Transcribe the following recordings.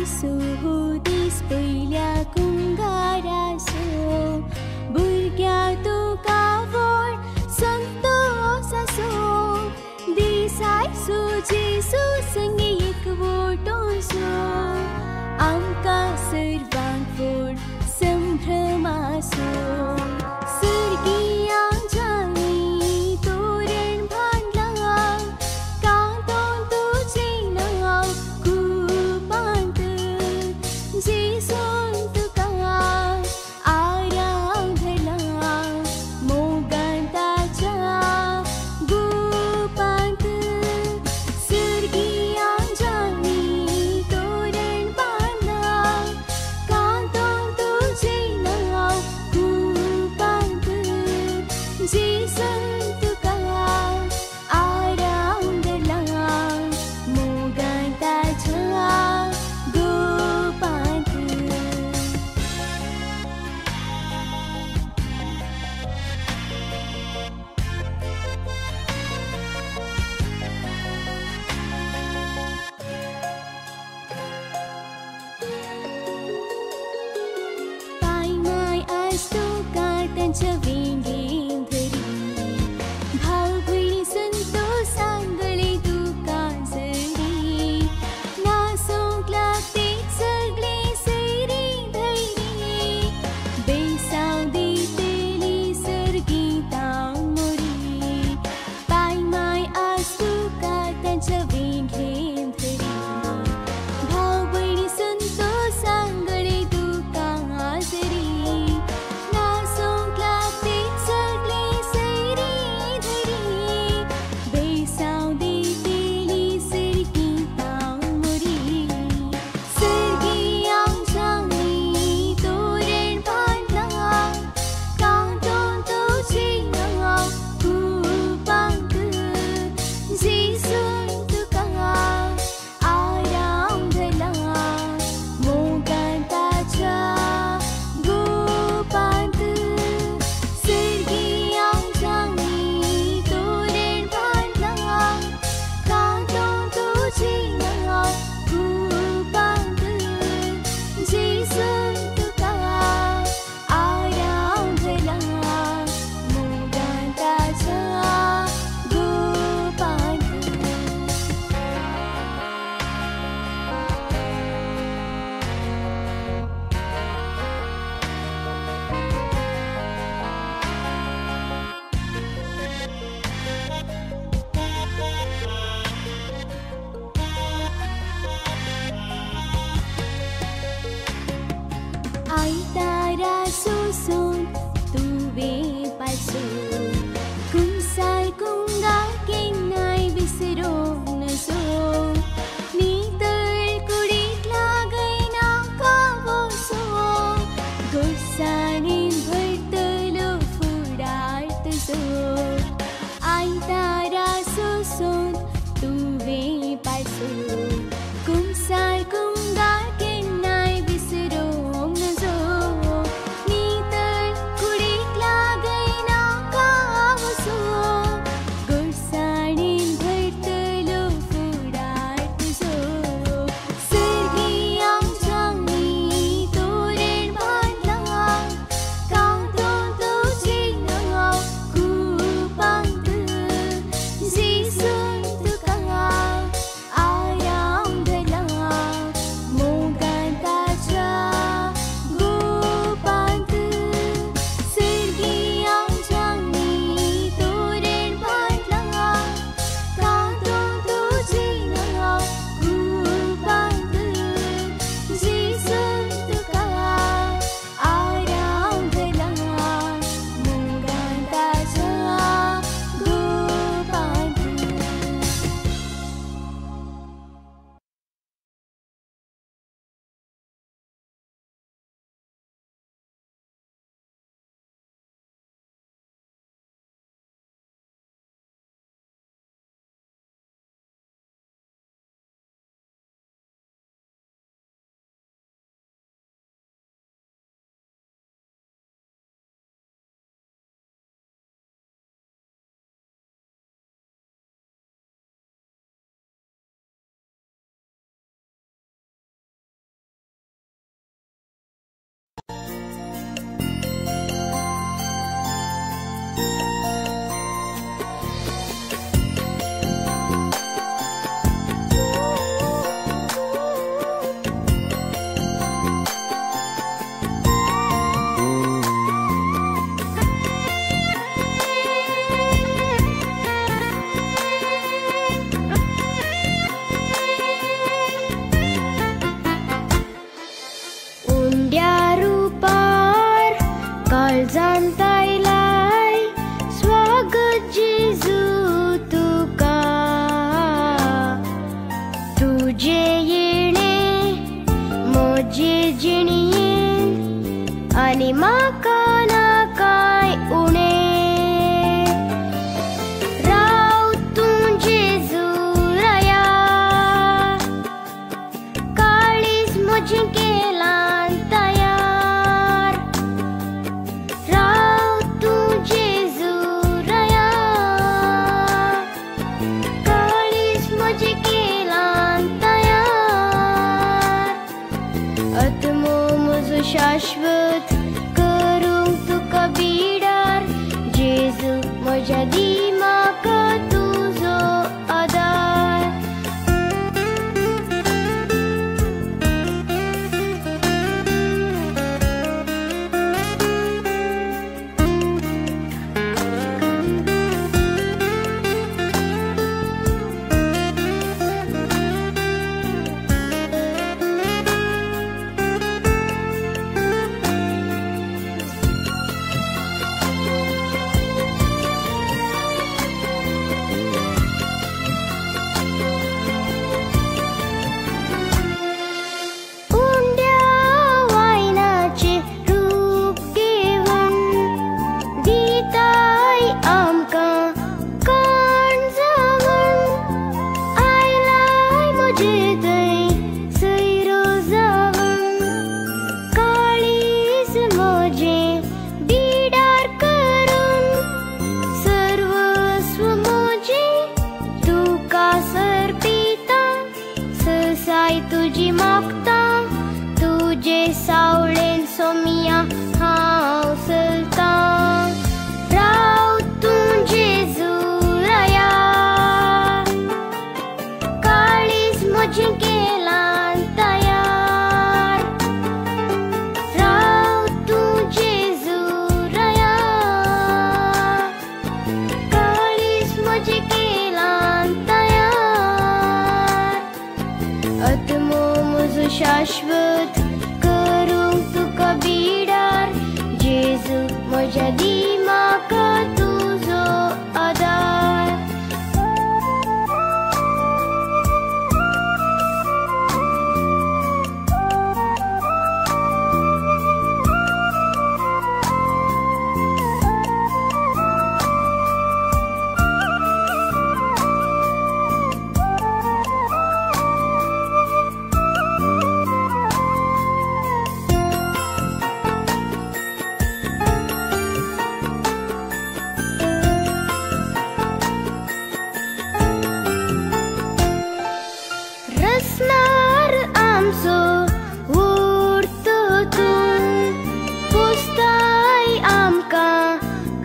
सुहुदीस पहिल्या कुंगारासो भुरग्या तुका व्हड संतोष आसो दिसाय जेसू संगे एकवटोसो आमकां सर्वांक व्हड संभ्रम आसो म्हाका नाकाय उणें. राव तूं जेजू राया, काळीज म्हजें केलां तयार. राव तूं जेजू राया, काळीज म्हजें केलां तयार. आत्मो म्हजो शाश्वत करूंक तुका बिडार. जेजू म्हज्या दी म्हाका तुजो आदार. तुजी मागता तुजे सावळेन सोमिया हांव चलता. राव तूं जेजू राया, काळीज म्हजें केलां तयार. राव तूं जेजू राया, काळीज म्हजें केलां तयार. आत्मो म्हजो शाश्वत करूंक तुका बिडार. जेजू म्हज्या दी म्हाका तुजो आदार. रसनार आमचो उरतो तूं, पुस्ताय आमकां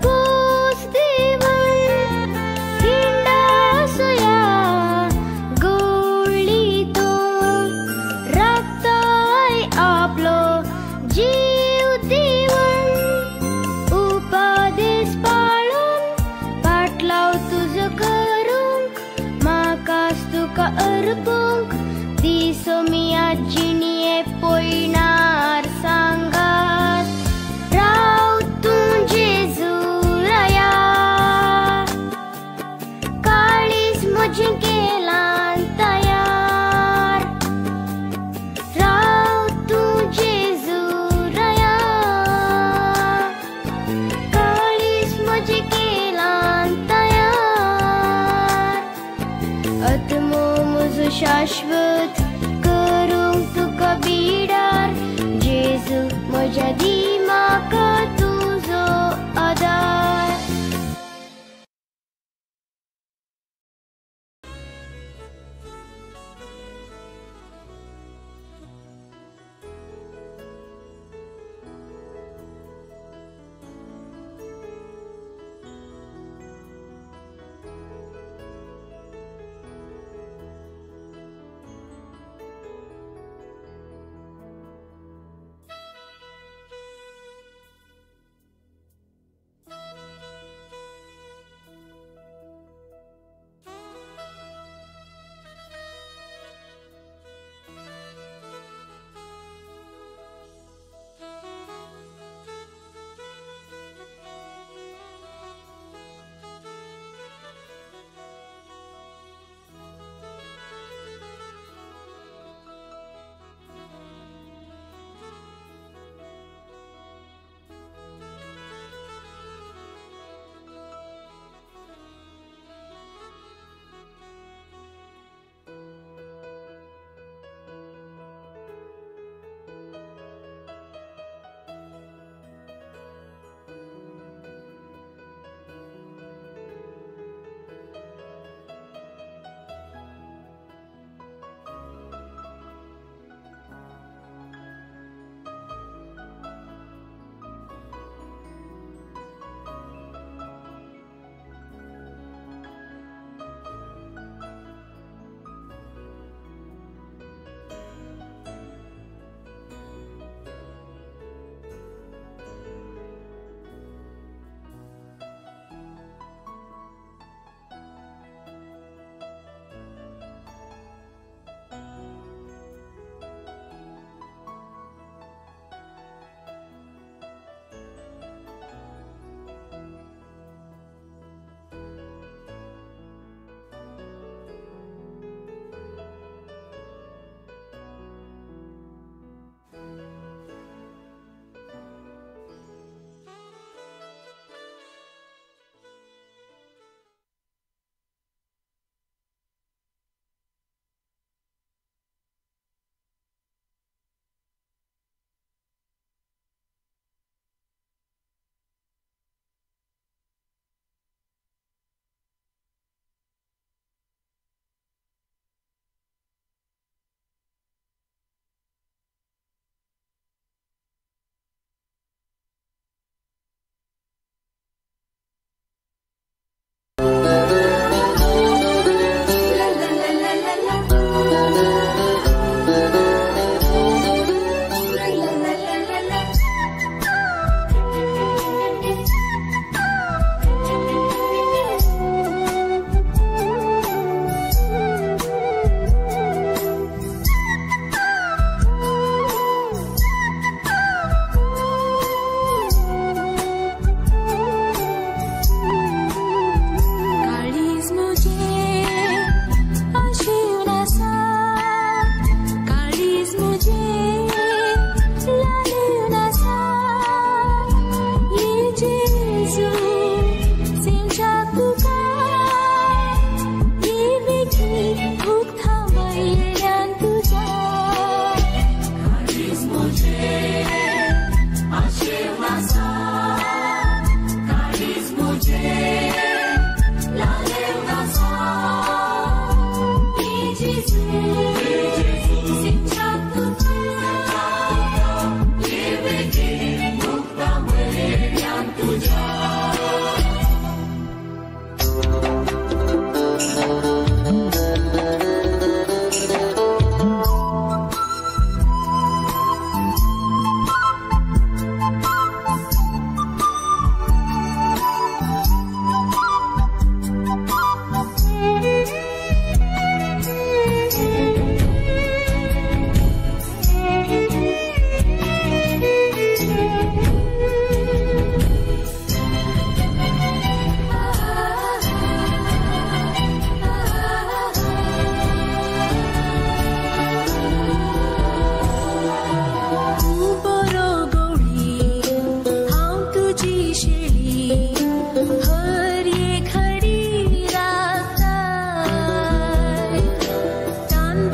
पूस दिवून. हिंडासुया गवळी तूं, राखताय आपलो जीव दिवून. उपादेस पाळून पाटलाव तुजो करूंक, म्हाकाच तुका अर्पूंक. दी सोमिया जिणये पळयणार सांगात. राव तूं जेजू राया, काळीज म्हजें केलां तयार. राव तूं जेजू राया, काळीज म्हजें केलां तयार. आत्मो म्हजो शाश्वत करूंक तुका बिडार. जेजू म्हज्या दी म्हाका तुजो आदार.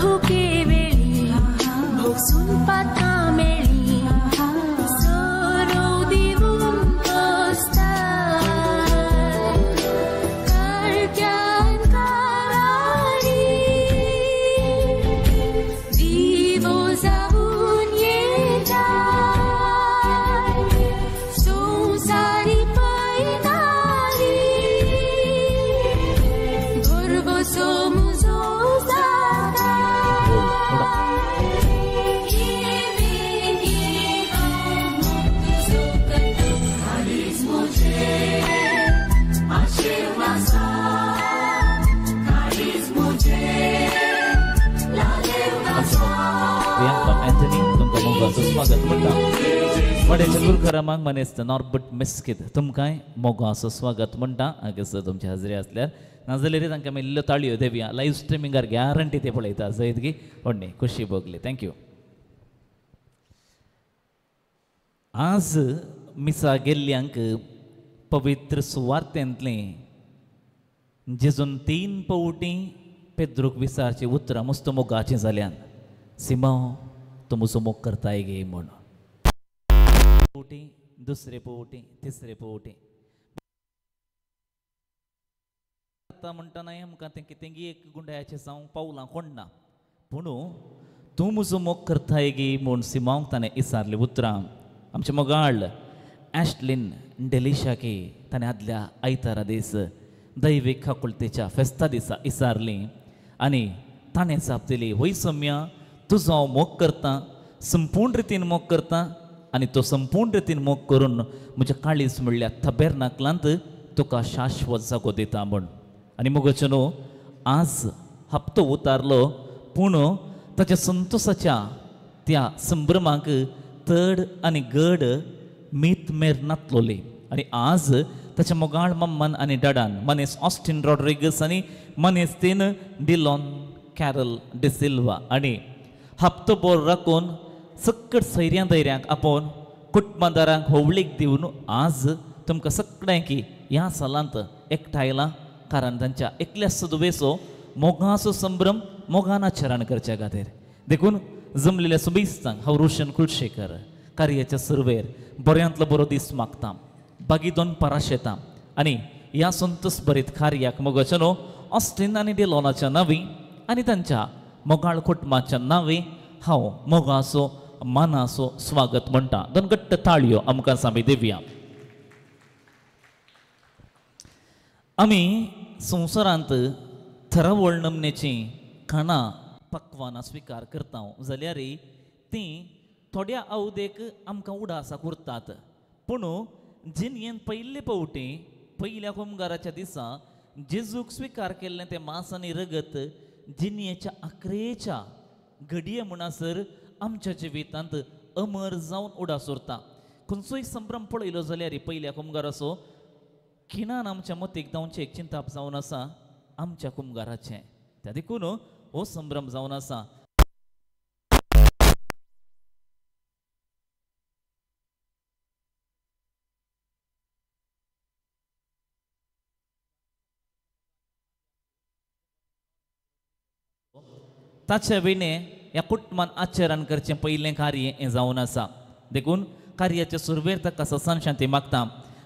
भोके वेळी भोगसून पाता मेळी सरो दिवून बसतात कडक्यान कारारी दिवो जाऊन येतात संसारी पैनारी भुरगो सोमुजो स्वागत म्हणटा वड्याच्या गुरकरामांक मनेस्त नॉर्बट मिस्कित तुमकांय मोगाचो स्वागत म्हणटा हांगासर तुमची हाजरी आसल्यार नाजाल्यार तांकां आमी इल्ल्यो ताळयो देवया लायव्ह स्ट्रिमींगार गॅरंटी ते पळयता जैत गी व्हडली खुशी भोगली थँक्यू. आज मिसा गेल्ल्यांक पवित्र सुवार्थेंतले जेजून 3 पावटी पेद्रूक विसारची उतरां मस्त मोगाचीं जाल्यान सिमांव तो म्हजो मोग करताय गे म्हण पावटी दुसरे पावटी तिसरे पावटी म्हणटना आमकां तें कितें एक गुंड्याचें जावं पावलां कोणना पूण तूं म्हजो मोग करताय गे म्हूण सिमांक ताणें इसारलें उतरां आमचें मोगाळ ॲश्लिन डेलिशाके ताणें आदल्या आयतारा दीस दैवीक खाकुलतेच्या फेस्ता दिसा इसारलीं आनी ताणें जाप दिली वय सम्या तुजो हांव मोग करतां संपूर्ण रितीन मोग करतां आनी तो संपूर्ण रितीन मोग करून म्हज्या काळीज म्हणल्यार थबेरनाकलांत तुका शाश्वत जागो दिता म्हूण आनी मुगोचे न्हू आज हप्तो उतारलो पूण ताच्या संतोशाच्या त्या संभ्रमाक तड आनी गड मीत मेर नातलोली आनी आज ताच्या मोगाळ मम्मान आनी डॅडान मनेस ऑस्टिन रॉड्रिगस आनी मनेस तीन डिलॉन कॅरल डिसिल्वा आनी हप्तो बोर राखून सक्कट सैऱ्या दैऱ्यांक आपोवन कुटुंबदारांक होवळीक दिवन आज तुमकां सगळ्यांकी ह्या सालांत एकठांयलां कारण तांच्या एकल्या सदवेचो मोगाचो संभ्रम मोगान आचरण करच्या खातीर देखून जमलेल्या सुबेस्तांक हांव रोशन कुलशेकर कार्याच्या सर्वेर बऱ्यांतलो बरो दीस मागतां बागीदोन पराश येता आनी ह्या संतोश भरीत कार्याक मोगाच्या न्हू ऑस्टिन आनी डिलॉनाच्या नांवी आनी तांच्या मोगाळ कुटुंबाच्या नांवे हांव मोगाचो मानाचो स्वागत म्हणटा दोन घट्ट ताळयो आमकां आमी दिवया. आमी संवसारांत थरावळ नमनेची खाणां पक्वानां स्विकार करता जाल्यार ती थोड्या अवधेक आमकां उडासाक उरतात पूण जिनयेन पयले पावटी पयल्या होमगाराच्या दिसा जेजूक स्विकार केल्लें तें मांस आनी रगत जिनयेच्या आखरेच्या घडये म्हणसर आमच्या जिवितांत अमर जावन उडास उरता. खंयचोय संभ्रम पळयलो जाल्यार पयल्या कुमगाराचो खिणान आमच्या मतीक जावचें एक चिंताप जावन आसा आमच्या कुमगाराचें त्या देखून हो संभ्रम जावन आसा. ताचे विणे ह्या कुटुंबान आचरण करचें पयलें कार्य हें जावन आसा देखून कार्याच्या सुरवेर ताका ससान शांती मागता.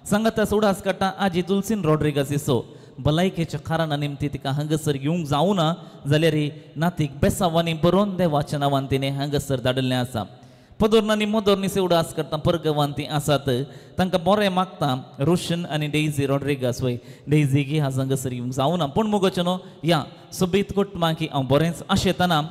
सांगातास उडास काडटा आजी तुलसीन रॉड्रिगस इसो भलायकेच्या कारणा निमती तिका हांगासर येवंक जावना जाल्यार नातीक बेसांवांनी बरोवन देवाच्या नांवान तिणें हांगासर धाडिल्लें आसा. पदोरनांनी मोदोरनी उडास करता परगवान ती आसात तांकां बरें मागता रोशन आनी डेझी रॉड्रिगस वय डेझीगी हाज हांगासर येवंक जावना पूण मुगोचे न्हू ह्या सोबीत कुटुंबांकी हांव बरेंच आशेताना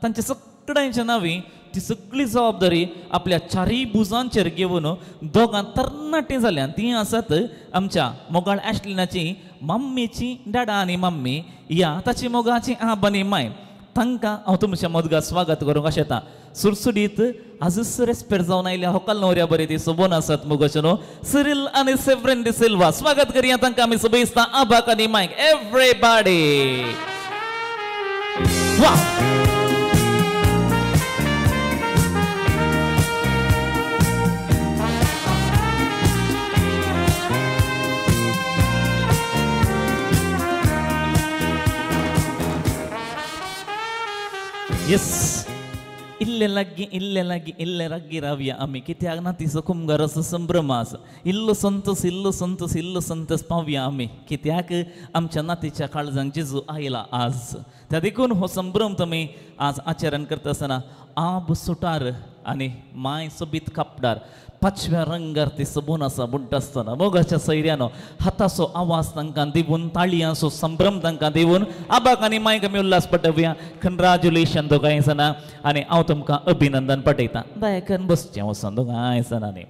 तांच्या सगळ्यांच्या नांवी ती सगळी जबाबदारी आपल्या चारय बुजांचेर घेवन दोगां तरणाटीं जाल्यान ती आसात आमच्या मोगाळ ॲश्लिनाची मम्मीची डॅडा आनी मम्मी या ताची मोगाची आब आनी माय तांकां हांव तुमच्या मोदगां स्वागत करूंक आशेता. सुरसुडीत आजूच रेस्पेर जावन आयल्या होकाल न्हवऱ्या बरी ती सोबोन आसात मुगोचे न्हू सिरिल आनी सेफ्रेन डी सिल्वा स्वागत करुया तांकां आमी सोबेस्ता आबाक आनी मायक एवरीबॉडी वाह. येस इल्ले रग्गी रावया आम्ही कित्याक ना ती कुमगार असं संभ्रमास इल्लो संतस पावया आम्ही कित्याक आमच्या नातीच्या काळजांक जेजू आयला आज त्या देखून हो संभ्रम तुम्ही आज आचरण करता असताना आब सुटार आणि माय सोबीत कापडार पाचव्या रंगार ती सबून असा बुंट असताना मोगाच्या सैर्यानो हातासो आवाज तांकां दिवून ताळयांचो संभ्रम तांकां दिवून आबाक आनी मायक आमी उल्हास पटवया कंग्रॅच्युलेशन दोगांय जाणां आनी हांव तुमकां अभिनंदन पटयतां दयाकन बसचें वचून दोगांय जाणांनी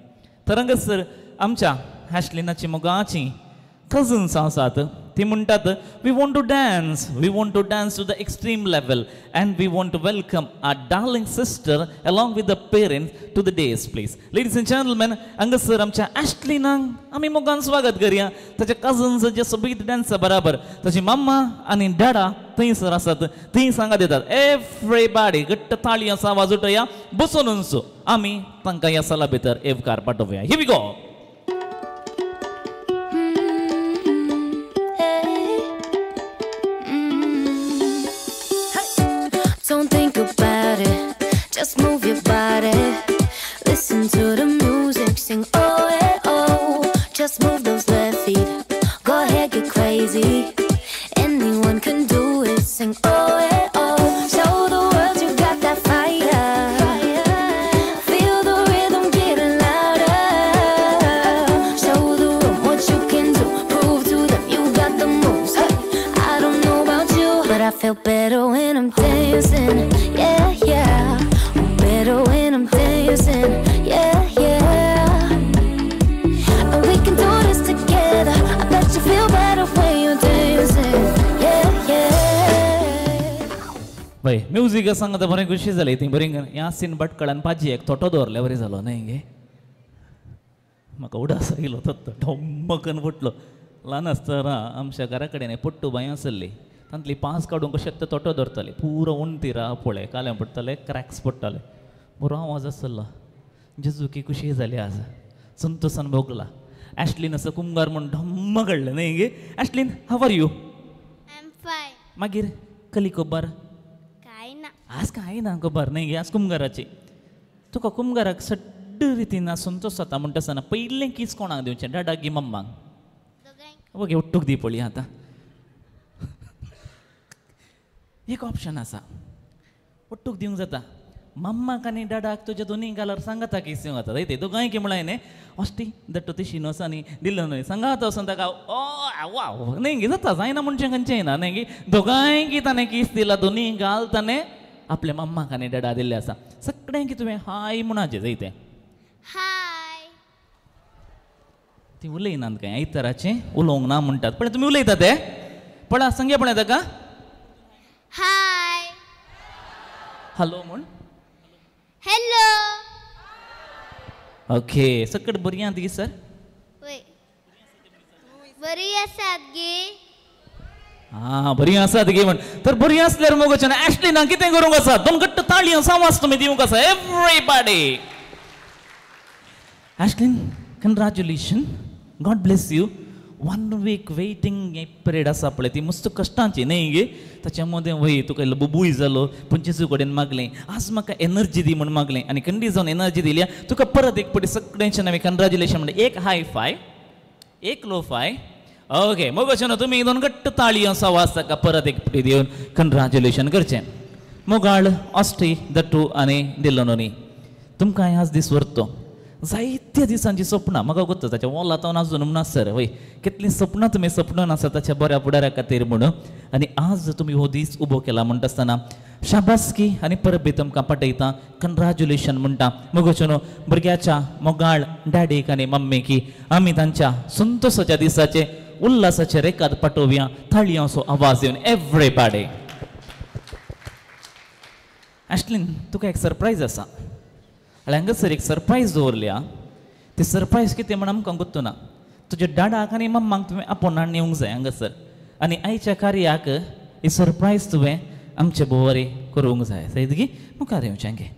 तर हांगासर आमच्या हॅशलिनाची मोगाची कझन्स आसात ती म्हणटात we want to dance to the extreme level and we want to welcome our darling sister along with the parents to the dais please ladies and gentleman हांगासर आमच्या ॲश्लिनाक आमी मोगान स्वागत करया ताचे कझन्स जे सोबीत डान्सा बराबर ताची मम्मा आनी डॅडा थंयसर आसात थंय सांगात येतात एव्हरीबॉडी घट्ट ताळयांचो आवाज उठया बसून आमी तांकां ह्या सला भितर एवकार पाठोवया here we go Don't think about it, just move your body. Listen to the music, sing oh yeah oh. Just move those left feet, go ahead get crazy. Anyone can do it, sing oh yeah oh. Show the world you got that fire. Feel the rhythm getting louder. Show the room what you can do, prove to them you got the moves. Hey, I don't know about you, but I feel better when I'm dancing. Yeah, yeah. Better when I'm dancing. Yeah, yeah. And we can do this together. I bet you feel better when you're dancing. Yeah, yeah. बाय music सांगता बरें खुशी जाली ती बरी ह्या scene भटकळान पाजी एक तोटो दवरल्या बरी जालो न्हय गे म्हाका उडास येयलो तो ढम्मकन फुटलो ल्हान आसतना आमच्या घरा कडेन पोट्टू बाय आसली तांतली पांच काडून कशें ते तोटो धरताले पुरो उंतीरा पळय काल्यां पडटाले क्रॅक्स पडटाले बरो आवाज आसलो जेजू की खुशी जाली आज संतोषान भोगला ॲश्लिन असं कुंभार म्हणून ढम्म घडलं नाही गे Ashlin how are you I'm fine. मागीर कली कोबार काय ना आज काय ना कोबार नाही गे आज कुंभाराची तुका कुंभाराक सड्ड रितीन संतोष जाता म्हणटा आसतना पयलें किस कोणाक दिवचें डाडाक गी मम्माक दोगांय ओके उट्टूक दी पळय आतां एक ऑप्शन आसा उट्टूक दिवंक जाता मम्माक आनी डाडाक तुज्या दोनी गालार सांगाता की सिंग जाता ते दोगांय की म्हळाय न्ही अश्टी दट्टो ती शिनोस आनी दिल्लो न्हय सांगात वचून ताका ओ वाव न्ही गे जाता जायना म्हणचें खंयचें ना न्ही गे दोगांय की ताणें किस दिला दोनी गाल ताणें आपल्या मम्माक आनी डाडा दिल्ले आसा सगळें की तुवें हाय म्हणाचें जायतें हाय ती उलयनात काय आयतराचें उलोवंक ना म्हणटात पण तुमी उलयता ते पळय सांगे पळय ताका हाय हॅलो म्हण हॅलो ओके सकट बरी आहात गे सर वय बरी आसात गे हां बरी आसात गे म्हण तर बरी आसल्यार मोगोचें ॲश्लिनाक कितें करूंक आसा दोन घट्ट ताळयो आवाज तुमी दिवंक आसा everybody Ashlin congratulation God bless you 1 week waiting period आसा पळय ती मस्त कश्टांची न्ही गे ताच्या मदें वय तुका इल्लो बुबूय जालो पूण जेजू कडेन मागलें आज म्हाका एनर्जी दी म्हूण मागलें आनी खंडी जावन एनर्जी दिल्या तुका परत एक पटी सगळ्यांचें हांवें कंग्रॅच्युलेशन म्हणलें एक हाय फाय एक लो फाय ओके मग अशें न्हू तुमी दोन घट्ट ताळयो आवाज ताका परत एक पटी दिवन कंग्रॅच्युलेशन करचें मोगाळ ऑस्टी दट्टू आनी दिल्लो न्ही तुमकां आज दीस व्हरतो जायत्या दिसांची स्वप्नां म्हाका गोत्ता ताच्या वॉलात हांव नाजून म्हणून सर वय कितलीं स्वप्नां तुमी स्वप्नान आसा ताच्या बऱ्या फुडारा खातीर म्हणून आनी आज तुमी हो दीस उबो केला म्हणटा आसतना शाबासकी आनी परबी तुमकां पटयता कंग्रॅच्युलेशन म्हणटा मगोच्यो न्हू भुरग्याच्या मोगाळ डॅडीक आनी मम्मीक आमी तांच्या संतोशाच्या दिसाचे उल्हासाचे रेखाद पाठोवया थाळयांचो आवाज दिवन एव्हरीबॉडी ॲश्लिन तुका एक सरप्रायज आसा हांगासर एक सरप्रायज दवरल्या ती सरप्रायज कितें म्हण आमकां गुत्तू ना तुज्या डाडाक आनी मम्माक तुवें आपोवनान येवंक जाय हांगासर आनी आयच्या कार्याक ही सरप्रायज तुवें आमचे बरे करूंक जाय सयतगी मुखार येवचें गे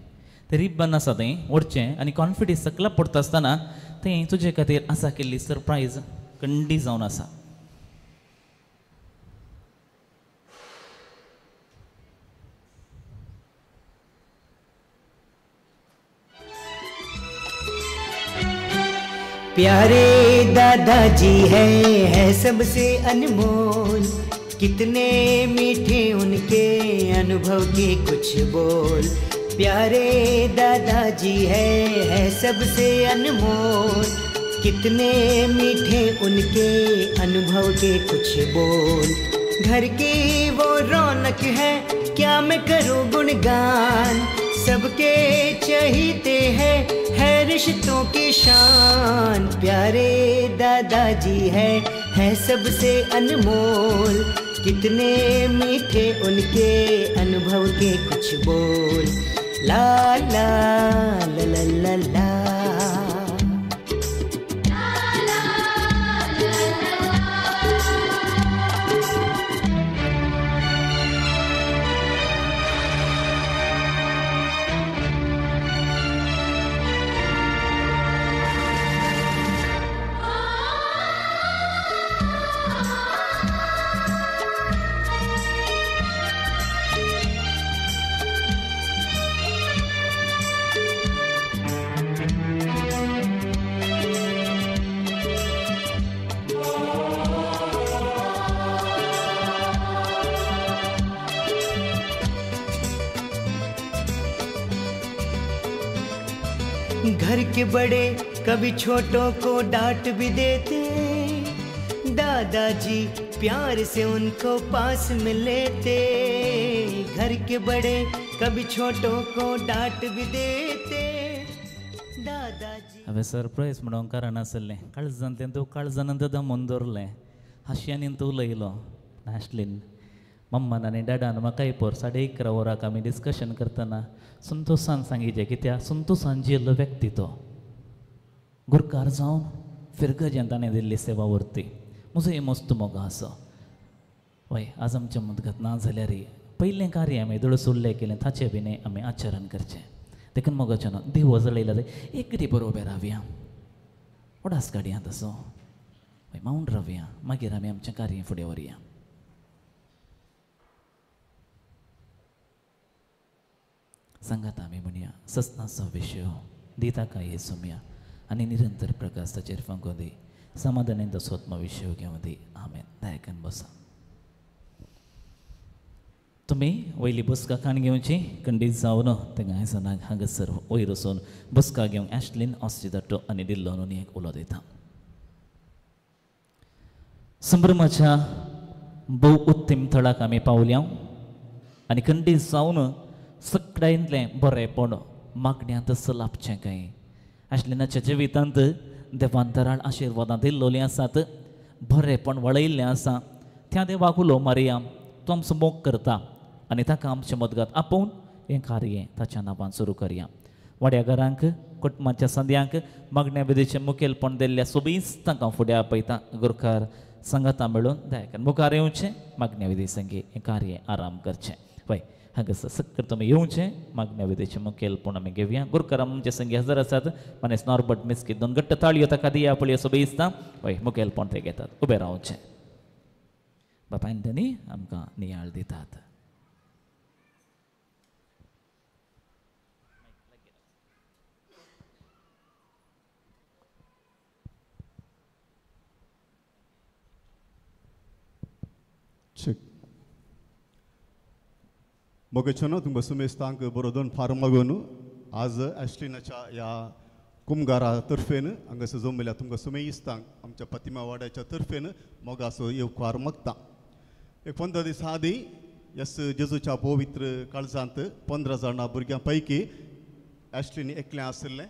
तें रिबन आसा थंय ओडचें आनी कॉन्फिडन्स सकला पडटा आसतना तें तुजे खातीर आसा केल्ली सरप्रायज खंडी जावन आसा प्यारे दादाजी है सबसे अनमोल, कितने मीठे उनके अनुभव के कुछ बोल। प्यारे दादाजी है सबसे अनमोल, कितने मीठे उनके अनुभव के कुछ बोल। घर की वो रौनक है, क्या मैं करूं गुणगान, सबके चहीते हैं, है रिश्तों की शान। प्यारे दादाजी है सबसे अनमोल, कितने मीठे उनके अनुभव के कुछ बोल। ला ला ला ला ला ला। घर के बड़े कभी छोटों को डांट भी देते, दादाजी प्यार से उनको पास में लेते। घर के बड़े कभी छोटों को डांट भी देते, दादाजी। हांवें सरप्रायज म्हणून कारण आसलें, काळजांतलें तूं काळजानंद मुंदोरलें, हास्यान तूं उलयलो नाशलीन। मम्मान आनी डॅडान म्हाका पर 11:30 वराक आमी डिस्कशन करतना संतोषान सांगितलें की त्या संतोषान जियेल्लो व्यक्ती तो गुरकार जावन फिरगजें ताणें दिल्ली सेवा व्हरती म्हजो हे मस्त मोगा आसा। वय आज आमच्या मदगत ना जाल्यार पयलें कार्य आमी दळस उरलें केलें ताचें बी आमी आचरण करचें। देखून मोगाचें न्हू, दिवो जळयला एक घडी बरोबर उबें रावया, उडास काडया तसो, वय मावून रावया, मागीर आमी आमचें कार्य फुडें व्हरया। सांगात आमी म्हणया सस्नाचो विशय दिता काय हे सुमया आनी निरंतर प्रकाश ताचेर फांको दी, समाधानान स्वत्म विशय घेवन दी। आमेन। दायकन बसा। तुमी वयली बसका काण घेवची, खंडीत जावन तेंगा आयजनाक हांगासर वयर वचून बसका घेवंक ॲश्लीन ऑस्टिदाटो आनी डिल्लो न्हू एक उलो दिता। संभ्रमाच्या भोव उत्तीम थळाक आमी पावल्या आनी खंडीत जावन सगळ्यांतलें बरेंपण मागण्यांत लाभचें काय। ॲश्लिनाच्या जिवितांत देवांतराळ आशिर्वादां दिल्लोलीं आसात, बरेंपण वळयल्लें आसा। त्या देवाक उलो मारया, तो आमचो मोग करता आनी ताका आमचे मदगत आपोवन हें कार्य ताच्या नांवान सुरू करया। वाड्या घरांक कुटुंबाच्या सद्यांक मागण्या विधीचें मुखेलपण दिल्ल्या सोबीस्तांक फुडें आपयता। गुरकार संगता मेळून दायकान मुखार येवचें, मागण्या विधी संगी हें कार्य आराम करचें। वय हांगासर सक्कर तुमी येवचें, मागण्या विधीचें मुखेलपण आमी घेवया। गुरकार आमचे संगी हजर आसात, मानेस नॉर्बर्ट मिस्की दोन घट्ट ताळयो ताका दिया पळय सोबीस्तां। वय मुखेलपण ते घेतात, उबें रावचें। बाबा एंटनी आमकां नियाळ दितात। मोगेचनो तुमकां सुमेस्तांक बरो दोन फार मागून आज ॲश्लिनाच्या ह्या कुमगारा तर्फेन हांगासर जमल्या तुमकां सुमेस्तांक आमच्या प्रतिमा वाड्याच्या तर्फेन मोगाचो येवकार मागता। एक 15 दीस आदी ह्यास जेजूच्या पवित्र काळजांत 15 जाणां भुरग्यां पैकी ॲश्लीन एकलें आसलें,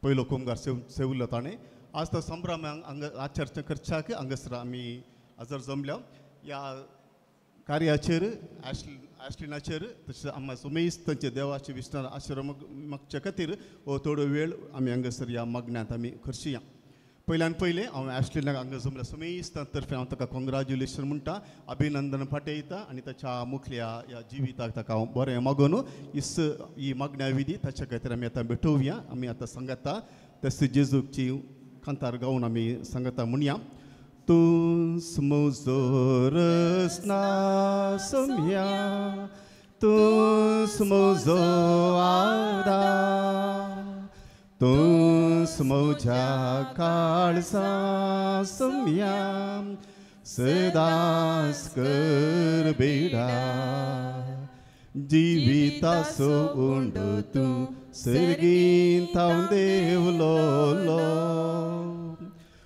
पयलो कुमगार सेवलो ताणें। आज तो संभ्रमांक हांगा आचरण करच्याक हांगासर आमी हजर जमल्या। ह्या कार्याचेर ॲश्लिनाचेर तशेंच आम्हा सुमेस्तांचे देवाचे विस्तार आशिर्वाद मागचे खातीर हो थोडो वेळ आमी हांगासर ह्या मागण्यांत आमी करचीया। पयल्यान पयलें हांव ॲश्लिनाक हांगा जमल्या सुमेस्तां तर्फे हांव ताका कॉंग्रॅच्युलेशन म्हणटा, अभिनंदन फाटयता आनी ताच्या मुखल्या ह्या जिविताक ताका हांव बरें मागून ही मागण्या विधी ताच्या खातीर आमी आतां भेटोवया। आमी आतां सांगता तस जेजूची कांतार गावन आमी सांगता म्हणया। तूं म्हजो रसना सोम्या, तूं म्हजो आदार, तूं म्हज्या काळसा सम्या सदांच कर बेडा जिविताचो उंड तूं सर्गींत हांव देवलो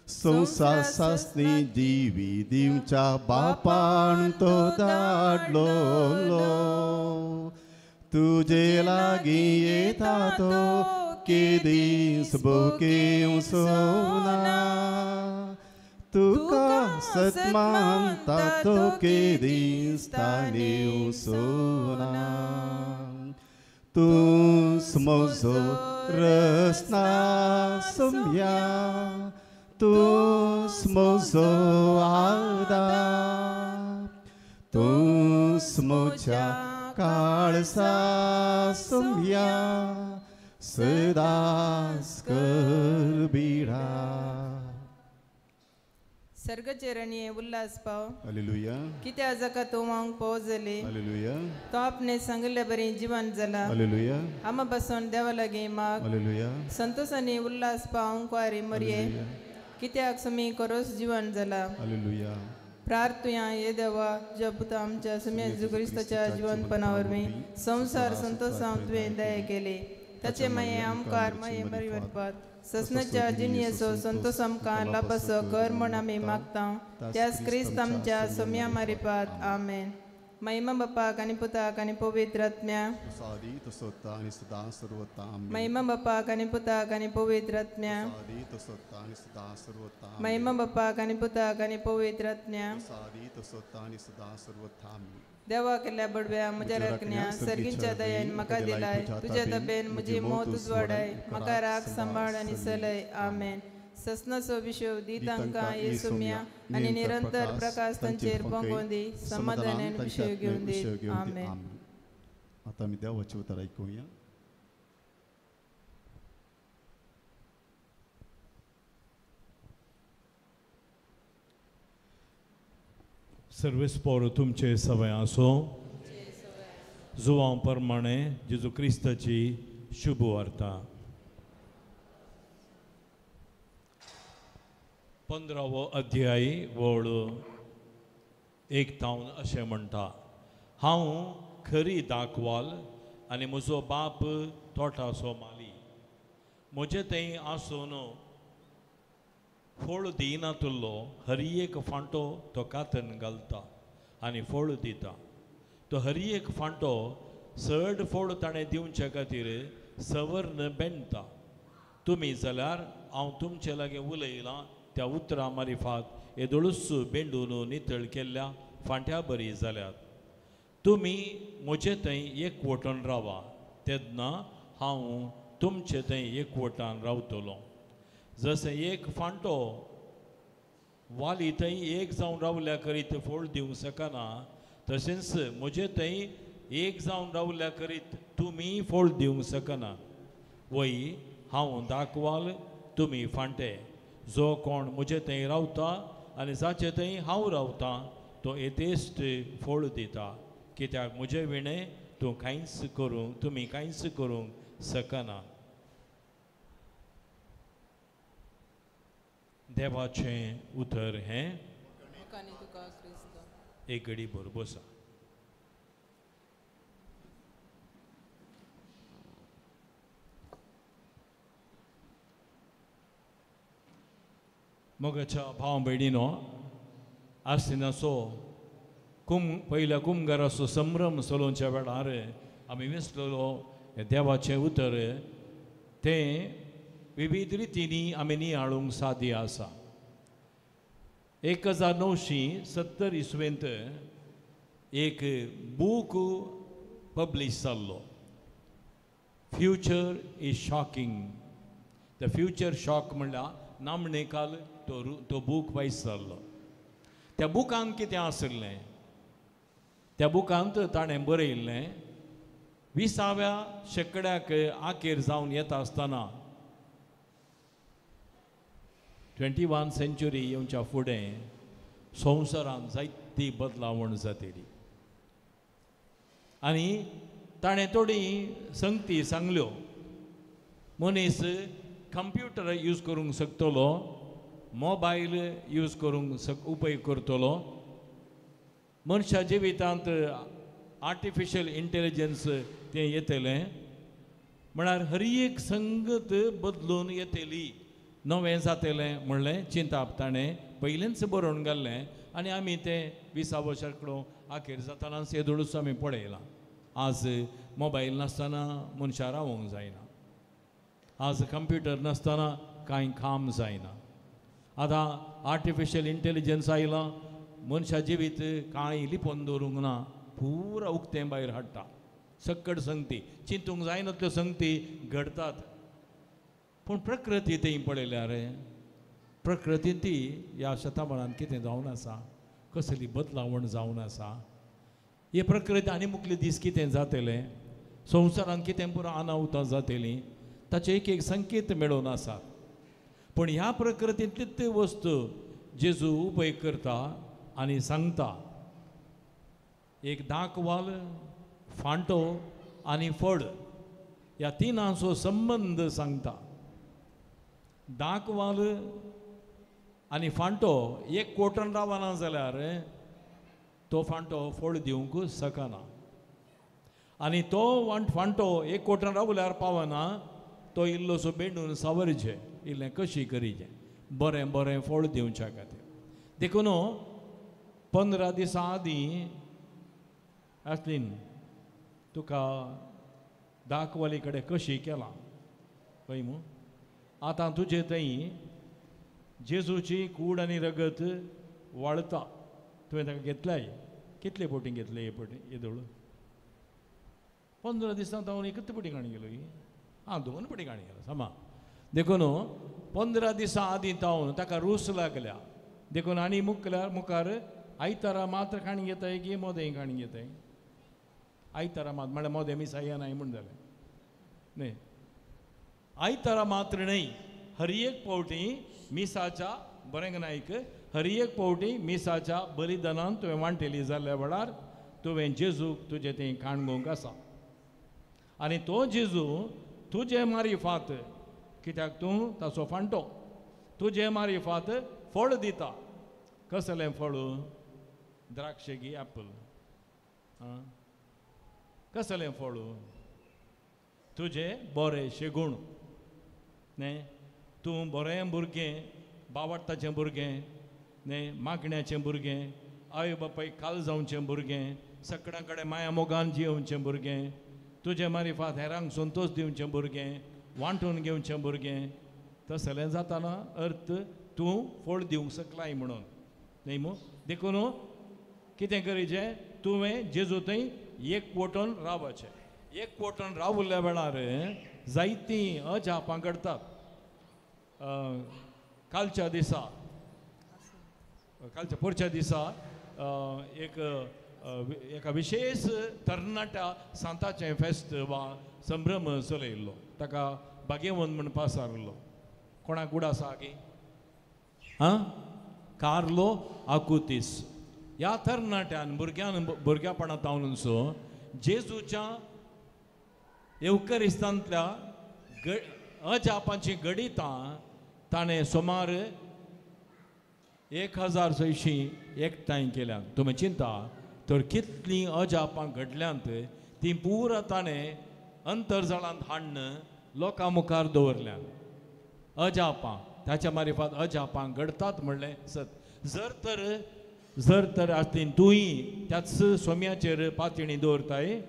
संसार सासनी जिवी दिवच्या बापान तो धाडलो तुजे लागीं येता तो केदीस बोके सोना तुका सतमानता तो केदीस ताने सोना तूंच म्हजो रसना सम्या तूंच म्हजो आदार तूंच म्हज्या काळसा सम्या सदांच कर बिडा सर्गचरणी उल्हास पाव हालेलुया कित्या जाका तो वांग पोवजले हालेलुया तो आपणे सांगले बरे जीवन जाला हालेलुया आम बसून देवा लागी माग हालेलुया संतोषानी उल्हास पावंक वारी मरये कित्याक सुमी करोस जीवन जाला हालेलुया प्रार्थुया ये देवा जब आमच्या सुम्या जेजू क्रिस्ताच्या जीवनपणावर मी संसार संतोषांत तुवें दया केली ताचे माये आमकार माये मरी वरपात ससनाच्या जिनियेचो संतोष आमकां लाभसो कर म्हण आमी मागता त्याच क्रिस्त आमच्या सोम्या मारिपात आमेन महिमा बापाक आनी पुताक आनी पवित्र आत्म्या सादी तसोता आणि सदा सर्वता महिमा बापाक आनी पुताक आनी पवित्र आत्म्या सादी तसोता आणि सदा सर्वता महिमा बापाक आनी पुताक आनी पवित्र आत्म्या सादी तसोता आणि सदा सर्वता देवा केल्या बडव्या म्हज्या रकण्या सर्गींच्या दयेन म्हाका दिलाय तुज्या तबेन म्हजी मोत उजवाडाय म्हाका राख सांबाळ आनी चलय आमेन ससनाचो विशव दी तांकां येसुम्या आनी निरंतर प्रकाश तांचेर पोंगोवन दी समाधानान विशव घेवन दी आमेन आता आमी देवाचें उतर आयकुया सर्वेस्पोर तुमचे सवय आसो जुवां प्रमाणे जेजू क्रिस्ताची शुभ वार्ता 15वो अध्याय वळ 1 तावन अशें म्हणटा हांव खरी दाखवाल आनी म्हजो बाप तोटाचो माली म्हजे थंय आसून फळ दिनातलो हर एक फांटो तो कातन घालता आनी फळ दिता तो हर एक फांटो चड फळ ताणें दिवचे खातीर सवर्ण बेंडटा तुमी जाल्यार हांव तुमचे लागीं उलयलां त्या उतरां मारिफात येदोळूच बेंडून नितळ केल्ल्या फांट्या बरी जाल्यात तुमी म्हजे थंय एकवटान रावा तेन्ना हांव तुमचे थंय एकवटान रावतलो जशें एक फांटो वाली थंय एक जावन रावल्या करीत फळ दिवंक शकना तशेंच म्हजे थंय एक जावन रावल्या करीत तुमी फळ दिवंक शकना वय हांव दाखवाल तुमी फांटे जो कोण म्हजे थंय रावता आनी जाचे थंय हांव रावता तो येतेश्ट फळ दिता कित्याक म्हजे विणे तुमी कांयच करूंक शकना देवाचें उतर हें एक घडी भर बसा मोगाच्या भाव भयणीनो आसतिनाचो पयल्या कुमगाराचो संभ्रम चलोवच्या वेळार आमी विसरलो देवाचें उतर तें विविध रितींनी आमी नियाळूंक साध्य आसा 1970 इसवेंत एक बूक पब्लीश जाल्लो future is shocking the future shock म्हणल्यार नामणेकाल तो बूक वायस जाल्लो त्या बुकांत कितें आसलें त्या बुकांत ताणें बरयल्लें 20व्या शेंकड्याक आखेर जावन येता आसतना 21 सेंच्युरी येवच्या फुडें संवसारांत जायती बदलावण जातली आनी ताणें थोडी संगती सांगल्यो मनीस कंप्युटर यूज करूंक शकतलो मोबायल यूज करूंक उपेग करतलो मनशा जिवितांत आर्टिफिशियल इंटेलिजन्स तें येतलें म्हळ्यार हर एक संगत बदलून येतली नवें जातलें म्हणलें चिंताप ताणें पयलींच बरोवन घाल्लें आनी आमी तें 20 वर्सां आखेर जाताना सेदोळूच आमी पळयलां आज मोबायल नासतना मनशां रावूंक जायना आज कंप्युटर नासतना कांय काम जायना आतां आर्टिफिशियल इंटेलिजन्स आयलां मनशा जिवीत कांय लिपोवन दवरूंक ना पुरा उक्तें भायर हाडटा सक्कड संगती चिंतूंक जायना त्यो संगती घडतात पूण प्रकृती थंय पळयल्यार प्रकृती ती ह्या शतमानांत कितें जावन आसा कसली बदलावण जावन आसा ही प्रकृती आनी मुखले दीस कितें जातलें संवसारांत कितें पुरो अनाहुतां जातलीं ताचे एक संकेत मेळोवन आसात पूण ह्या प्रकृतींतलीच वस्तू जेजू उपेग करता आनी सांगता एक दाखवाल फांटो आनी फळ ह्या तिनांचो संबंद सांगता दाखवाल आनी फांटो एक कोटन रावना जाल्यार तो फांटो फळ दिवंक शकना आनी तो फांटो एक कोटन रावल्यार पावना तो इल्लोसो बेंडून सावरचे इल्लें कशी करीचें बरें बरें फळ दिवच्या खातीर देखून 15 दिसां आदीं आसलीन तुका दाखवाली कडेन कशी केलां पळय मू आतां तुजे थंय जेजूची कूड आनी रगत वाळता तुवें ताका घेतल्याय कितले पोटी घेतले हे पोटी येदोळ 15 दिसां जावन एकच पोटी काणी गेलो ही 2 पोटी काणी गेलो समा देखून 15 दिसां आदीं तावन ताका रूस लागल्या देखून आनी मुखार आयतारा मात्र काणी घेताय की मोदें काणी घेताय आयतारा मात म्हळ्यार मोदें मिसाय नाय म्हण जालें न्ही आयतारा मात्र न्ही हर एक पावटी मिसाच्या बरें नायक हर एक पावटी मिसाच्या बलिदानान तुवें वांटेली जाल्ल्या वेळार तुवें जेजूक तुजें तें काणगोंक आसा आनी तो जेजू तुजे मारिफात कित्याक तूं ताचो फांटो तुजे मारिफात फळ दिता कसलें फळ द्राक्षे गी ॲपल कसलें फळ तुजे बरेंशे गूण न्ही तूं बरें भुरगें बावडटाचें भुरगें न्ही मागण्याचें भुरगें आवय बापायक काल जावचें भुरगें सगळ्यां कडेन माया मोगान जियोवचें भुरगें तुजे मारिफात हेरांक संतोश दिवचें भुरगें वांटून घेवचें भुरगें तसलें जाताना अर्थ तूं फळ दिवंक शकलाय म्हणून न्ही मू देखून कितें करीचें तुवें जेजू थंय एकवटून रावचें एकवटून रावल्या वेळार जायतीं अजापां घडटात कालच्या दिसा कालच्या परच्या दिसा एका विशेष तरणाट्या सांताचें फेस्त वा संभ्रम चलयल्लो ताका भाग्यवंत म्हण पासारलो कोणाक उड आसा की कार्लो आकुतीस ह्या तरणाट्यान भुरग्यापणांतावनसो जेजूच्या एवकरिस्तांतल्या अजापांची गणितां ताणें सुमार 1600 एकठांय केल्यात तुमी चिंता तर कितलीं अजापां घडल्यांत ती पुरा ताणें अंतर्जाळांत हाडून लोकां मुखार दवरल्यात अजापां ताच्या मारिफात अजापां घडतात म्हणलें सत जर तर आसलीं तुंय त्याच सोम्याचेर पातळी दवरताय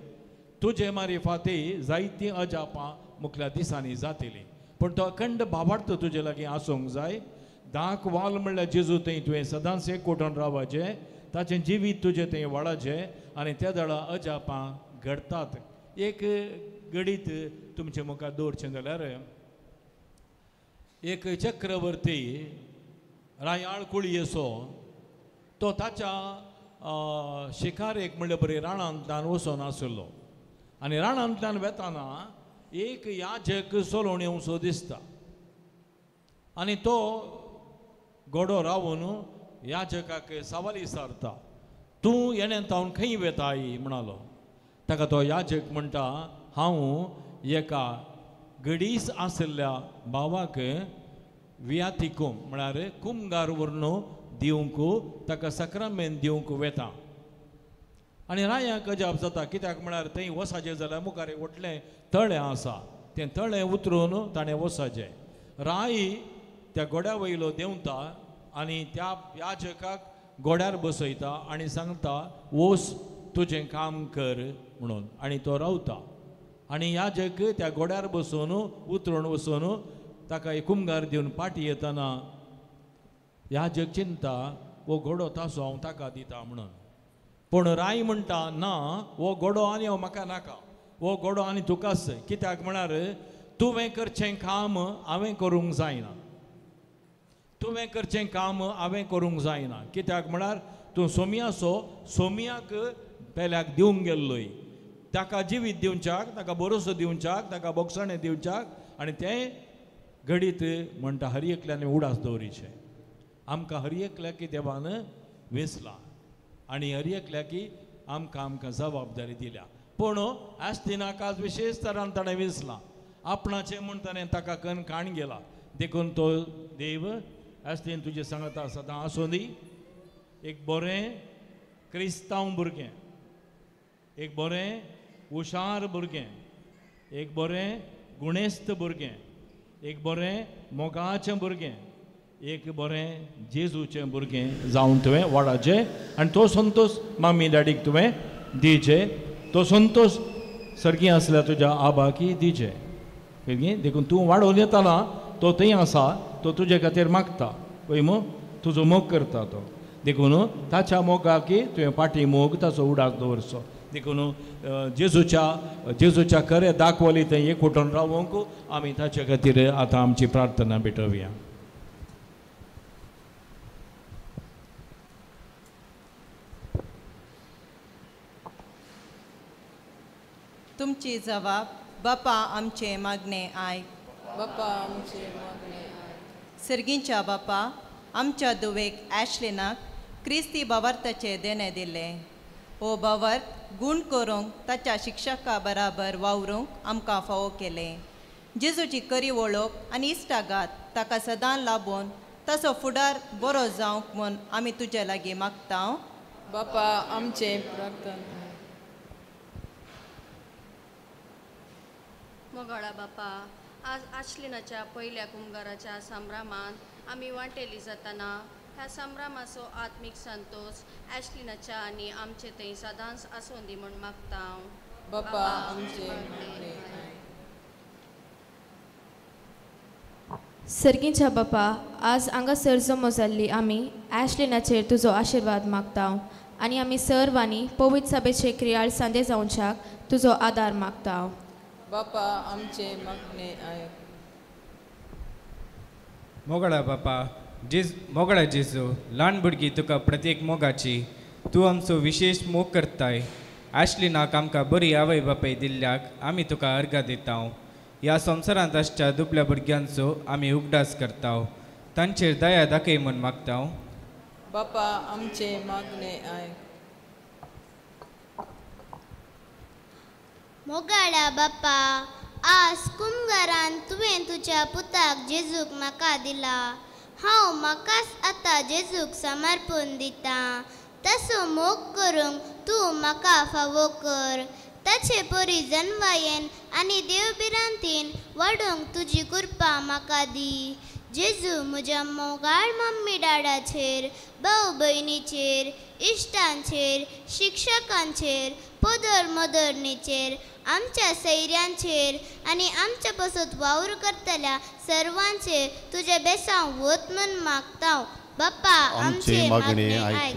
तुजे मारिफाती जायतीं अजापां मुखल्या दिसांनी जातलीं पूण तो अखंड भावार्थ तुजे लागीं आसूंक जाय दाक वाल म्हणल्यार जेजू थंय तुवें सदांच एकवटून रावचें ताचें जिवीत तुजें थंय वाडचें आनी त्या दळा अजापां घडतात एक गणीत तुमचे मुखार दवरचें जाल्यार एक चक्रवर्ती रायाळ कुळयेचो तो ताच्या शिकारेक म्हणल्यार बरी राणांतल्यान वचून आसलो आनी राणांतल्यान वेताना एक याजक सोलोवन येवचो दिसता आनी तो गोडो रावून याजकाक सवाल विचारता तूं येणें तावन खंय वेताय म्हणालो ताका तो याजक म्हणटा हांव एका घडीस आसल्या भावाक वियातिकूम म्हळ्यार कुमगार व्हरून दिवंक ताका सक्रामेंत दिवंक वेता. आनी रायांक अजाप जाता कित्याक म्हळ्यार थंय वसाचें जाल्यार मुखार एक व्हडलें तळें आसा. तें तळें उतरून ताणें वसाचें. राय त्या गोड्या वयलो देंवता आनी त्या याजकाक गोड्यार बसयता आनी सांगता वोस तुजें काम कर म्हणून. आनी तो रावता. आनी याजक त्या गोड्यार बसून उतरून वचून ताका एक कुमगार दिवन पाटी येतना याजक चिंता वो घोडो तासो हांव ताका दिता म्हणून. पूण राय म्हणटा ना वो घोडो आनी हांव म्हाका नाका. वो घोडो आनी तुकाच. कित्याक म्हळ्यार तुवें करचें काम हांवें करूंक जायना. तुवें करचें काम हांवें करूंक जायना. कित्याक म्हळ्यार तूं सोमियाचो सोमियाक पेल्याक दिवंक गेल्लोय. ताका जिवीत दिवच्याक, ताका भरोसो दिवच्याक, ताका बोगसणें दिवच्याक. आनी तें घडीत म्हणटा हर एकल्यान उडास दवरिचें. आमकां हर एकल्याकी देवान वेंचला आनी हर एकल्याकी आमकां जबाबदारी दिल्या. पूण ॲस्टिनाक आज विशेश तरान ताणें वेंचलां. आपणाचें म्हूण ताणें ताका कन्न काण गेला. देखून तो देव ॲस्टीन तुजें सांगता सदां आसूं दी. एक बरें क्रिस्तांव भुरगें, एक बरें हुशार भुरगें, एक बरें गुणेस्त भुरगें, एक बरें मोगाचें भुरगें, एक बरें जेजूचें भुरगें जावन तुवें वाडाचें. आनी तो संतोश मामी डॅडीक तुवें दिवचें. तो संतोश सर्गी आसल्या तुज्या आबाकी दिवचें. देखून तूं वाडोवन येतना तो थंय आसा. तो तुजे खातीर मागता पळय मो तुजो मोग करता तो. देखून ताच्या मोगाकी तुवें पाटी मोग ताचो उडास दवरचो. देखून जेजूच्या खरें दाखवली थंय एकवटून रावूंक आमी ताचे खातीर आतां आमची प्रार्थना भेटोवया. तुमची जबाब बापा आमचे मागणे आयक. बापा आमचे मागणे आयक. सर्गींच्या बापा आमच्या दुवेक ॲश्लिनाक क्रिस्ती बावर्ताचे देणे दिले. हो बावर्त गूण करूंक ताच्या शिक्षका बराबर वावरूंक आमकां फावो केले. जेजूची खरी वळख आनी इश्टागात ताका सदां लाबून ताचो फुडार बरो जावंक म्हूण आमी तुजे लागीं मागता. बापा आमचे प्रार्थना. मोगाळा बापा आज आश्लिनाच्या पयल्या कुमगाराच्या संभ्रमांत आमी वांटेली जातना ह्या संभ्रमाचो आत्मीक संतोष ॲश्लिनाच्या आनी आमचे थंय सदांच आसूं दी म्हूण मागता. बापा आमचे मागणे आयक. सर्गींच्या बापा आज हांगासर जमो जाल्ली आमी ॲश्लिनाचेर तुजो आशिर्वाद मागता आनी आमी सर्वांनी पवित्र सभेचे क्रियाळ सांदे जावच्याक तुजो आदार मागता. बापा आमचे मागणे आयक. मोगळा बापा मोगळा जेजू ल्हान भुरगीं तुका प्रत्येक मोगाची तूं आमचो विशेष मोग करताय. ॲश्लिनाक आमकां बरी आवय बापाय दिल्ल्याक आमी तुका अर्घ दिता. ह्या संवसारांत आसच्या दुबळ्या भुरग्यांचो आमी उगडास करता. तांचेर दया दाखय म्हूण मागता. बापा आमचे मागणे आयक. मोगाळा बापा आज कुमगारान तुवें तुज्या पुताक जेजूक म्हाका दिला. हांव म्हाकाच आतां जेजूक समर्पण दिता. ताचो मोग करूंक तूं म्हाका फावो कर. ताचे बरी जन्वायेन आनी देवबिरांतीन वाडूंक तुजी कृपा म्हाका दी. जेजू म्हज्या मोगाळ मम्मी डॅडाचेर, भाव भयणीचेर, इश्टांचेर, शिक्षकांचेर, पोदर मोदरणीचेर, आमच्या सैऱ्यांचेर आनी आमच्या पासत वावर करतल्या सर्वांचेर तुजे बेसांव वत म्हूण मागता. बापा आमचे मागणे आयक.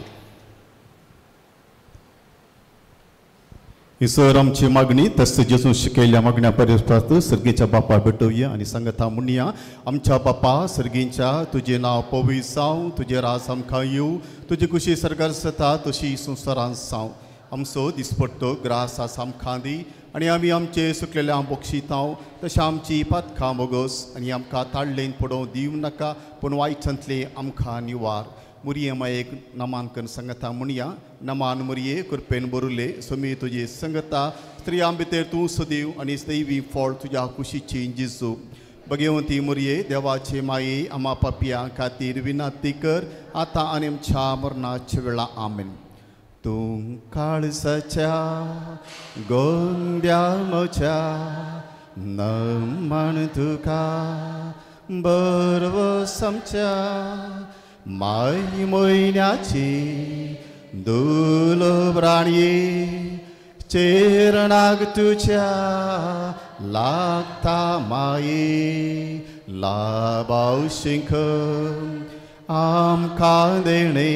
इसर आमची मागणी तस जेजून शिकयल्या मागण्या परस्पर सर्गीच्या बापा भेटोवया आनी सांगता म्हणया आमच्या बापा सर्गींच्या तुजें नांव पवित्र जावं, तुजें राज आमकां येवं, तुजी खुशी सरकार जाता तशी संवसारांत जावं. आमचो दिसपट्टो ग्रास आसा आमकां दी आनी आमी आमचे सुकलेल्या बक्षिता तशें आमची पातकां मोगोस आनी आमकां ताळ्ळेन पडोवं दिवं नाका पूण वायटांतले आमकां निवार. मुरये मायेक नामांकन संगता म्हणया नमान मुरये कृपेन बरुले सोमी तुझे संगता स्त्रियां भितर तूं सदैव आनी दैवी फळ तुझ्या कुशीची जेजू भगवंती मुरये देवाचे माये आम्हा पापियां खातीर विनंती कर आता आनी आमच्या मरणाच्या वेळा आमेन. तूं काळजाच्या गोंद्या म्हज्या नमन तुका बरवस आमच्या माय मोयण्याची दुलभराणये चेरणाक तुझ्या लागता माये लाबावशिंक आमकां देणे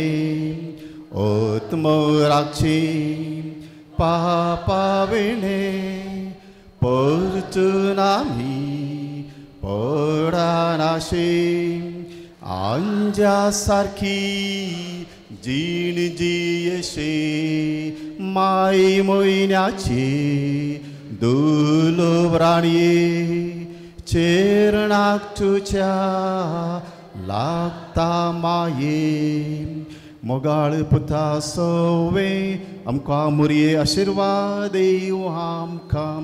ओतमराची पापा विणे परतून आमी पडानाशी आंजा सारखी जीण जियेशी माय मोयण्याची दुलभराणये चेरणाक तुझ्या लागता माये मोगाळ पुता सोवे आमकां मुरये आशिर्वाद देव आमकां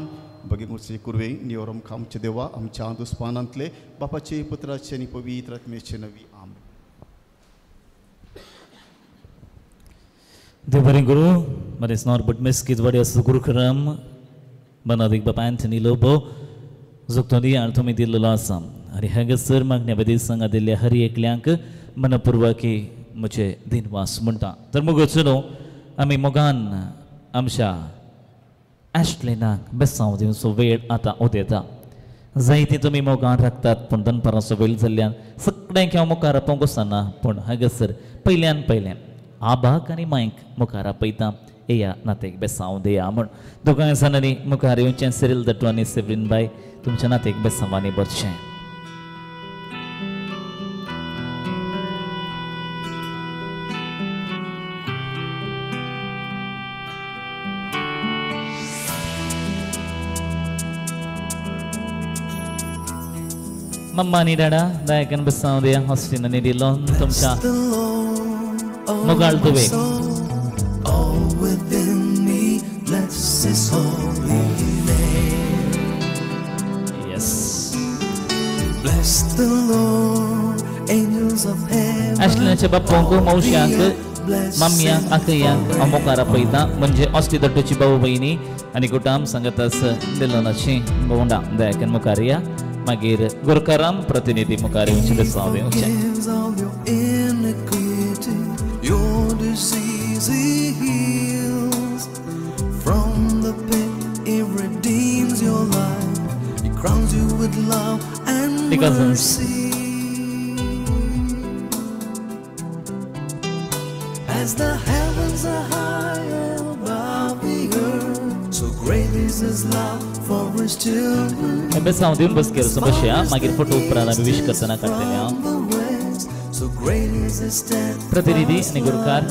बगे मुर्से कुरवे निवर आमकां आमचे देवा आमच्या दुस्पानांतले बापाचे पुत्राचे आनी पवित्र आत्मेचे नवी आम. देव बरें गुरू but it's not but miskit what is guru karam banadik bapa Anthony Lobo zuktoni arthumi dillo asam ari hagasar magnya badi sanga dille hari eklank manapurwaki मुझे दिनवास म्हणटा तर मुगोचनो आमी मोगान आमच्या ॲश्लेनाक बेसांव दिवचो वेळ आतां ओदेता. जायती तुमी मोगान राखतात पूण दनपाराचो वेळ जाल्ल्यान सगळ्यांक हांव मुखार आपोवंक वचना पूण हांगासर पयल्यान आबाक आनी मांयक मुखार आपयता येया नातेक बेसांव दिया म्हूण दोगांय जाणांनी मुखार येवचें. सिरील दटू आनी सेव्रीन बाय तुमच्या नातेक बेसांवांनी बरचें. मम्मा नी डाडा दायकन बेसांव दिया हॉस्टिन आनी दिलो तुमच्या मोगाळ तुवे ॲश्लेनाच्या बापूंक मौशांक मम्म्यांक आखयांक हांव मुखार आपयता म्हणजे ऑस्टी दट्टूची भाऊ भयणी आनी कुटाम सांगतास दिलोनाची भोंडा दायकन मुखार या मागीर गुरकाराम प्रतिनिधी मुखार येवचे बेसांव दिवचें. As the heavens are high above the earth, so great is His love for His children. बेसांव दिवन बसकेर वचून बसया मागीर फोटो उपरांत आमी विश करतना काडटले प्रतिनिधी आनी गुरकार.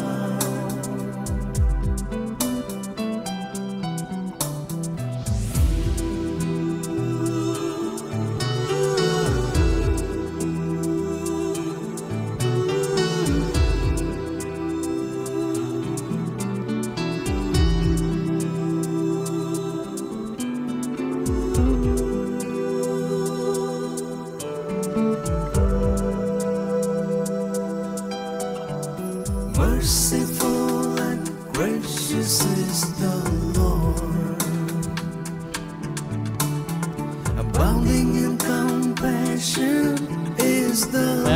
Merciful and gracious is the Lord, abounding in compassion is the Lord.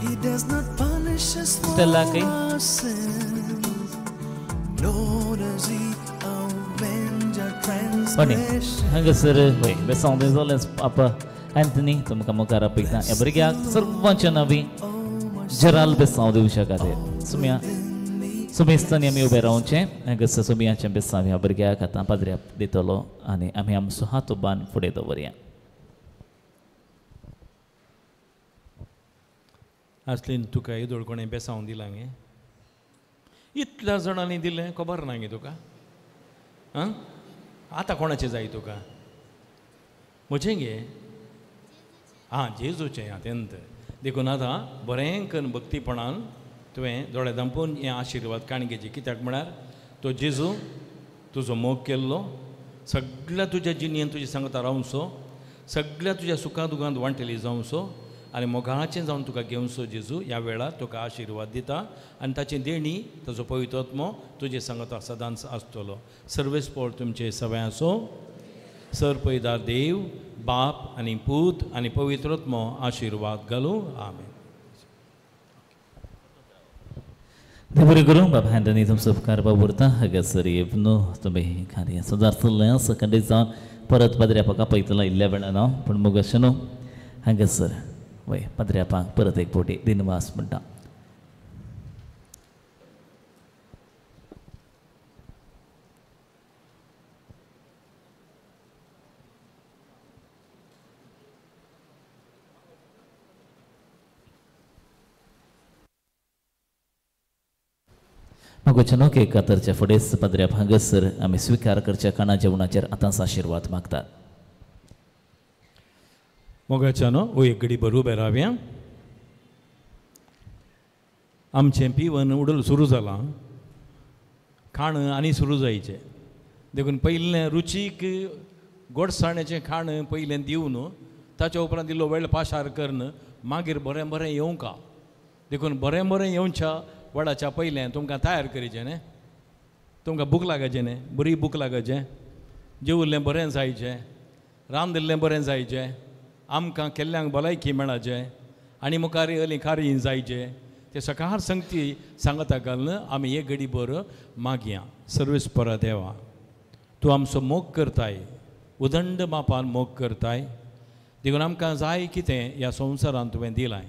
He does not punish us for our sins, nor does He avenge our transgressions. Anthony तुमकां मुखार आपयता ह्या भुरग्याक सर्वांच्या नांवी जराल बेसांव दिवच्या खातीर सुमेस्तांनी आमी उबे रावचें. हांगासर सुमयाचें बेसांव ह्या भुरग्याक आतां पाद्र्याक दितलो आनी आमी आमचो हात उबान फुडें दवरया. आसलीन तुका येदोळ कोणें बेसांव दिलां गे इतल्या जाणांनी दिलें खबर ना गे तुका आं आतां कोणाचें जाय तुका म्हजें गे हां जेजूचें अत्यंत देखून आतां बरें करून भक्तीपणान तुवें दोळे धांपून हें आशिर्वाद काणगेची कित्याक म्हळ्यार तो जेजू तुजो मोग केल्लो सगळ्या तुज्या जिणेंत तुजी सांगता रावचो सगळ्या तुज्या सुखा दुखांत वांटेली जावचो आनी मोगाचें जावन तुका घेवचो जेजू ह्या वेळार तुका आशिर्वाद दिता आनी ताची देणी ताजो पवित्र आत्मो तुजे सांगता सदांच आसतलो सर्वेस पोळ तुमचे सगळ्यांचो सरपयदार देव बाप आनी पूत आनी पवित्र आत्मो आशिर्वाद घालूं आमेन. देवरी गुरु बाबा हँडनी तुमचो उपकार बाबुरता हांगासर येवनो तुमी कार्य सुदारतलें सकंडे जावन परत पदऱ्यापाक आपयतलो इल्ल्या वेळान हांव पूण मग अशें न्हू हांगासर वय पदऱ्यापाक परत एक फावटी दिनवास म्हणटा. मगोचनो के कातरच्या फुडेंच पदऱ्या हांगासर आमी स्विकार करच्या खाणा जेवणाचेर आतांच आशिर्वाद मागतात. मोगाच्यानो वो एक घडी बरो उबे रावया. आमचें पिवन उडल सुरू जालां खाण आनी सुरू जायचें देखून पयलें रुचीक गोडसाण्याचें खाण पयलें दिवन ताच्या उपरांत इल्लो वेळ पाशार करन मागीर बरें बरें येवंका देखून बरें बरें येवच्या वडाच्या पयलें तुमकां तयार करचें न्ही तुमकां भूक लागाचें न्ही बरी भूक लागाचें जेवल्लें बरें जायचें रांदिल्लें बरें जायचें आमकां केल्ल्यांक भलायकी मेळाचें आनी मुखार येयलीं कार्य जायचें तें सकाळ संगती सांगता घालून आमी एक घडी भर मागया. सर्वेस्परा देवा तूं आमचो मोग करताय उदंड मापान मोग करताय देखून आमकां जाय कितें ह्या संवसारांत तुवें दिलाय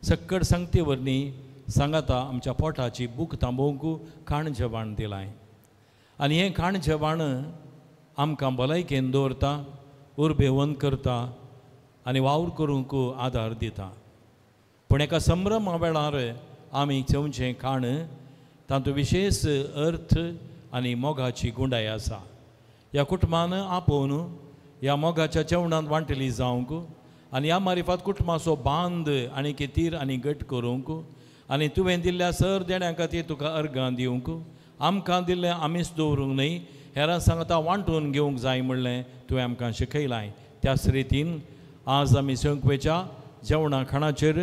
सक्कड संगती वरणी सांगता आमच्या पोटाची भूक थांबोवंक खाण जेवण दिलाय आनी हें खाण जेवण आमकां भलायकेन दवरता उर्बेवंत करता आनी वावर करूंक आदार दिता. पूण एका संभ्रमा वेळार आमी जेवचें खाण तातूंत विशेश अर्थ आनी मोगाची गुंडाय आसा. ह्या कुटुंबान आपोवन ह्या मोगाच्या जेवणांत वांटेली जावंक आनी ह्या मारिफात कुटुंबाचो बांद आनी कितीर आनी घट करूंक आनी तुवें दिल्ल्या सर देण्या खातीर तुका अर्गां दिवंक आमकां दिल्लें आमीच दवरूंक न्ही हेरां सांगता वांटून घेवंक जाय म्हणलें तुवें आमकां शिकयलां. त्याच रितीन आज आमी संकवेच्या जेवणा खाणाचेर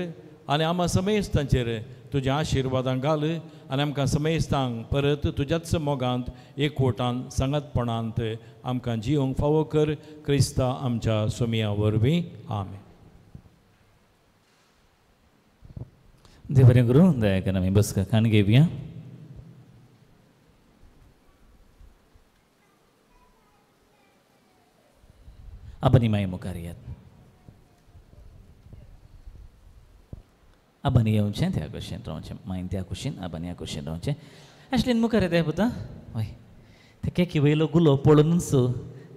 आनी आमकां समेस्तांचेर तुज्या आशिर्वादां घाल आनी आमकां समेस्तांक परत तुज्याच मोगांत एकवटान सांगतपणांत आमकां जियोंक फावो कर क्रिस्ता आमच्या सुमया वरवीं आमेन. देवरें गुरु दया करून आमी बसका खाण घेवया. आबानी माय मुखार येयात. आबानी येवचें त्या कुशीन रावचें मायन त्या कुशीन आबानी ह्या कुशीन रावचें. आशलेन मुखार येता पुता हय ते केकी वयलो गुलो पळोवनूच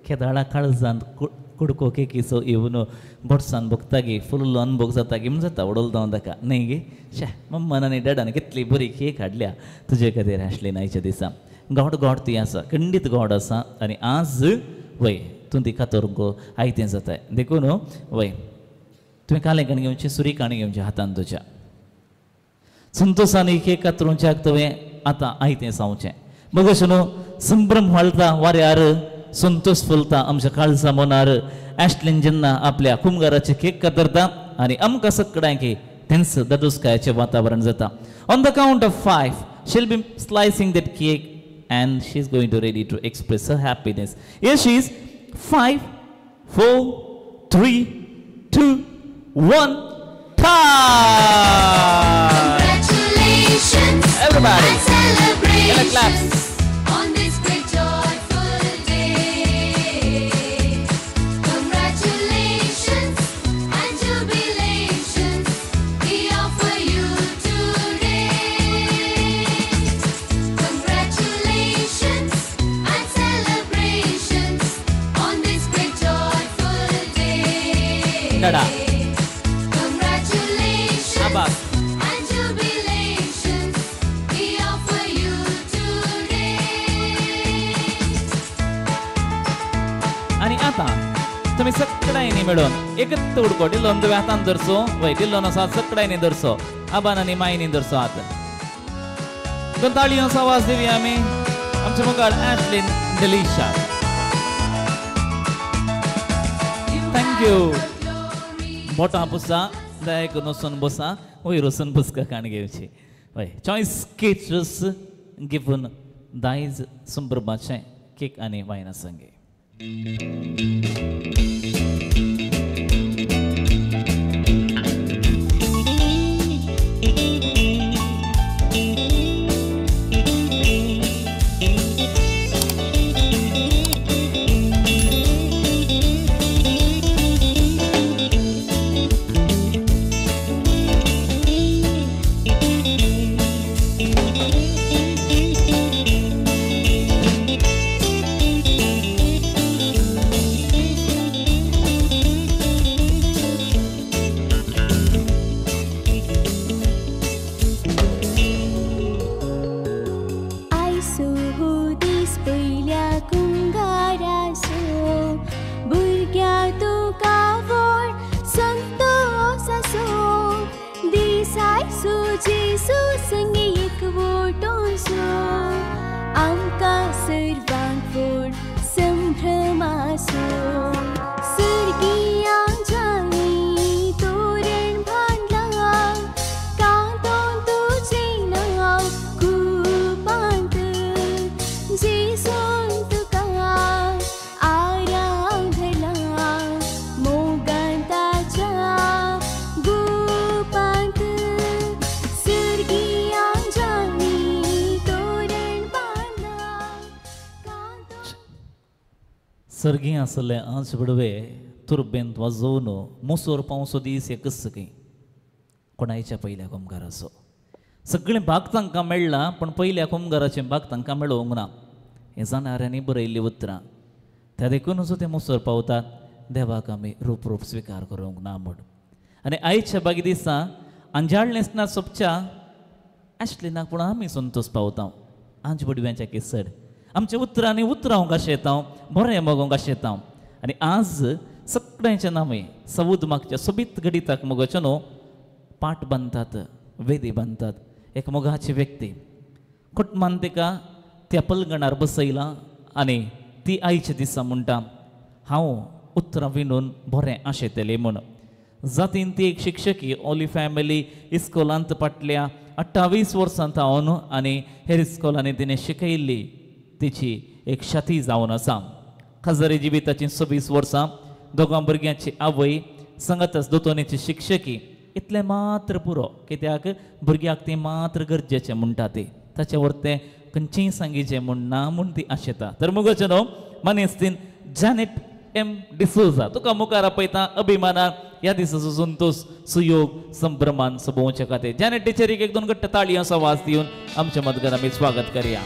केदाळा काळजांत कुडको केकीचो येवन बोटसान भोगतागी फुल्ल अनुभोग जाता गी म्हण जाता उडोल जावन ताका न्ही गे शे मम्मान आनी डॅडान कितली बरी केक हाडल्या तुजे खातीर आशलेन आयच्या दिसा. गॉड गॉड ती आसा खंडीत गॉड आसा आनी आज वय तूं ती खातोर आयतें जाताय देखून वय तुवें कालें काण घेवचें सुरी काण घेवचें हातान तुज्या संतोषान केक कातरूंच्याक तुवें आतां आयतें जावचें. मग अशें न्हू संभ्रम वाळटा वाऱ्यार संतोष फुलता आमच्या काळजा मनार. ॲश्लीन जेन्ना आपल्या कुमगाराचे केक कातरता आनी आमकां सगळ्यांक तेंच दादोसकायाचें वातावरण जाता. On the count of 5 she'll be slicing that cake and she's going to ready to express her happiness. Here she is. 5 4 3 2 1 time. Congratulations, everybody, and celebrations claps on this great joyful day. Congratulations and jubilations we offer you today. Congratulations and celebrations on this great joyful day. Dada. Congratulations. Abba. आणि आता तुम्ही सगळ्यांनी मिळून एकत्र उडको डिल्लोन तुवे हातान धरसो वय डिल्लोन असो सगळ्यांनी धरसो आबान आनी मायनी धरसो हात दोन ताळयोंचो आवाज दिवया आमी आमचे मुखार ॲश्लिन डेलिशा थँक्यू मोठा पुसा दयाक नसून बसा वयर वचून पुस्तकां काण घेवची वय चॉयस केटरस गिवन दायज संभ्रमाचें केक आनी वायना संगे सर्गी आसले आंच बिडवे तुरबेंत वाजोवन मुसोर पावसो दीस हे कसकी कोणायच्या पयल्या कुमगाराचो सगळें भाग तांकां मेळ्ळा पण पयल्या कुमगाराचें भाग तांकां मेळोंक ना हें जाणाऱ्यांनी बरयल्लीं उतरां त्या देखूनच ते मुसोर पावतात देवाक आमी रूप रूप स्विकार करूंक ना म्हूण आनी आयच्या बागी दिसा अंजाळ नेसना सोबच्या ॲश्लिनाक पूण आमी संतोश पावता आंच बडव्यांच्या केसर आमच्या उतरांनी उतरावंक अशें येता बरें मोगोंक अशें येता आनी आज सगळ्यांच्या नांवे सवूद मागच्या सोबीत गडिताक मोगोच्यो न्हू पाट बांदतात वेदी बांदतात एक मोगाची व्यक्ती कुटुंबान तिका त्या पलंगणार बसयला आनी ती आयच्या दिसा म्हणटा हांव उतरां विणून बरें आशेतलें म्हूण जातीन ती एक शिक्षकी ओली फॅमिली इस्कॉलांत पाटल्या 28 वर्सां जावन आनी हेर इस्कॉलांनी तिणें शिकयल्ली तिची एक शाती जावन आसा खाजरी जिविताची 26 वर्सां दोगां भुरग्यांची आवय सांगातच दोतोनीची शिक्षकी इतलें मात्र पुरो कित्याक भुरग्याक ती मात्र गरजेचें म्हणटा ती ताचे वरतें खंयचेंय सांगिचें म्हूण ना म्हूण ती आशेता तर मुगोचें न्हू मानेस्तीन जॅनेट एम डिसोजा तुका मुखार आपयता अभिमानान ह्या दिसाचो संतोश सुयोग संभ्रमान सोबोवचे खातीर जॅनेट टिचरीक एक दोन घट्ट ताळयांचो आवाज दिवन आमच्या मदगात आमी स्वागत करया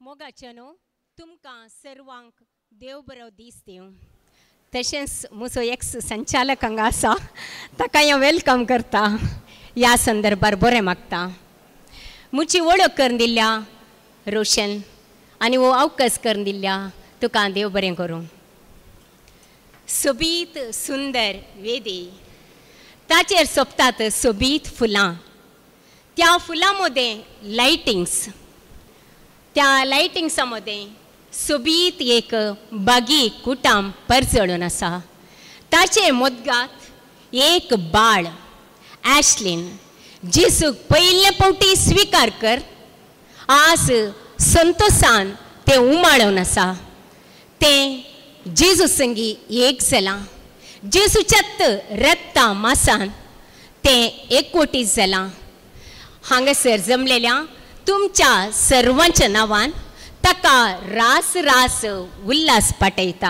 मोगाचेनो तुमकां सर्वांक देव बरो दीस दिवं तशेंच म्हजो एक्स संचालक हांगा आसा ताका हांव वेलकम करता ह्या संदर्भार बरें मागता म्हजी वळख करून दिल्या रोशन आनी हो अवकाश करून दिल्या तुका देव बरें करूं सोबीत सुंदर वेदी ताचेर सोंपतात सोबीत फुलां त्या फुलां मदें लायटिंग्स त्या लायटिंग्सामध्ये सोबीत एक बागी कुटाम परचळून आसा ताचे मदगात एक बाळ ॲश्लिन जेसूक पयले फावटी स्विकार कर आज संतोशान ते उमाळून आसा तें जेजू संगी एक जालां जेजूच्यात रक्ता मासान तें एकवटीत जालां हांगासर जमलेल्या तुमच्या सर्वांच्या नांवान ताका रास रास उल्हास पाठयता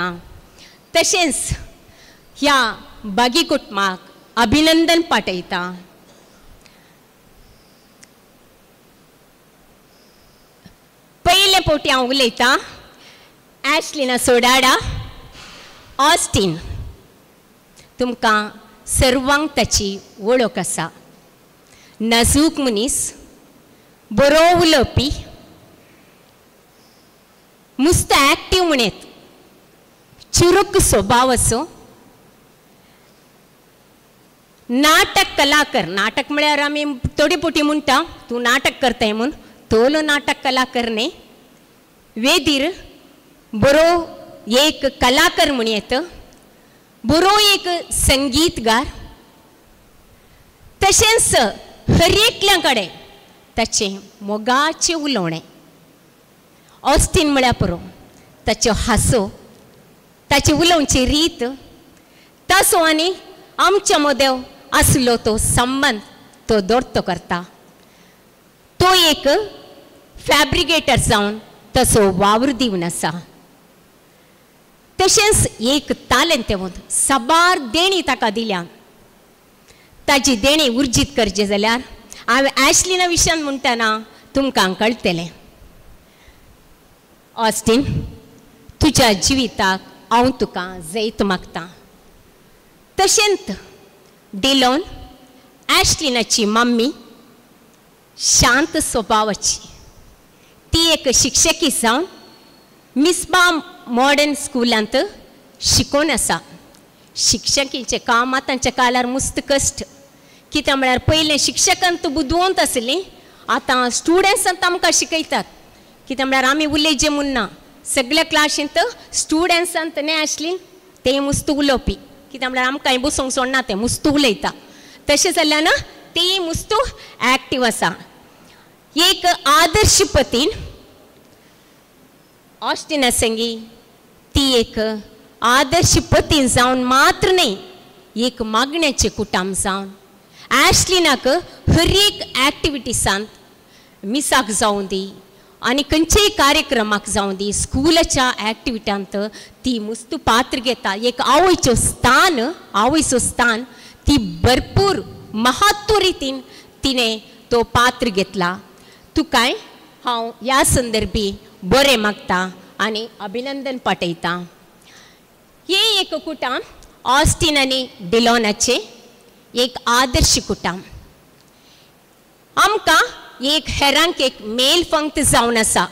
तशेंच ह्या बागी कुटुंबाक अभिनंदन पाठयता. पयले फावटी हांव उलयतां ॲश्लिना सोडाडा ऑस्टीन. तुमकां सर्वांक ताची वळख आसा. नाजूक मनीस, बरो उलोवपी, मस्त ॲक्टीव म्हणत, चुरूक स्वभाव असो. नाटक कलाकार, नाटक म्हळ्यार आमी थोडी पोटी म्हणटा तूं नाटक करताय म्हूण, तोलो नाटक कलाकार न्ही. वेदीर बरो एक कलाकार म्हूण येत, बरो एक संगीतगार. तशेंच हर एकल्या कडेन ताचें मोगाचें उलोवणें. ऑस्टीन म्हळ्यार पुरो ताच्यो हांसो, ताची उलोवची रीत, तासो आनी आमच्या मदें आसलो तो संबंध तो दोरतो करता. तो एक फॅब्रिकेटर जावन तसो वावर दिवन आसा. तशेंच एक तालंतेवंत, साबार देणी ताका दिल्या. ताची देणी उर्जीत करचे जाल्यार हांवें ॲश्लिना विशयान म्हणटना तुमकां कळटलें. ऑस्टीन, तुज्या जिविताक हांव तुका जैत मागतां. तशेंच डिलॉन, ॲश्लिनाची मम्मी, शांत स्वभावाची. ती एक शिक्षकी जावन मिसबा मॉडर्न स्कुलांत शिकोवन आसा. शिक्षकीचें काम आतांच्या काळार मस्त कश्ट. कित्याक म्हळ्यार पयलें शिक्षकांत बुदवंत आसलीं, आतां स्टुडंट्सांत आमकां शिकयतात. कित्याक म्हळ्यार आमी उलयचें म्हूण ना, सगळ्या क्लासींत स्टुडंट्सांत न्ही आसलीं ते मस्त उलोवपी. कित्याक म्हळ्यार आमकां बसूंक सोडना, ते मस्त उलयता. तशें जाल्यार ती मस्त ॲक्टीव आसा. एक आदर्श पतीन ऑस्टीना संगी ती एक आदर्श पतीन जावन मात्र न्ही, एक मागण्याचें कुटुंब जावन ॲश्लिनाक हर एक ॲक्टिविटीसांत मिसाक जावं दी आनी खंयचेय कार्यक्रमाक जावं दी, स्कुलाच्या ॲक्टिविट्यांत ती मस्त पात्र घेता. एक आवयचो स्थान ती भरपूर महत्व रितीन तिणें तो पात्र घेतला. तुकाय हांव ह्या संदर्भी बरें मागता आनी अभिनंदन पाठयता. हे एक कुटुंब ऑस्टीन आनी डिलॉनाचें एक आदर्श कुटुंब. आमकां एक हेरांक एक मेल पंक्त जावन आसा.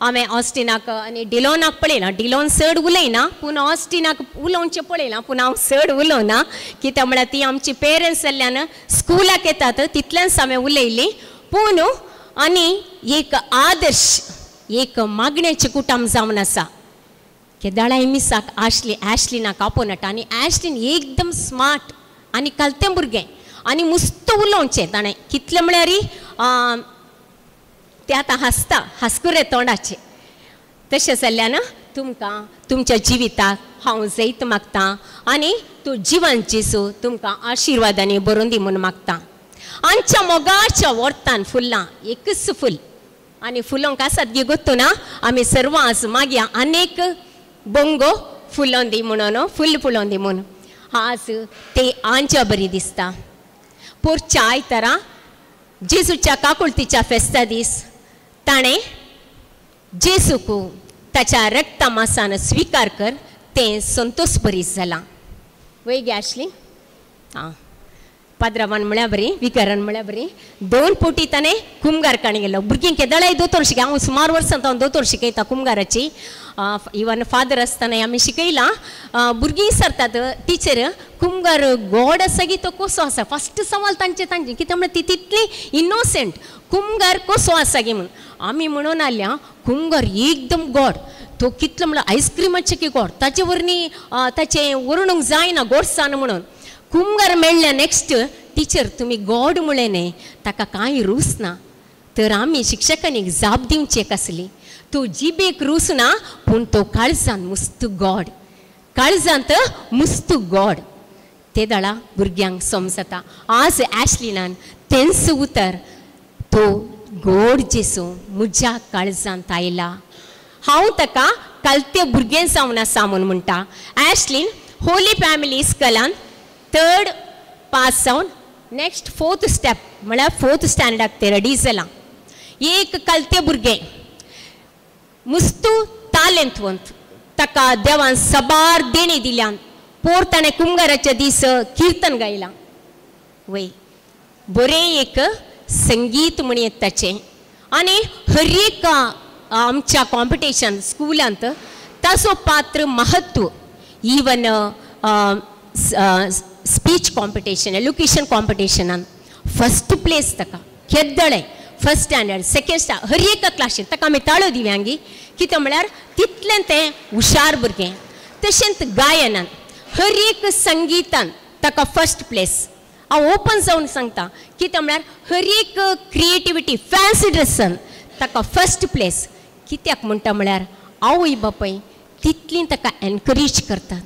हांवें ऑस्टीनाक आनी डिलॉनाक पळयलां. डिलॉन चड उलयना, पूण ऑस्टीनाक उलोवचें पळयलां, पूण हांव चड उलोवना. कित्याक म्हळ्यार ती आमची पेरंट्स जाल्ल्यान स्कुलाक येतात तितल्यानच हांवें उलयली. पूण आनी एक आदर्श, एक मागण्याचें कुटुंब जावन आसा. केदाळाय मिसाक ॲश्लिनाक आपोवनात. आनी ॲश्लिन एकदम स्मार्ट आनी कलतें भुरगें आनी मस्त उलोवचें ताणें. कितलें म्हळ्यार तें आतां हांसता, हांसकुरे तोंडाचें. तशें जाल्ल्यान तुमकां तुमच्या जिविताक हांव जैत मागतां आनी तूं जिवन जेसू तुमकां आशिर्वादांनी बरोवन दी म्हूण मागतां. आमच्या मोगाच्या वर्तान फुलां एकच फूल आनी फुलोंक आसात गे गोत्तू ना. आमी सर्व आज मागया अनेक बोंगो फुलोवन दी म्हणून, फुल फुलोवन दी म्हूण. आज ते आंच्या बरी दिसता. पोरच्या आयतारा जेजूच्या काकुळतीच्या फेस्ता दीस ताणें जेजूक ताच्या रक्ता मासान स्विकार कर, तें संतोश बरीच जाला. वय गे आसली आं पाद्रावान म्हळ्यार बरी, विकारान म्हळ्यार बरी. 2 फावटी ताणें कुमगारकाणी गेलो. भुरगीं केदाळाय दोतोर शिकय. हांव सुमार वर्सां हांव दोतोर शिकयता कुमगाराची. इवन फादर आसतना आमी शिकयलां. भुरगीं सरतात टिचर कुमगार गॉड आसा गी तो कसो आसा. फस्ट सवाल तांचे कित्याक म्हळ्यार ती तितली इनोसेंट. कुमगार कसो आसा गे म्हूण आमी म्हणून आल्या. कुमगार एकदम गॉड. तो कितलो म्हळ्यार आयस्क्रिमाचे की गॉड. ताचे वरणी ताचें वर्णूंक जायना गोडसाण म्हणून. कुमगार मेळ्ळ्या नेक्स्ट टिचर तुमी गॉड म्हळें न्ही, ताका कांय रूच ना. तर आमी शिक्षकांनी जाप दिवची एक आसली. तो जिबेक रूच ना, पूण तो काळजांत मस्त गॉड. काळजांत मस्त गॉड. ते दळा भुरग्यांक समजता. आज ॲश्लिनान तेंच उतर तो गोड जेसू म्हज्या काळजांत आयला. हांव ताका कलते भुरगें जावन आसा म्हूण म्हणटा. ॲश्लिन होली फॅमिली स्कलान 3rd पास जावन नेक्स्ट 4th स्टेप म्हळ्यार 4th स्टँडर्डाक ते रेडी जाला. एक कलते भुरगें मुस्तू तालेंतवंत ताका देवान सबार देणी दिल्यान पोर ताणें कुंभाराच्या दीस किर्तन गायलां. वय बरें एक संगीत म्हण येता ताचें आनी हर एक आमच्या कॉम्पिटिशन स्कुलांत ताचो पात्र महत्व इवन स्पीच कॉम्पिटिशन एज्युकेशन कॉम्पिटिशनान फर्स्ट प्लेस ताका केद्दळे फर्स्ट स्टँडर्ड सेकंड स्टँडर्ड हर एका क्लासीन ताका आमी ताळो दिव्यांगी कितें म्हळ्यार तितलें तें हुशार भुरगें. तशेंच गायनान हर एक संगीतान ताका फर्स्ट प्लेस. हांव ओपन जावन सांगता कितें म्हळ्यार हर एक क्रिएटिविटी फॅन्सी ड्रेसान ताका फर्स्ट प्लेस. कित्याक म्हणटा म्हळ्यार आवय बापाय तितली ताका एनकरेज करतात.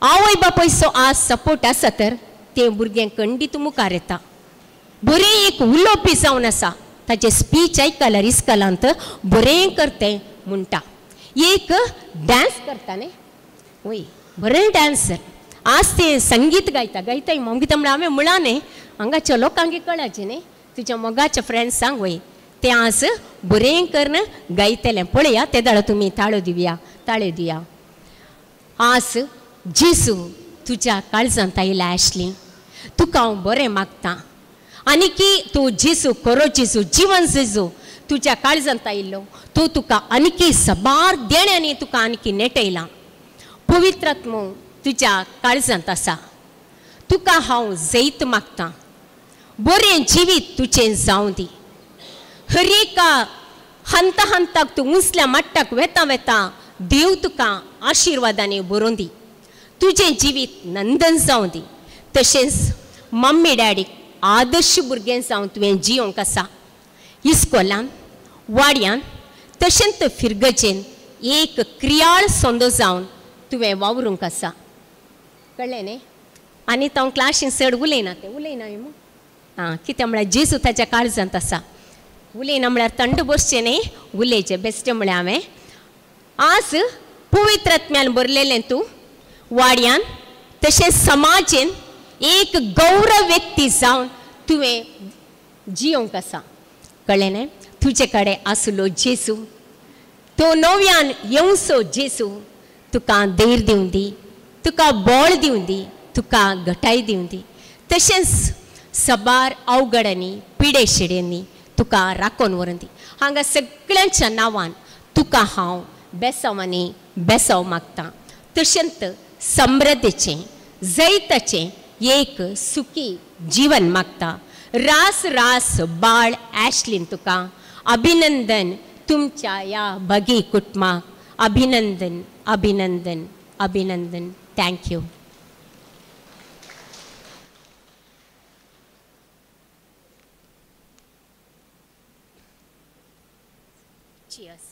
आवय बापायचो आज सपोर्ट आसा तर तें भुरगें खंडीत मुखार येता. बरें एक उलोवपी जावन आसा ताचें स्पीच आयकल्यार इस्कलांत बरें करतें म्हणटा. एक डान्स करता न्ही वय बरें डान्सर. आज तें संगीत गायता गायताय मग कितें म्हळ्यार हांवें म्हळां न्ही हांगाच्या लोकांक कळाचें न्ही तुज्या मोगाच्या फ्रेंड्सांक वय तें आज बरें करून गायतलें पळया ते दाडा तुमी ताळो दिवया ताळे दिया. आज जेजू तुज्या काळजांत आयला ॲश्ली तुका हांव बरें मागतां आनी की तूं जेजू खरो जेजू जिवन जेजू तुज्या काळजांत आयिल्लो तो तुका आनीकी सबार देण्यांनी तुका आनीकी नेटयला. पवित्रात्मो तुज्या काळजांत आसा तुका हांव जैत मागतां बरें जिवीत तुजें जावं दी. हर एका हंता हंताक तूं उंचल्या मट्टाक वेता वेता देव तुका आशिर्वादांनी बरोवन दी. तुजें जिवीत नंदन जावं दी. तशेंच मम्मी डॅडीक आदर्श भुरगें जावन तुवें जियोंक आसा. इस्कॉलान वाड्यान तशेंच फिरगजेन एक क्रियाळ सोंदो जावन तुवें वावरूंक आसा. कळ्ळें न्ही. आनी तो क्लासीन चड उलयना तें उलयना न्हू कित्याक म्हळ्यार जेजू ताच्या काळजांत आसा. उलयना म्हळ्यार थंड बसचें न्ही उलयचें बेश्टें म्हळ्यार हांवें. आज पवित्रात्म्यान बरलेलें तूं वाड्यान तशेंच समाजेन एक गौरव व्यक्ती जावन तुवें जियोंक आसा. कळ्ळें न्ही. तुजे कडेन आसलो जेजू तो नव्यान येवचो जेजू तुका धैर्य दिवन दी तुका बळ दिवन दी तुका घटाय दिवन दी. तशेंच सबार अवघडांनी पिडे शिडेंनी तुका राखून व्हरून दी. हांगा सगळ्यांच्या नांवान तुका हांव बेसांवांनी बेसांव मागतां. तशेंच समृद्धीचें जैताचें एक सुखी जीवन मागता. रास रास बाळ ॲश्लीन तुका अभिनंदन तुमच्या ह्या भगी कुटुंबाक अभिनंदन अभिनंदन अभिनंदन. थँक्यू. Cheers.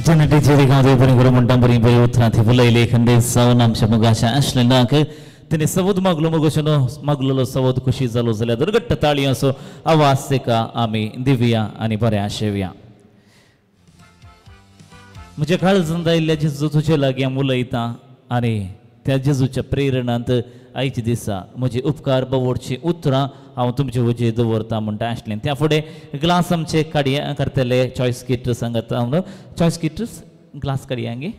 जनटी जेरी गांव बरी बरो म्हणटा बरी बरी उतरां थी बुलयले खंडे जावन आमच्या मोगाच्या ॲश्लीनाक तिने सवद मागलो मोगोशनो मागलेलो सवद खुशी जालो जाल्यार दुर्गट्ट ताळी असो आवाज तेका आमी दिवया आनी बरें आशेवया. म्हज्या काळजांत आयिल्ल्या जेजू तुजे लागीं हांव उलयतां आनी त्या जेजूच्या प्रेरणांत आयचे दिसा म्हजी उपकार बवडची उतरां हांव तुमचे वजे दवरतां म्हणटा ॲश्लीन. त्या फुडें ग्लास आमचे काडया करतले चॉयस किट सांगता हांव चॉयस किट ग्लास काडया गे.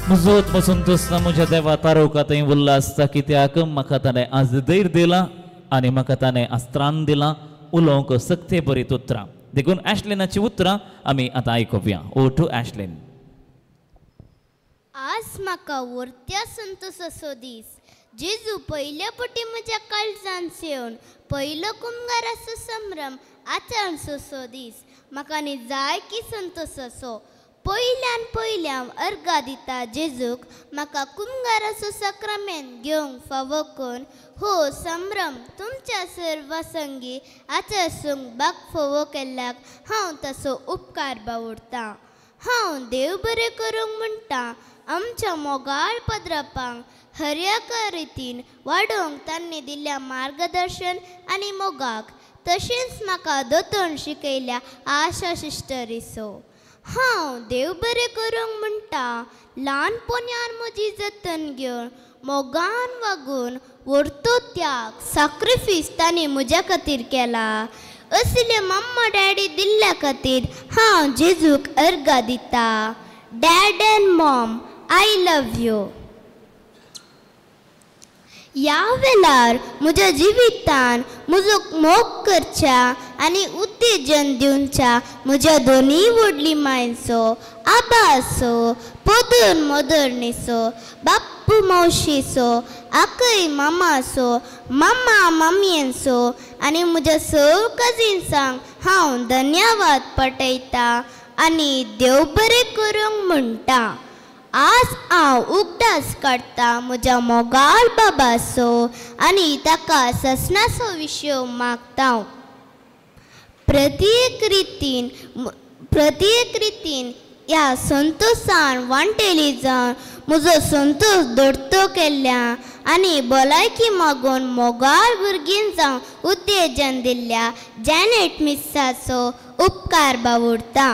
मुजोत बसून तसता म्हज्या देवा तारोका थंय उरला आसता कित्याक म्हाका ताणें आज धैर्य दिलां आनी म्हाका ताणें आज त्राण दिलां उलोवंक सक्ते बरी उतरां. देखून ॲश्लिनाची उतरां आमी आतां आयकुया. O two ॲश्लिन. आज म्हाका वर्त्या संतोशाचो दीस. जेजू पयल्या पटी म्हज्या काळजांत येवन पयलो कुमगाराचो संभ्रम आचरणचो दीस. म्हाका न्ही जाय की संतोशाचो पयल्यान अर्घा दिता जेजूक म्हाका कुमगाराचो सक्रामेंत घेवंक फावो करून हो संभ्रम तुमच्या सर्व संगी आचरसूंक बाग फावो केल्ल्याक हांव ताचो उपकार बावडटां. हांव देव बरें करूंक म्हणटा. आमच्या मोगाळ पदरापांक हर्याका रितीन वाडोवंक तांणी दिल्ल्या मार्गदर्शन आनी मोगाक तशेंच म्हाका दोतोन शिकयल्या आशा सिस्टरीचो हांव देव बरें करूंक म्हणटा. ल्हानपणांत म्हजी जतन घेवन मोगान वागून व्हरतो त्याग सॅक्रिफीस तांणी म्हज्या खातीर केला. असले मम्मा डॅडी दिल्ल्या खातीर हांव जेजूक अर्घा दिता. Dad and mom, I love you. ह्या वेळार म्हज्या जिवितान म्हजो मोग करच्या आनी उत्तेजन दिवच्या म्हज्या दोनी व्हडली मांयचो, आबाचो, पोदर मोदरणीचो, बाप्पू मावशीचो, आकय मामाचो, मामा मामयेचो आनी म्हज्या सगळ्या कजिन्सांक हांव धन्यवाद पटयता आनी देव बरें करूंक म्हणटा. आज हांव उगडास काडटा म्हज्या मोगाळ बाबाचो आनी ताका ससनाचो विशय मागता. प्रत्येक रितीन ह्या संतोशान वांटेली जावन म्हजो संतोश दडतो केल्ल्या आनी भलायकी मागून मोगाळ भुरगीं जावन उत्तेजन दिल्ल्या जॅनेट मिसाचो उपकार बावडटा.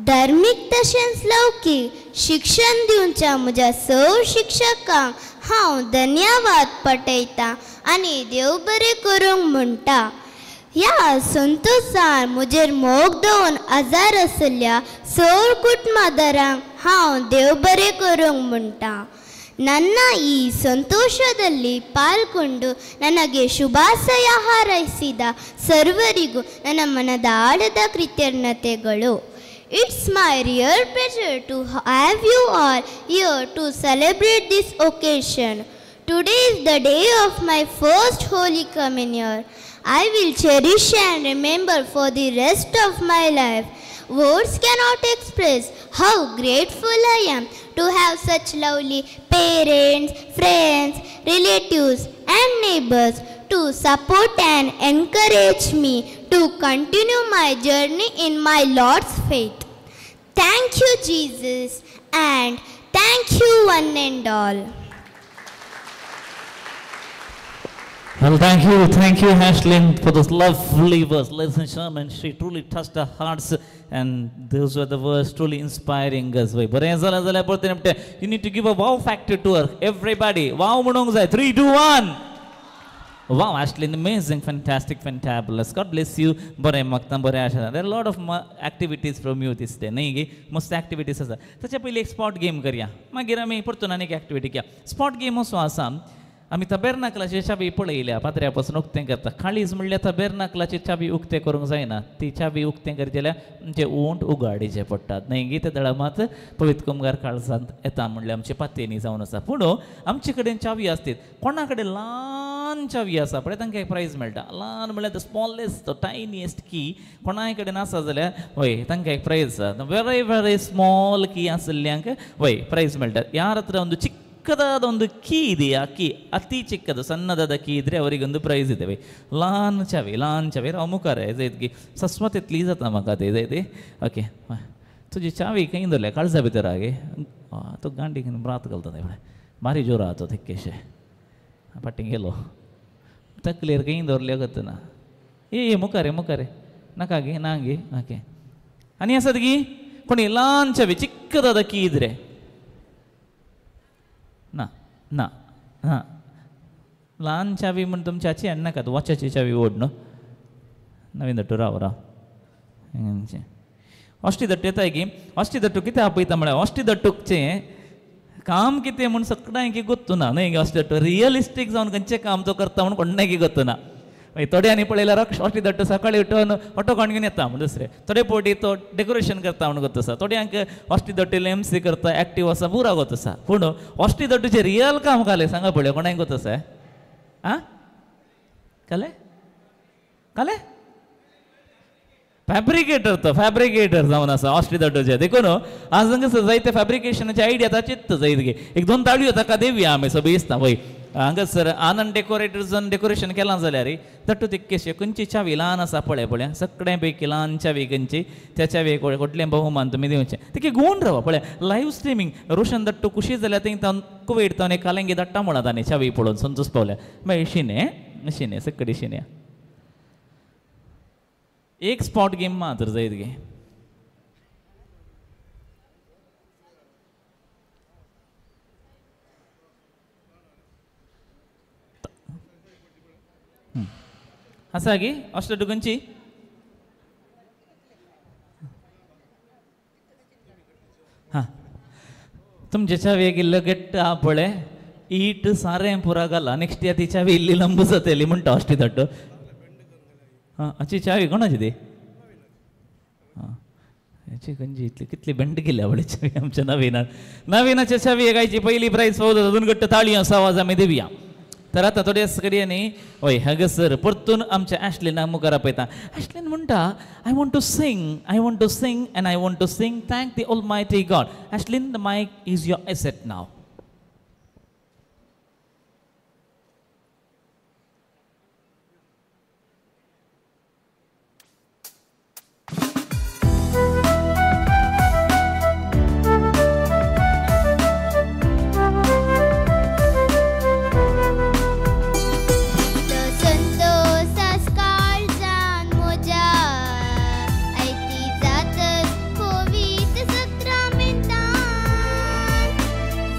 धार्मीक तशेंच लौकीक शिक्षण दिवच्या म्हज्या सगळ्या शिक्षकांक हांव धन्यवाद पटयता आनी देव बरें करूंक म्हणटा. ह्या संतोशान म्हजेर मोग दवरून आजार आसल्या सगळ्या कुटुंबादारांक हांव देव बरें करूंक म्हणटा. ನನ್ನ ಈ ಸಂತೋಷದಲ್ಲಿ ಪಾಲ್ಗೊಂಡು ನನಗೆ ಶುಭಾಶಯ ಹಾರೈಸಿದ ಸರ್ವರಿಗೂ ನನ್ನ ಮನದ ಆಳದ ಕೃತಜ್ಞತೆಗಳು. It's my real pleasure to have you all here to celebrate this occasion. Today is the day of my first Holy Communion. I will cherish and remember for the rest of my life. Words cannot express how grateful I am to have such lovely parents, friends, relatives and neighbors to support and encourage me to continue my journey in my Lord's faith. Thank you, Jesus, and thank you one and all. Well, thank you, Ashlyn, for those lovely words. Ladies and gentlemen, she truly touched our hearts, and those were the words truly inspiring us. You need to give a wow factor to her. Everybody, wow, 3, 2, 1. Wow, Ashlyn, amazing, fantastic, fantabulous. God bless you. There are a lot of activities from you this day. Most activities. Such a big sport game. Activity. Sport game also awesome. आम्ही तबेरनाकलाची चाबी पळयल्या पात्र्यापासून उक्तें करता. काळीज म्हणल्यार तबेरनाकलाची चाबी उक्तें करूंक जायना. ती चाबी उक्तें करची जाल्यार आमचे ओंट उगाडीचे पडटात. न्हय ते दळा मात पवित्र कुमगार काळजांत येता म्हणल्यार आमचे पातेनी जावन आसा. पूण आमचे कडेन चावी आसतात. कोणा कडेन ल्हान चावी आसा पळय तांकां एक प्रायज मेळटा. ल्हान म्हळ्यार द स्मॉलेस्ट टायनियस्ट की कोणाय कडेन आसा जाल्यार वय तांकां एक प्रायज आसा. वेरी वेरी स्मॉल की आसल्ल्यांक वय प्रायज मेळटा. यार हत्र ಒಂದು ಚಿಕ್ಕದಾದೊಂದು ಕೀ ಇದೆಯಾ, ಕೀ ಅತಿ ಚಿಕ್ಕದು ಸಣ್ಣದಾದ ಕೀ ಇದ್ರೆ ಅವರಿಗೊಂದು ಪ್ರೈಸ್ ಇದೆ. ಲಾನ್ ಚಾವಿ राव मुखार आहे सस्मतेतली जाता म्हाका ते ओके. तुजी चावी खंय दवरल्या काळजा भितर आगे तो गांडी घेवन ब्रात घालता तेवढे भारी जोर आहा तो थेक्केशे फाटीं गेलो तकलेर खंय दवरल्या गतना ये मुखार नाका गे ना गे ओके. आनी आसात गी कोणी ल्हान चावी चिಕ್ಕದಾದ ಕೀ ಇದ್ರೆ ना ना हां ल्हान चावी म्हण तुमच्याची हाड नाकात वॉचाची चावी ओड न्हू नवीन दट्टू राव अश्टी दट्टू येता की अश्टी दट्टू कितें आपयता म्हळ्यार अश्टी दट्टूकचें काम कितें म्हूण सगळ्यांक ಗೊತ್ತು ना न्हय अश्टी दट्टू रियलिस्टीक जावन खंयचें काम तो करता म्हूण कोणाक ಗೊತ್ತು ना. थोडे आनी पळयल्यार अश्टी दट्ट सकाळी उठून ऑटो काडून घेवन येता म्हण दुसरे थोडे पोटी तो डेकोरेशन करता म्हण गोत आसा थोड्यांक अश्टी दट्टेले MC करता एक्टीव आसा पुरा गोत आसा पूण अश्टी दट्टूचे रियल काम काले सांगा पळय कोणाक गोत आसा आं काले काले फॅब्रिकेटर जावन आसा अश्टी दट्टूचे देखून आज हांगासर जायते फॅब्रिकेशनाचे आयडिया ताचेच जायत गे एक दोन ताळयो ताका देवया आमी सगळी दिसता वय हांगासर आनंद डेकोरेटर्सान डेकोरेशन केलां जाल्यार दट्टू तितकेशे खंयची चावी ल्हान आसा पळय सगळ्या पैकी ल्हान चावी खंयची त्या चावेक कसलें बहुमान तुमी दिवचें तिके गुण रावा पळय लायव्ह स्ट्रिमींग रोशन दट्टू खुशी जाल्यार थंय कुवेट तावन कालेंगी धाडटा म्हणत आनी चावी पळोवन संतोश पावल्या मागीर शिने सकडी शिने एक स्पॉट गेम मात्र जायत गे आसा गे अश्ट खंयची हां तुमचे चावेक इल्लो गेट्ट आहा पळय ईट सारें पुरा घाला नेक्स्ट इयर ती चावी इल्ली लंबू जातली म्हणटा अश्टी दट्ट हां हाची चावी कोणाची ती हां हाची खंयची इतली कितली बेंड केल्या पळय चावी आमच्या नवीनाच्या चावी गायची पहिली प्रायज फावत दोन गट्ट ताळी आवाज आमी दिवया तर आता थोडे कडेन न्ही हय हांगासर परतून आमच्या ॲश्लिनाक मुखार आपयता ॲश्लिन म्हणटा I want to sing and I want to sing thank the almighty God Ashlin the mike is your asset नाव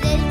जर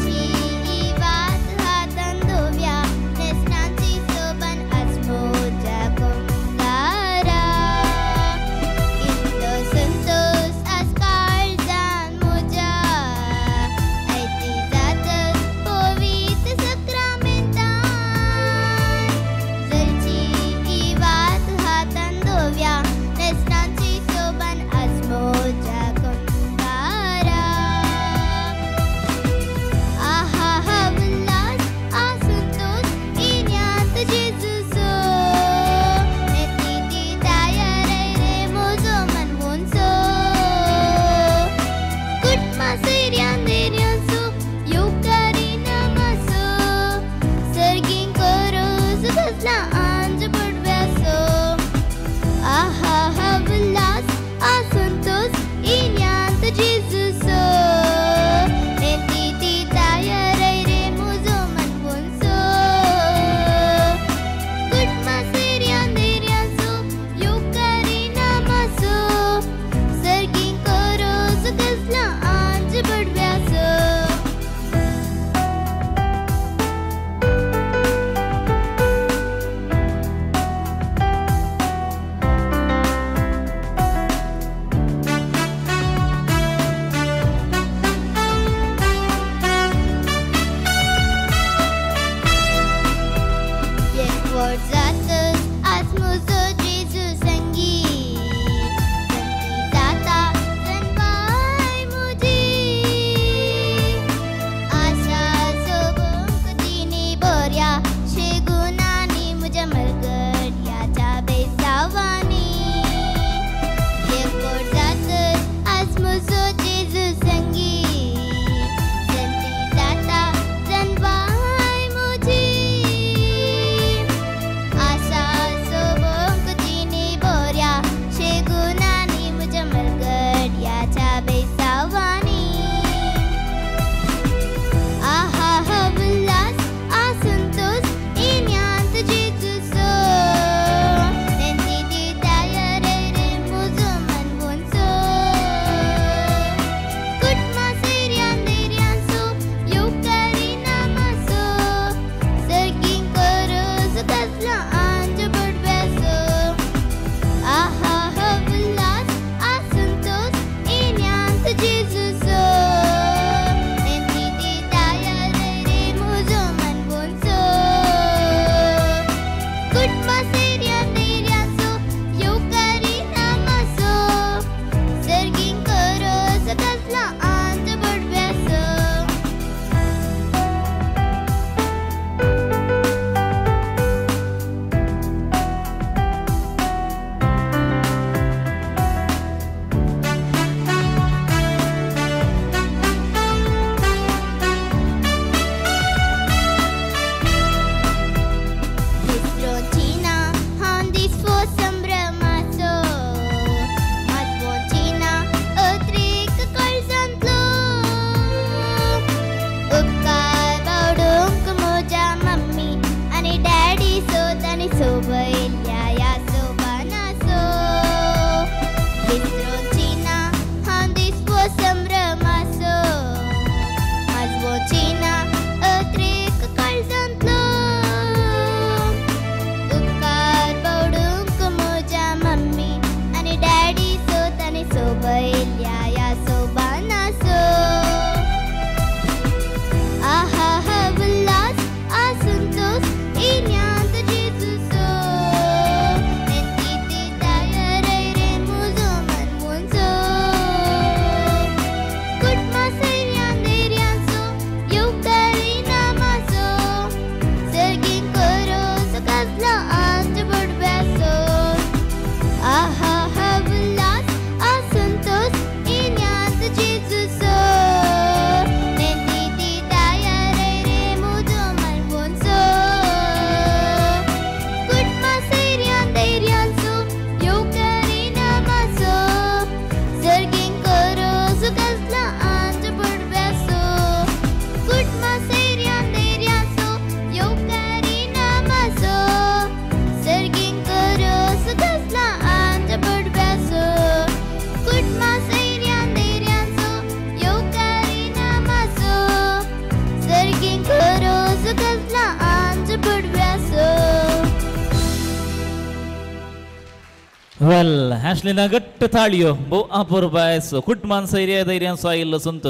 वेल हॅशलीना घट्ट थाळयो भो अपुरबायस कुटमान सैर्य धैर्यान स्वाईल सुंत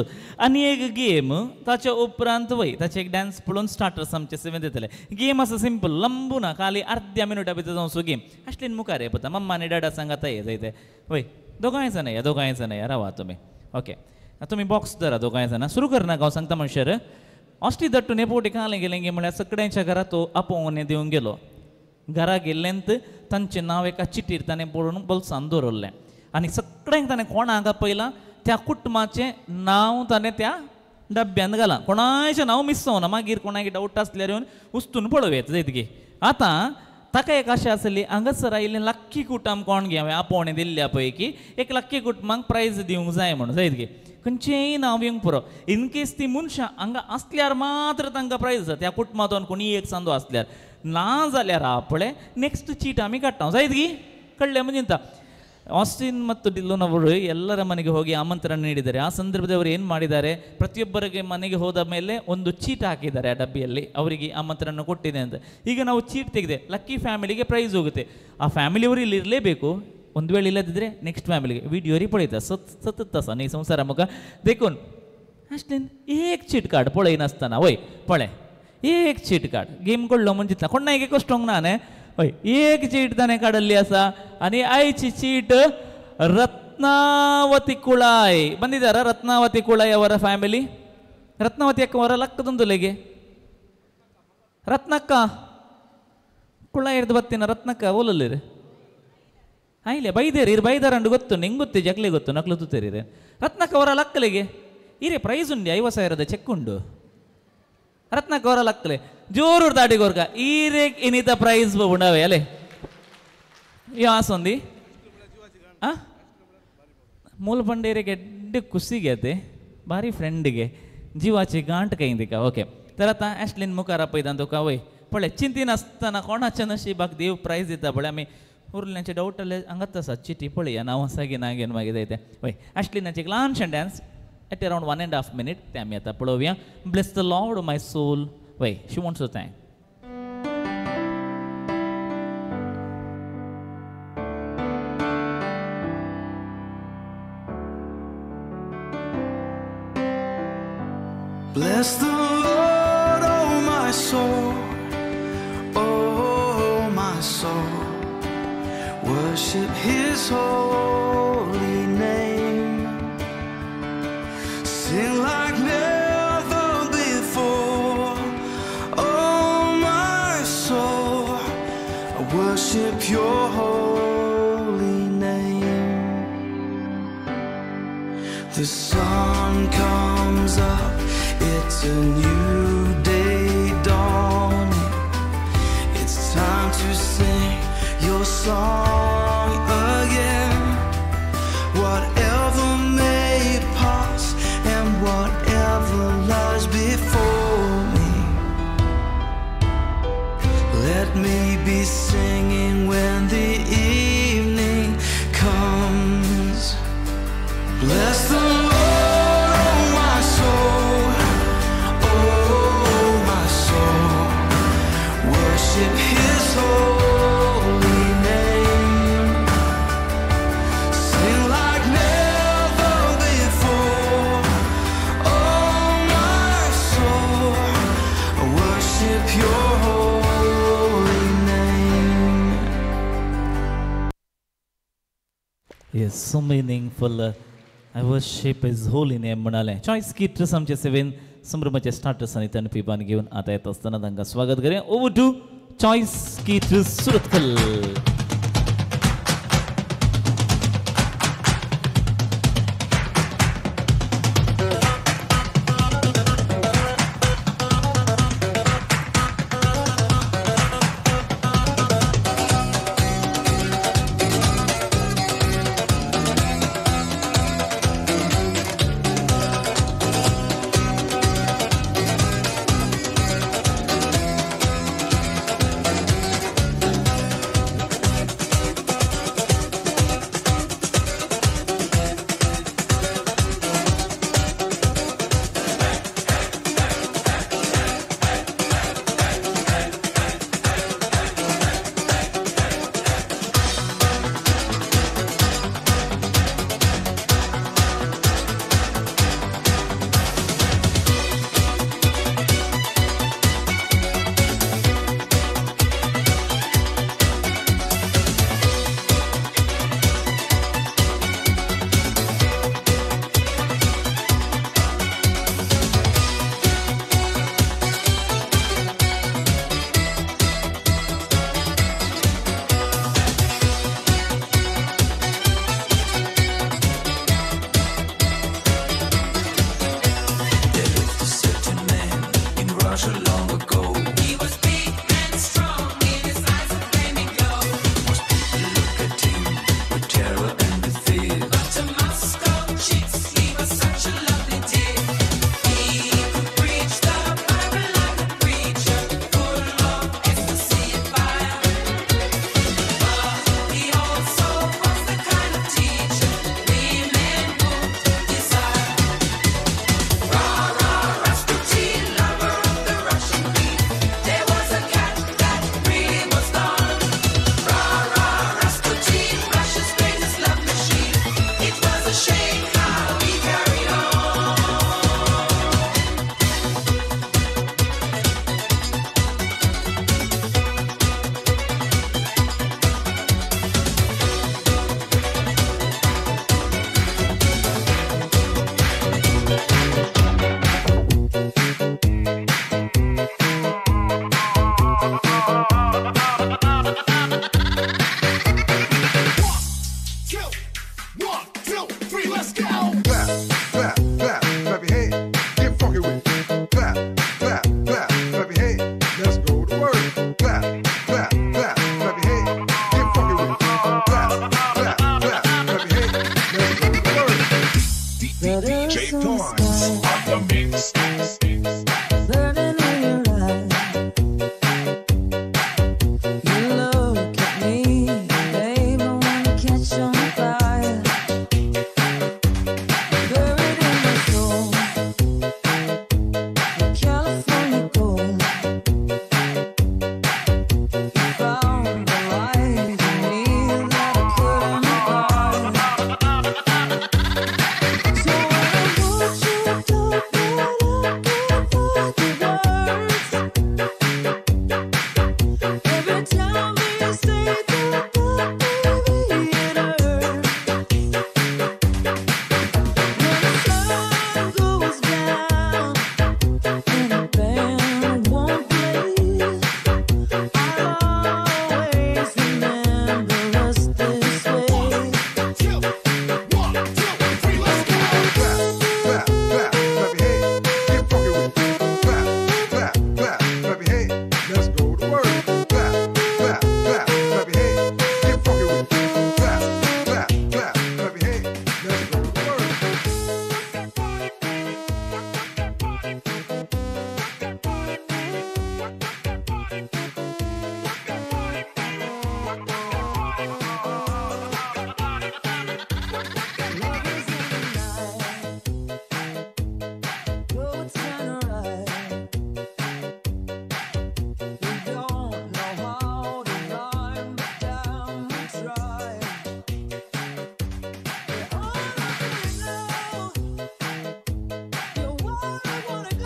आणि एक गेम ताच्या उपरांत वय ताचे एक डान्स पळून स्टार्टर्स आमचे सेवन देतले गेम असं सिंपल लंबू ना खाली अर्ध्या मिनिटा भितर जाऊन सो गेम हॅशलीन मुखार ये पता मम्मा आणि डॅडा सांगता ये जायते वय दोघांचं नाही रावा तुम्ही ओके तुम्ही बॉक्स धरा दोघांचं सुरू कर ना गाव सांगता मनशार अष्टी दट्टून पोटी खाले गेले म्हळ्यार सगळ्यांच्या घरात तो आपोवणे देऊन गेलो घरा गेल्यांत तांचे नाव एका चिटीर ताणें पळोवन बोल्सान दवरलें आनी सगळ्यांक ताणें कोणाक पयला त्या कुटुंबाचें नांव ताणें त्या डब्यांत घालां कोणाचें नांव मिस जावना मागीर कोणाक डावट आसल्यार येवन उस्तून पळोवयात जायतकी आतां ताका एक आशा आसली हांगासर आयिल्लें लक्की कुटुंब कोण घे हांवें आपोवणें दिल्ल्या पैकी एक लक्की कुटुंबाक प्रायज दिवंक जाय म्हणून जायतकी खंयचेंय नांव येवंक पुरो इन केस ती मनशां हांगा आसल्यार मात्र तांकां प्रायज आसा त्या कुटुंबांतून कोणी एक सांदो आसल्यार ना जाल्यार आपळे नेक्स्ट चीट आमी काडटा जायतकी ಕಳ್ಳೆ ಮುಂಜಿಂತ ಆಸ್ಟಿನ್ ಮತ್ತು ಡಿಲ್ಲೋನ್ ಅವರು ಎಲ್ಲರ ಮನೆಗೆ ಹೋಗಿ ಆಮಂತ್ರಣ ನೀಡಿದ್ದಾರೆ ಆ ಸಂದರ್ಭದವರು ಏನು ಮಾಡಿದ್ದಾರೆ ಪ್ರತಿಯೊಬ್ಬರಿಗೆ ಮನೆಗೆ ಹೋದ ಮೇಲೆ ಒಂದು ಚೀಟ್ ಹಾಕಿದ್ದಾರೆ ಆ ಡಬ್ಬಿಯಲ್ಲಿ ಅವರಿಗೆ ಆಮಂತ್ರಣ ಕೊಟ್ಟಿದೆ ಅಂತ ಈಗ ನಾವು ಚೀಟ್ ತೆಗೆದೆ ಲಕ್ಕಿ ಫ್ಯಾಮಿಲಿಗೆ ಪ್ರೈಸ್ ಹೋಗುತ್ತೆ ಆ ಫ್ಯಾಮಿಲಿಯವರು ಇಲ್ಲಿ ಇರಲೇಬೇಕು ಒಂದು ವೇಳೆ ಇಲ್ಲದಿದ್ದರೆ ನೆಕ್ಸ್ಟ್ ಫ್ಯಾಮಿಲಿಗೆ ವಿಡಿಯೋರಿ ಪಡೀತಾ सतत असा नाही संसार मुका देखून आसलेन एक चीट कार्ड पळय नासतना वय पळय एक चीट कार्ड गेम कडलो म्हणजे कोण नाही एक स्ट्रॉंग ना न्ही हय एक चीट ताणें काडल्ली आसा आनी आयची चीट रत्नावती कुळाय ಬಂದಿದ್ದಾರಾ रत्नावती कुळाय ಅವರ ಫ್ಯಾಮಿಲಿ रत्नावती ಅಕ್ಕ ಅವರ ಲಕ್ಕದೊಂದು ಲೆಗೆ ರತ್ನಕ್ಕ ಕುಳಾಯ ಇರ್ದು ಬತ್ತಿನ ರತ್ನಕ್ಕ ಓಲಲ್ಲಿರಿ ಆಯ್ಲೆ ಬೈದೇರಿ ಇರು ಬೈದಾರಂಡು ಗೊತ್ತು ನಿಂಗೆ ಗೊತ್ತು ಜಕ್ಲೆ ಗೊತ್ತು ನಕ್ಲು ತೂತೇರಿ ರತ್ನಕ್ಕ ಅವರ ಲಕ್ಕಲಿಗೆ ಇರೇ ಪ್ರೈಸ್ ಉಂಡಿ 50,000 ಚೆಕ್ ಉಂಡು ರತ್ನಕ್ಕ ಅವರ ಲಕ್ಕಲೆ ಜೋರು ದಾಡಿಗೋರ್ಗ ಈರೆ ಇನಿತ ಪ್ರೈಸ್ ಉಂಡವೆ ಅಲೆ ಈ ಆಸೊಂದಿ ಮೂಲ ಬಂಡೇರಿಗೆ ಎಡ್ಡೆ ಖುಷಿಗೆ ಅತೆ ಭಾರಿ ಫ್ರೆಂಡಿಗೆ जीवाची गांठ काही दिका ओके तर आता ॲश्लिन मुखार आपयता तुका वय पळय चिंतीन आसतना कोणाच्या नशिबाक देव प्रायज दिता पळय आमी उरल्यांचे डावट आसले हांगात आसा चिटी पळया नांव आसा की ना घेवन मागीर जायते वय ॲश्लिनाचे एक ल्हानशें डान्स एट अरावंड 1.5 minute ते आमी आतां पळोवया bless the Lord my soul वय she wants to thank Bless the Lord, oh my soul, oh my soul, worship His holy name, sing like never before, oh my soul, I worship Your holy name. The sun comes up, it's a new day dawning. It's time to sing your song again. Whatever may pass and whatever lies before me, let me be singing when the evening comes. Bless the Lord, oh my soul, worship His holy name, sing like never before, oh my soul, worship Your holy name. Yes, so meaningful. I worship His holy name म्हणाले choice kits आमचे seven संभ्रमाचे starters आणि त्यांना पिबान घेऊन आता येत असताना त्यांना स्वागत करूया over to choice kits Surathkal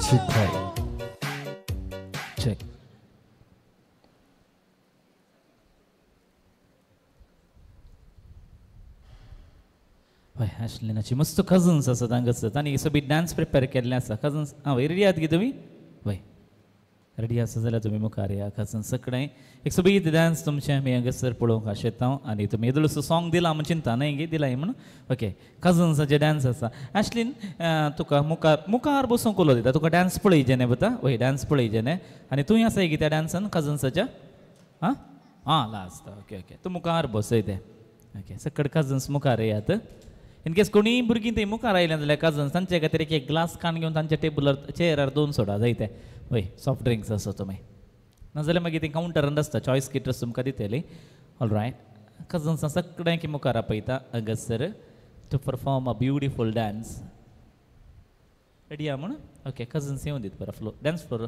शिखाय चेक हय ॲश्लिनाची मस्त कजन्स आसात हांगासर आनी सगळी डान्स प्रिपेर केल्ले आसा कजन्स हय रेडी आहात गे तुमी हय रेडी आसा जाल्यार तुमी मुखार या कजन्स सगळें एक सगळी डान्स तुमचें आमी हांगासर पळोवंक शेता आनी तुमी येदोळसो सॉंग दिला म्हण चिंता न्हय गे दिला म्हणून ओके कजन्साचे डान्स आसा ॲश्लीन तुका मुखार बसूंक उलो दिता तुका डान्स पळयचे न्हय बता हय डान्स पळयचे न्हय आनी तुंय आसा गे त्या डान्सान कजन्साच्या आं आं लास्ट ओके ओके तूं मुखार बसय ते ओके सकड कजन्स मुखार येयात इनकेस कोणी भुरगीं थंय मुखार आयल्यां जाल्यार कजन्स तांचे खातीर एक ग्लास कान घेवन तांच्या टेबलार चेअरार दोन सोडा जायते हय सॉफ्ट ड्रिंक्स आसा तुमी नाजाल्यार मागीर ती कावंटरान आसता चॉयस किटर्स तुमकां दितली ऑल रायट कजन्सां सगळ्यांक मुखार आपयता हांगासर to perform a beautiful dance ready आहा म्हण ओके कजन्स येवन दीत बरो floor dance floor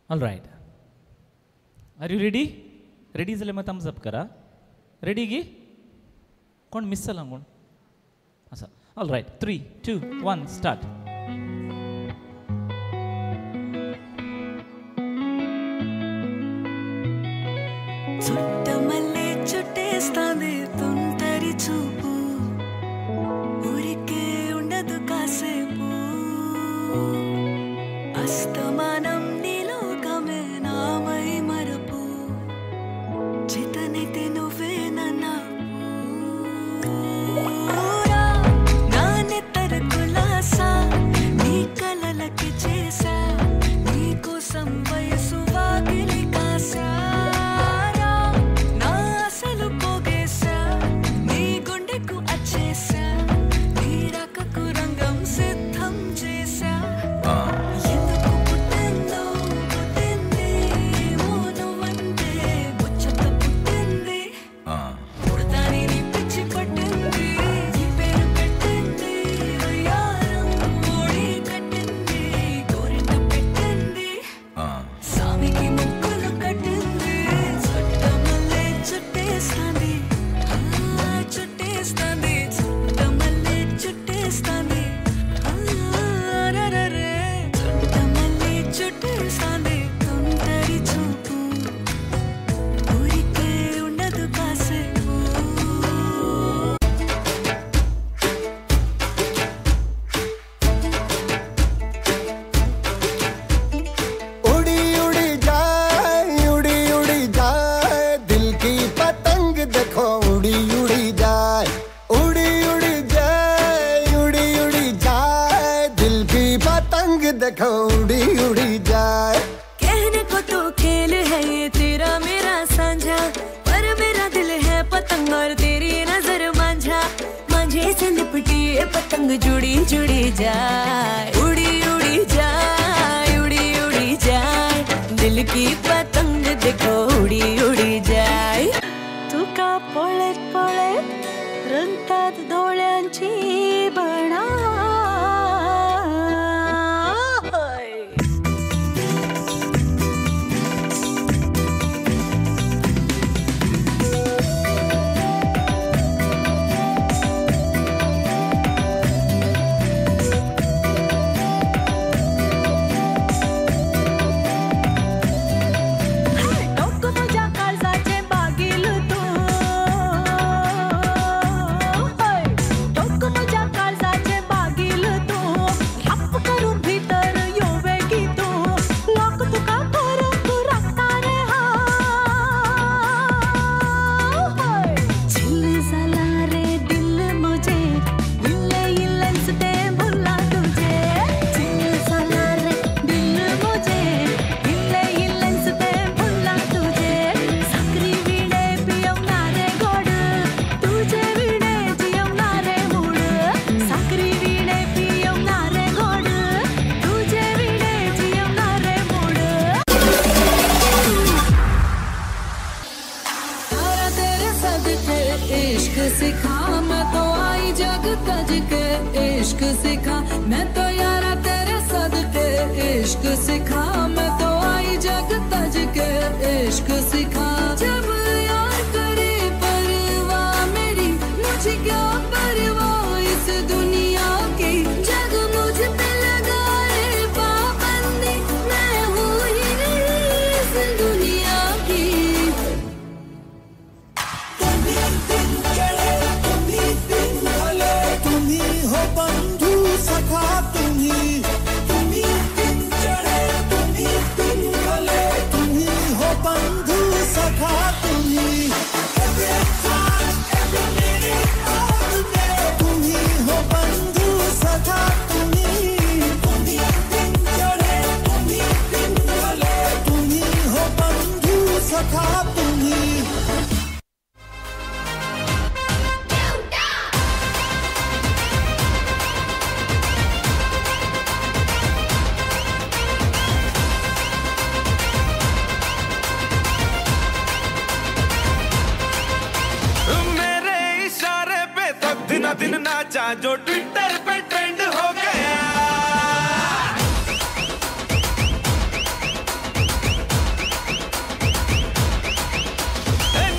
all right are you ready ready जाल्यार मागीर थम्स अप करा रेडी गी कोण मिस जाला कोण आसा ऑल रायट 3, 2, 1 स्टार्ट చుట్టమల్లే చుట్టేస్తాంది తుంటరి చూపు ఊరికే ఉండదు కాసేపు అస్తమానం నీలోకమే నామై మరపు చితనైతే నువ్వే నన్నా నా నెత్తర కులాసా నీ కలలకి చేసా నీ కోసం వయసు వాకిలి కాసా पतंग जुड़ी जुड़ी जाए उड़ी उड़ी जाए उड़ी उड़ी जाए दिल की पतंग देखो उड़ी उड़ी जाए तुका पळत पळत रंगतात डोळ्यांची बणा मैं तो यारा तेरे सदके इश्क सिखा मैं तो आई नाचा जो ट्विटर पे ट्रेंड हो गया।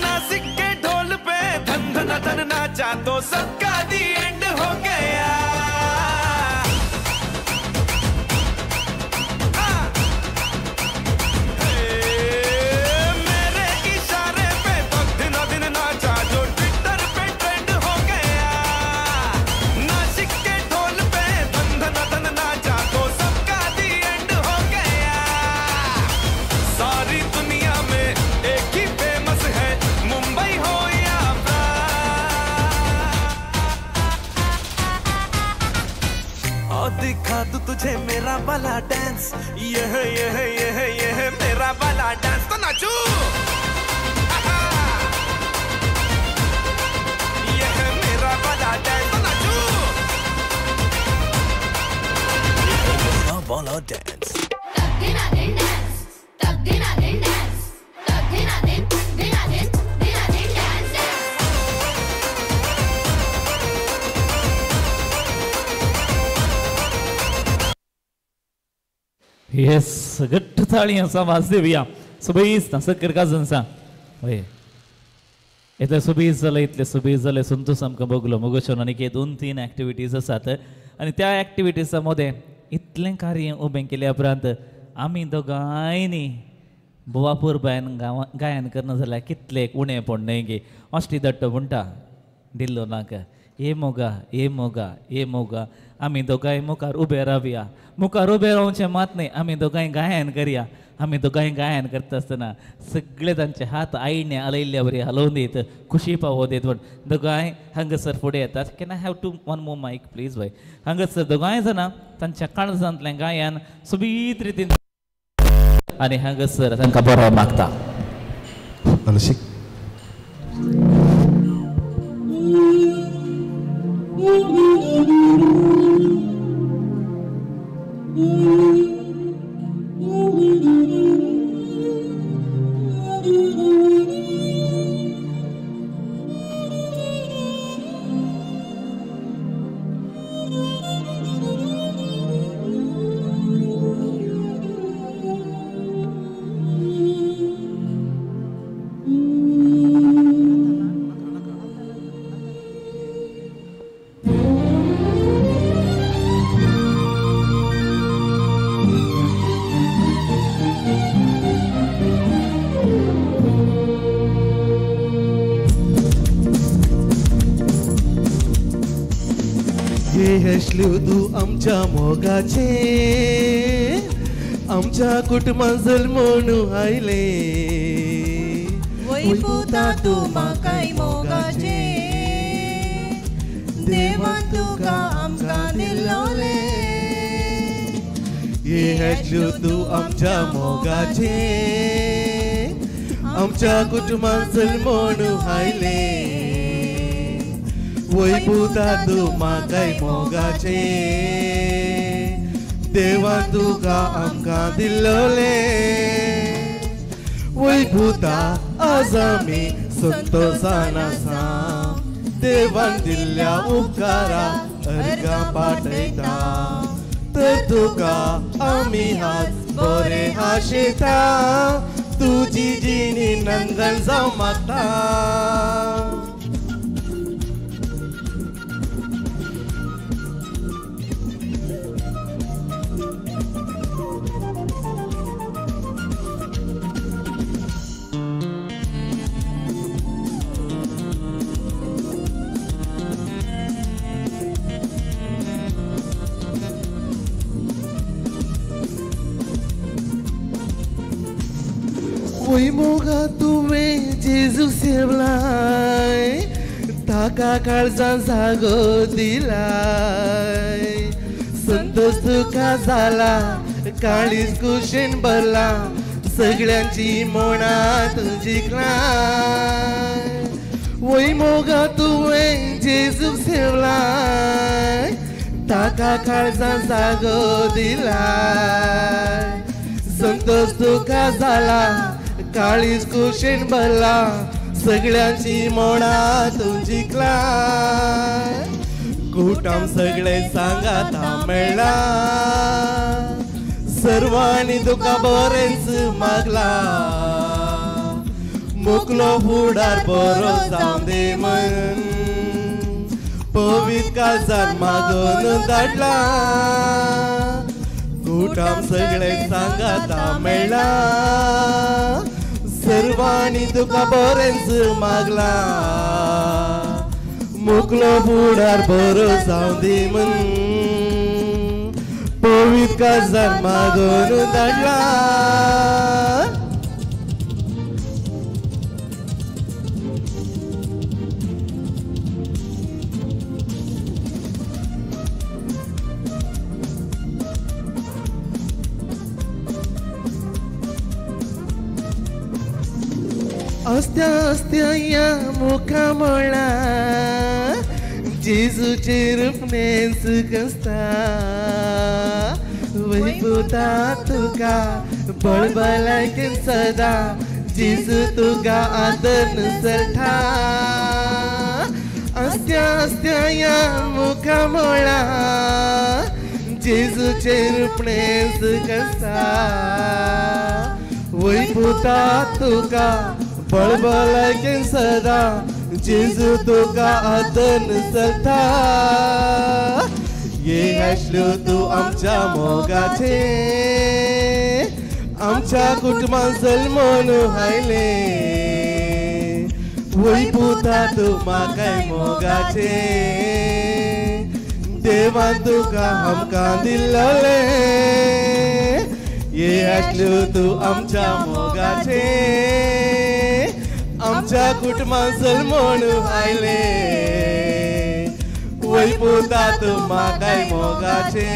नासिक के ढोल पे धन धन धन नाचा तो सबका दी एंड हो गया। मेरे इशारे पे तो दिन दिन नाचा जो ट्विटर पे ट्रेंड हो गया। नासिक के ढोल पे धन धन धन नाचा तो सबका दी एंड हो गया। सारी दुनिया में एक ही फेमस है, मुंबई हो या और दिखा तू तुझे मेरा वाला डांस, यह मेरा वाला डांस तो नाचू। यह मेरा वाला डांस तो नाचू। यह मेरा वाला डांस। येस घट्ट ताळयांचा वाज देवया. सुबेज सकयर काजनसा होय इतले सुबेज जाले, इतले सुबेज जाले, संतोष आमकां बगलो मगोशन आनी 2-3 एक्टिविटीज आसात आनी त्या एक्टिविटीजा मध्ये इतलें कार्य उबें केल्या उपरांत आमी दोगांयनी बुवापूर बायन गायन करना जाल्यार कितले उणें पडलें गे. अश्टी दट्ट म्हणटा दिल्लो नाका ये मोगा ये मोगा ये मोगा. आमी दोगांय मुखार उबे रावया. मुखार उबे रावचें मात न्ही, आमी दोगांय गायन करया. आमी दोगांय गायन करता आसतना सगळे तांचे हात आईने आलयल्ल्या बरी हलोवन दीत, खुशी पावो दीत म्हण दोगांय हांगासर फुडें येतात. Can I have to one more mic please bye. हांगासर दोगांय जाणां तांच्या काळजांतलें गायन सुबीत रितीन आनी हांगासर तांकां बरो मागता. तू आमच्या मोगाचे आमच्या कुटुंबात जल्मून आयले. वैपुता तू म्हाकाय मोगाचे देवान तुका आमकां दिल्लोले. ये तू आमच्या मोगाचे आमच्या कुटुंबात जल्मून आयले. वैपुता तू म्हाकाय मोगाचे देवा तुका आमकां दिल्लोले. वैपुता आज आमी संतोषान आसा देवान दिल्ल्या उपकारा अर्गां पाठयता. तर तुका आमी आज बरे आशेता तुजी जिणी नंदन जावं मागता. Oi moga तुवें जेजू सेवलाय ताका काळजां जागो दिलाय. संतोष तुका जाला काळीज कुशीन भरला सगळ्यांची मोणां जिखलाय. वय मोगा तुवें जेजू सेवलाय ताका काळजां जागो दिलाय. संतोष तुका जाला काळीज कुशीन भरला सगळ्यांची मोणां जिखलाय. कुटाम सगळे सांगात मेळ्ळा सर्वांनी तुका बरेंच मागला मुकलो फुडार बरो जावं दे म्हण पवित्र काळजान मागून धाडला कुटाम सगळे सांगात मेळ्ळा सर्वांनी तुका बरेंच मागला मुकलो फुडार बरो जावं दी म्हण पवित्र काळजान मागून धाडला अस्त्या अस्त्या या मुखामळा जेजूचे रूपनेच कसता वैभवता तुका बळबळायकेन सदा जेजू तुका आदर सरता अस्त्या अस्त्या या मुखामळा जेजूचे रूपनेच कसता वैभवता तुका बळबळायकेन सदा जेजू तुका आदर सरता ये आसल्यो तूं आमच्या मोगाचे आमच्या कुटुंबात जल्मून आयले वैभवता तूं म्हाकाय मोगाचे देवान तुका आमकां दिल्लोले ये आसल्यो तूं आमच्या मोगाचे आमच्या कुटुंबात जल्मून आयले वैभवता तूं म्हाकाय मोगाचे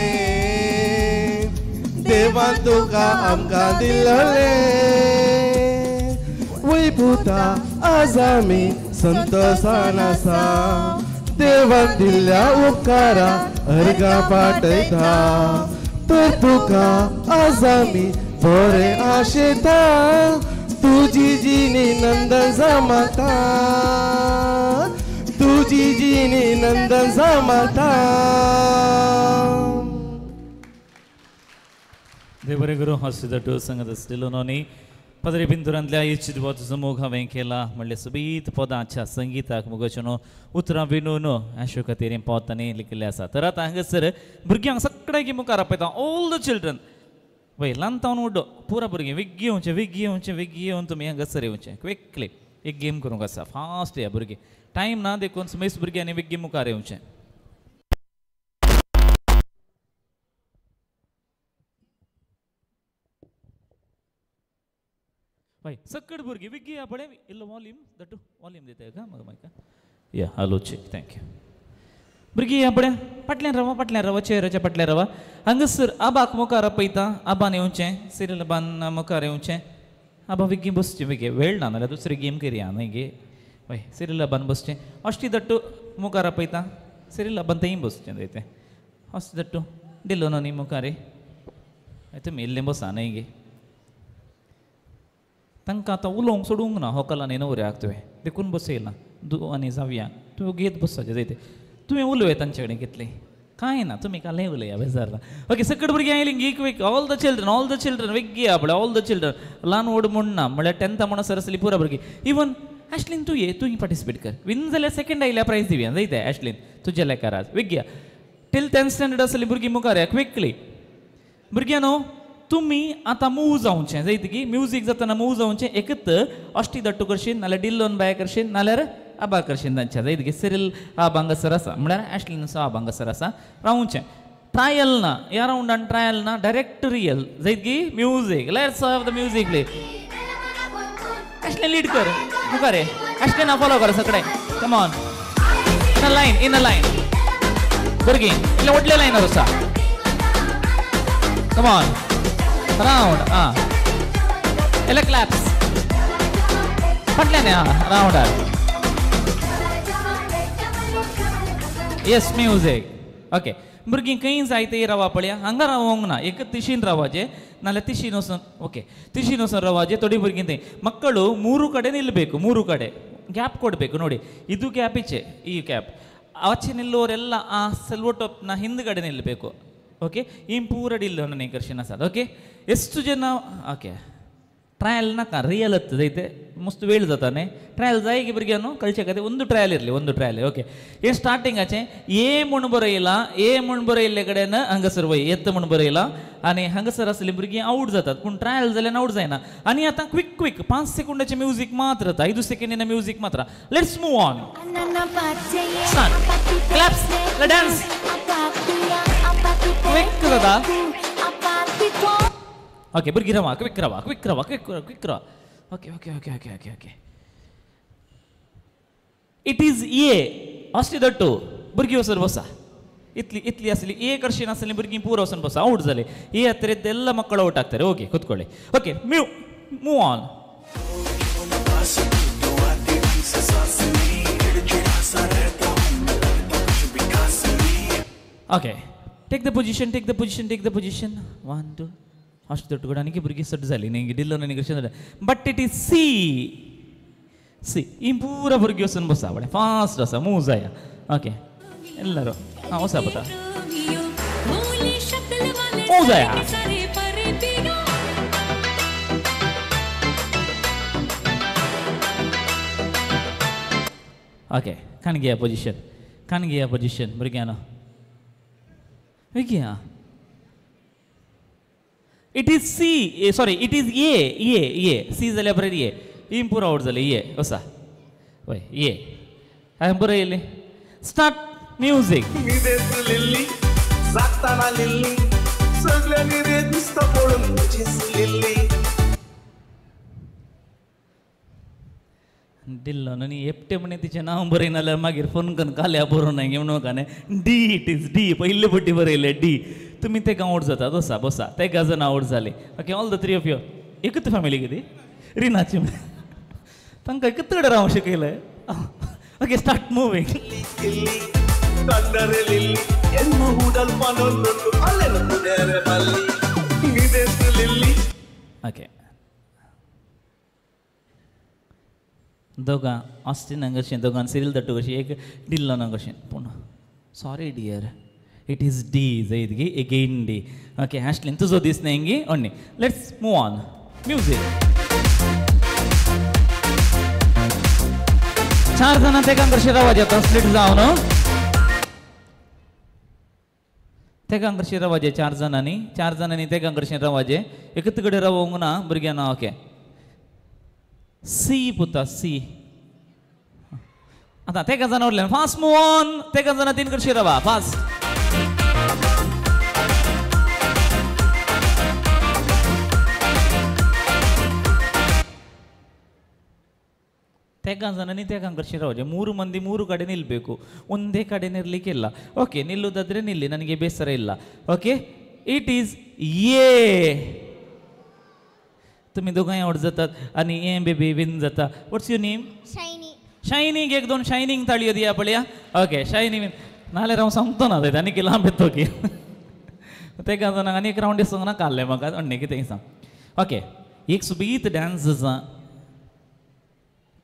देवान तुका आमकां दिल्लोले वैभवता आज आमी संतोशान आसा देवान दिल्ल्या उपकारा अर्गां पाटयता तर तुका आज आमी बरें आशेता तुझी जिणी नंदन जमाता तुझी जिणी नंदन जमाता देवरे गुरु हॉस्पिटल संगत असलेलो नोनी पदरी बिंदुरांतल्या इच्छित मोग हांवें केला म्हणले सोबीत पदांच्या संगीताक मुगोच्यो उतरां विणून अशे खातीर पोतांनी लिखिल्ले आसा तर आतां हांगासर भुरग्यांक सगळ्यांक मुखार आपयता ऑल द चिल्ड्रन वय ल्हान तावन व्हड पुरा भुरगीं वेग्गी येवचें तुमी हांगासर येवचें क्विकली एक गेम करूंक आसा फास्ट या भुरगीं टायम ना देखून समेस भुरग्यांनी वेग्गी मुखार येवचें वय सकट भुरगीं वेग्गी या पळय इल्लो वॉल्यूम दट्टू वॉल्यूम दिताय का म्हाका मायका या हॅलो चेक थँक्यू भुरगीं या पळय फाटल्यान रावा चेअराच्या फाटल्यान रावा हांगासर आबाक मुखार आपयता आबान येवचें सिरियल आबान मुखार येवचें आबा वेग्गी बसचें वेगळे वेळ ना नाल्यार दुसरी गेम करया न्हय गे वय सिरियल आबान बसचें अश्टी दट्टू मुखार आपयता सिरियल आबान थंय बसचें थंय अश्टी दट्टू दिलो न्हय मुखार तुमी इल्लें बसा न्हय गे तांकां आतां उलोवंक सोडूंक ना होकलांनी न्हवऱ्याक तुवें देखून बसयलां आनी जावया तुवें घेत बसचें जायते तुवें उलय तांचे कडेन कितलें कांय ना तुमी कालें उलया बेजार ना ओके सकट भुरगीं आयलीं गीक वेग ऑल द चिल्ड्रन वेग्गी आपले ऑल द चिल्ड्रन ल्हान व्हड म्हूण ना म्हळ्यार 10th म्हणसर आसली पुरा भुरगीं इवन ॲश्लीन तूं ये तूं पार्टिसिपेट कर विन जाल्यार सेकंड आयल्या प्रायज दिवया जायते ॲश्लीन तुज्या लेकार आज वेग्गी टील 10th स्टँडर्ड आसली भुरगीं मुखार या क्विकली भुरग्यांनो तुमी आतां मूव जावचें जायत की म्युजीक जाताना मूव जावचें एकत अश्टी दट्टू करशीन नाल्यार डिल्लोन बाय करशीन नाल्यार आबा करशीन तांच्या जायत की सिरियल आबांगासर आसा म्हळ्यार ॲश्लीन आसा आबांगासर आसा रावचें ट्रायल ना ह्या राउंडान ट्रायल ना डायरेक्ट रियल जायत की music let's have the music play Ashlin lead कर मुखार ये ॲश्लीन फॉलो कर सगळे come on in a lion भुरगीं इतले व्हडले लायनार आसा कम ऑन राउंड एला क्लॅप्स फाटल्यान राउंडार येस म्युजीक ओके भुरगीं खंय जाय ते रावा पळया हांगा रावोंक ना एक तिशीन रावाचे नाल्यार तिशीन वचून ओके तिशीन वचून रावाचे थोडी भुरगीं थंय मಕ್ಕಳು ಮೂರು ಕಡೆ ನಿಲ್ಲಬೇಕು ಮೂರು ಕಡೆ ಗ್ಯಾಪ್ ಕೊಡಬೇಕು ನೋಡಿ ಇದು ಗ್ಯಾಪ್ ಈಚೆ ಈ ಗ್ಯಾಪ್ ಆಚೆ ನಿಲ್ಲುವವರೆಲ್ಲ ಆ ಸೆಲ್ವೋ ಟಾಪ್ನ ಹಿಂದ್ಗಡೆ ನಿಲ್ಲಬೇಕು. ಓಕೆ, ಈ ಪೂರ ಡಿಲ್ ನನಗೆ ಕರ್ಷಿನ ಸರ್. ಓಕೆ, ಎಷ್ಟು ಜನ ಓಕೆ ಟ್ರಯಲ್ನ ರಿಯಲ್ ಹತ್ತದೈತೆ ಮಸ್ತ್ ವೇಳ್ದತಾನೆ ಟ್ರಯಲ್ ಜಾಯಿಗೆ ಬಿರ್ಗ್ಯಾನು ಕಳ್ಸಕತ್ತೆ. ಒಂದು ಟ್ರಯಲ್ ಇರಲಿ, ಒಂದು ಟ್ರಯಲ್. ಓಕೆ, ಏನು ಸ್ಟಾರ್ಟಿಂಗ್ ಆಚೆ ಏ ಮುಣ್ಬೊರೆಯಿಲ್ಲ ಏ ಮುಣ್ಬೊರೆಯಿಲ್ಲ ಕಡೆನ ಹಂಗಸರು ವೈ ಎತ್ತ ಮುಣ್ಬೊರೆಯಿಲ್ಲ आणि हंगसर असले भुरगीं आवट जातात पूण ट्रायल जाल्यार आवट जायना. आणि आतां क्विक 5 सेकंदाचें म्युजीक मात्र, 5 सेकंडांना म्युजीक मात्र. Let's move on. Claps, dance quick जाता. ओके, भुरगीं रावा, क्विक रावा. Okay okay okay okay okay okay. It is a अशी दट्टू भुरगीं वसर बसा. इतली असली ए ಕರ್ಷಿನ असली भुरगीं ಪೂರ ವಸನ್ ಬಸ ಔಟ್ ಜಾಲೆ. ಈ ಹತ್ತಿರದ್ದೆಲ್ಲ ಮಕ್ಕಳು ಔಟ್ ಆಗ್ತಾರೆ. ಓಕೆ, ಕೂತ್ಕೊಳ್ಳಿ. Okay, move on. Okay, take the position 1 2 ಅಷ್ಟು ದೊಡ್ಡ ಕೂಡ ನನಗೆ ಭುರ್ಗಿ ಸಡ್ ಜಾಲಿ ನಿಂಗೆ ಡಿಲ್ಲ ನನಗೆ ಕರ್ಷಿನ. ಬಟ್ ಇಟ್ ಈಸ್ ಸಿ ಈ ಪೂರ ಭುರ್ಗಿ ವಸನ್ ಬಸ ಬಡೆ ಫಾಸ್ಟ್ ಅಸ ಮೂವ್ ಜಾಯ. ಓಕೆ, ಎಲ್ಲರೂ ಹೊಸ ಬತ್ತ ಮೂಜಾಯ. ಓಕೆ, ಕಣ್ಗೆಯ ಪೊಸಿಷನ್ ಭುರ್ಗ್ಯಾನ ವಿಗ್ಯಾ. It is C sorry it is a C जाल्यार बरें ए ही पूर आवट जालें ए वसा वय ए हांवें बरं येयलें. Start music. लिल्ली जागताना लिल्ली सगळ्यांनी रे दिसता पळून तुझीच लिल्ली. दिल्लो न्ही एकटे म्हणे तिचें नांव बरय नाल्यार मागीर फोन करून काल्या बरोवन हांवें म्हणून काय डी इट इज डी पयले फावटी बरयलें डी. तुमी तेका आवट जातात. बसा तेका जण आवट जाले. Okay, all the 3 of you एकच फॅमिली कितें रिनाची तांकां एकच कडेन रावंक शिकयलें. Okay, start moving. ತಂಡರೆ ಲಿಲ್ಲಿ ಎನ್ನು ಹೂಡಲ್ ಪನೊಂದು ಅಲ್ಲೆನ ಮುಡರೆ ಮಲ್ಲಿ ನಿದೆಸ್ ಲಿಲ್ಲಿ. ओके, दोगां ऑस्टीन कशें दोगां सिरील दट्टू कशी एक डिल्लो ना कशें पूण सॉरी डियर इट इज डी जैदगी एगेन डी. ओके, ॲश्लिन तुजो दीस न्ही only. Let's move on. Music. 4 जाणां तेका कशें रावत येता स्प्लिट जावन तेका कशें रावजे 4 जाणांनी तेका कशें रावजे एकच कडेन रावोंक ना भुरग्यांना. ओके, सी पुता सी. आतां तेका जाणां उरलें फास्ट मूव ऑन. तेका जाणां 3 कशें रावा फास्ट. तेका जाणांनी तेका ಕರ್ಷಿ ರಾವಜೆ 3 ಮಂದಿ 3 ಕಡೆ ನಿಲ್ಲಬೇಕು, ಒಂದೇ ಕಡೆ ನಿಲ್ಲಲಿಕ್ಕಿಲ್ಲ. ಓಕೆ, ನಿಲ್ಲುವುದಾದ್ರೆ ನಿಲ್ಲಿ, ನನಗೆ ಬೇಸರ ಇಲ್ಲ. ಓಕೆ, इट इज ये तुम्ही दोघांय आवट जातात आणि ए बेबी विन जाता. What's your name? शायनिंग. एक 2 शायनिंग ताळयो दिया पळया. ओके, शायनिंग विन नाल्यार हांव सांगतो ना तें आनी लांब येतो की तेका जाणांक आनी एक रावंड दिसोंक ना काडलें म्हाका अन्य कितें सांग. ओके, एक सुबीत डान्स आसा.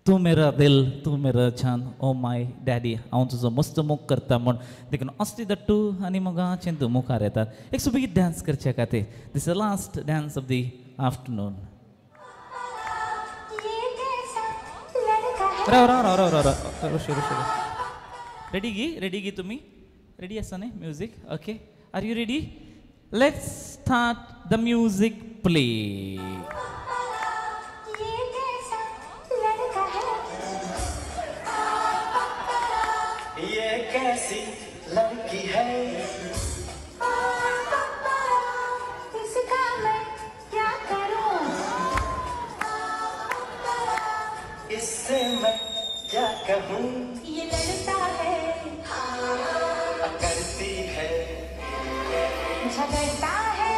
तू मेरा दिल तू मेरा छान ओ माय डॅडी हांव तुजो मस्त मोग करता म्हण देखून असली दट्टू आनी मोगाचें तूं मुखार येतात. एक सुबीत डान्स करचे खातीर this is last dance of the afternoon. Ready गी तुम्ही रेडी आसा न्ही music. Okay, are you ready? Let's start the music play. ये कैसी लड़की है इसका मैं क्या करूं, इससे मैं क्या कहूं. ये लड़ता है करती है झगड़ता है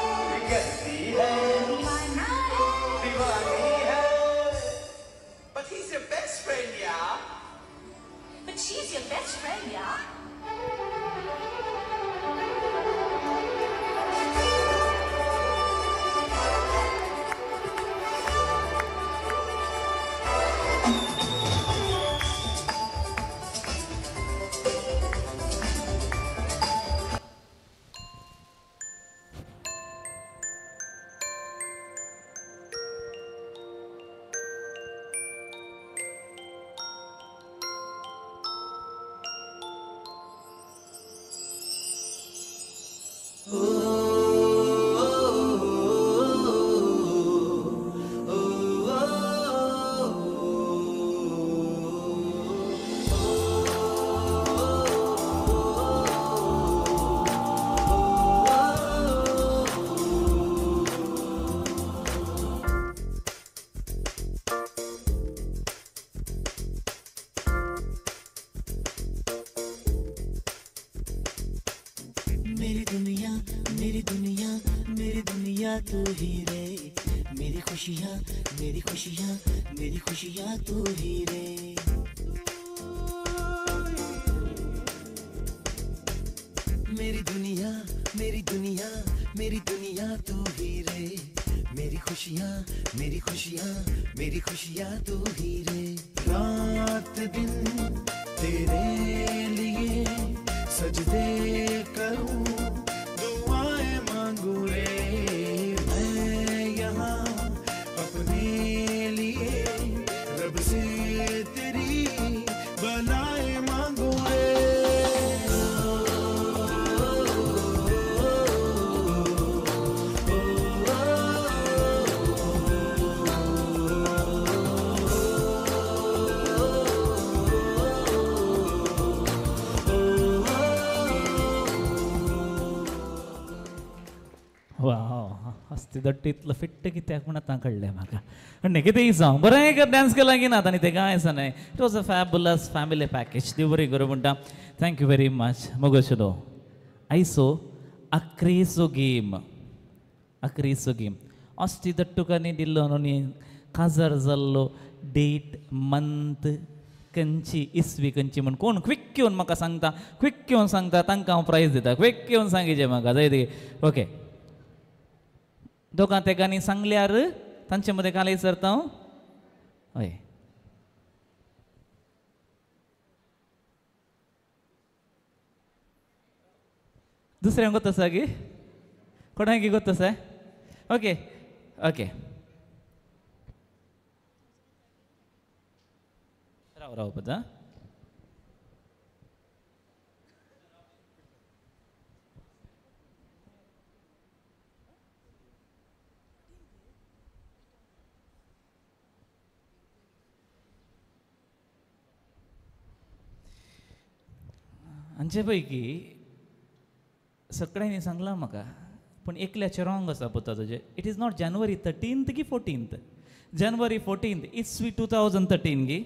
करती है दीवाना है दीवानी है. But he's your best friend, yeah. But she's your best friend, yeah. मेरी दुनिया मेरी दुनिया मेरी दुनिया तू ही रे मेरी खुशियाँ मेरी खुशियाँ मेरी खुशियाँ तू ही रे मेरी दुनिया मेरी दुनिया मेरी दुनिया तू ही रे मेरी खुशियाँ मेरी खुशियाँ मेरी खुशियाँ तू ही रे रात दिन तेरे लिए सजदे करूं दुआएं मांगू रे मैं यहाँ अपने लिए रब से तेरी बनाए मांगू रे दट्ट इतलं फिट्ट कित्याक म्हण आतां कळ्ळें म्हाका आनी कितें सांग बरें डान्स केला की ना आतां ते कांय आसा न्हय it was a fabulous family package देव बरें करूं म्हणटा थँक्यू वेरी मच मोगोशिलो आयसो अक्रेसो गेम अस्ती दट्टुकांनी दिल्लो न्हू काजार जाल्लो डेट मंथ खंयची इसवी खंयची म्हण कोण क्विक येवन म्हाका सांगता क्विक येवन सांगता तांकां हांव प्रायज दिता क्विक येवन सांगिचें म्हाका जाय ते ओके दोगां तेगांनी सांगल्यार तांचे मदें काले सरता हय दुसऱ्यांक गोत आसा गी कोणाक गोत आसा ओके ओके राव पदा हांचे पैकी सगळ्यांनी सांगलां म्हाका पूण एकल्याचे रॉंग आसा पुता तुजें it is not January 13th की 14th जानेवारी 14th इट्स 2013 गी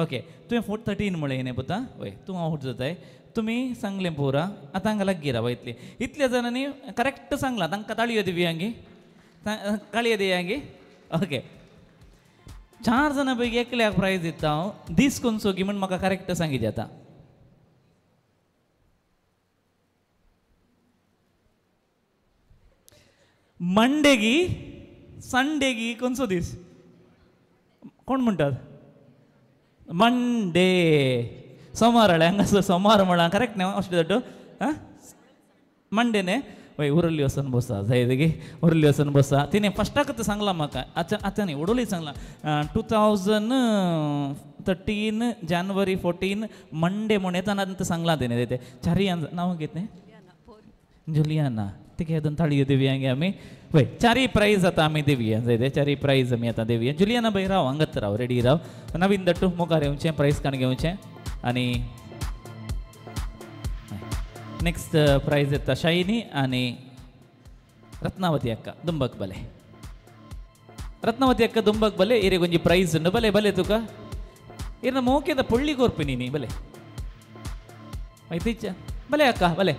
ओके तुवें 13 म्हळें न्ही पुता हय तूं आउट जाताय तुमी सांगलें पोरा आतां हांगा लागीं राव इतल्या जाणांनी करेक्ट सांगलां तांकां ताळयो दिवया गी काळयो दिया गी ओके 4 जाणां पैकी एकल्याक प्रायज दिता हांव दीस कोणसो गी म्हण म्हाका करेक्ट सांगितलें आतां मंडे गी संडे गी कोणसो दीस कोण म्हणटात मंडे सोमार हांगासर सोमार म्हणा करेक्ट न्ही अशें दट्टो आं मंडे न्ही हय उरल्ली वचून बसा जाय तेगे उरल्ली वचून बसा तिणें फस्टाकच सांगलां म्हाका आतां न्ही उडोली सांगलां 2013 जानेवारी 14 मंडे म्हण येताना सांगलां तेणें ते चारयान नांव कितें जुलियाना तिका येदून ताळयो दिवया गे आमी हय चारय प्रायज आतां आमी दिवया जाय ते चारय प्रायज आमी आतां दिवया जुलियाना बाई राव हांगाच राव रेडी राव नवीन दट्टू मुखार येवचें प्रायज काण घेवचें आनी नेक्स्ट प्रायज येता शायनी आनी रत्नावती अक्का दुंबक बले रत्नावती अक्का दुंबक बले इरे ಕೊಂಚ ಪ್ರೈಸ್ ಉಂಡು ಬಲೆ ಬಲೆ ತುಕ ಇರ್ನ ಮೋಕೆದ ಪೊಳ್ಳಿ ಕೊರ್ಪಿನಿ ನೀ ಬಲೆ ಐತಿಚ್ಚ ಬಲೆ ಅಕ್ಕ ಬಲೆ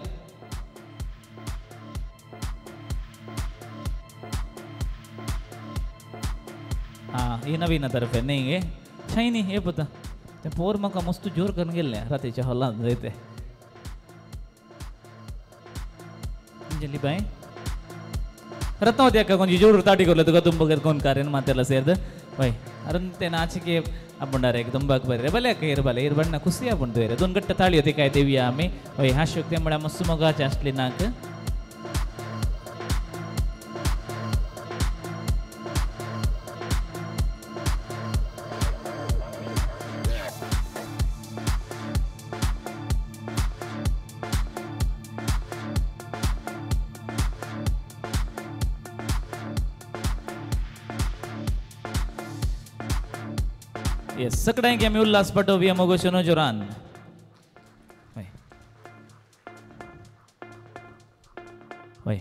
ये नवीन तर्फे नहीं है शाही नहीं ये पता ते पोर मका मस्त जोर करन गेले रात्रीच्या हॉलांत जायते अंजली बाई रत्नावती अक्का कोणची जोर ताटी करले तुका तुंबक कोण कारण मातेला ಸೇರ್ದ वय अरे ते नाचिके आपण एक तुंबक बरे भले अक्का इर बಣ್ಣ ಖುಷಿ आपण तोरे दोन गट्ट ताळी होती काय देवी आम्ही वय हा शक्ती म्हणा मस्त मोगाचे असले नाक सगळ्यांक आमी उल्हास पाठोवया मोगोशनो जोरान हय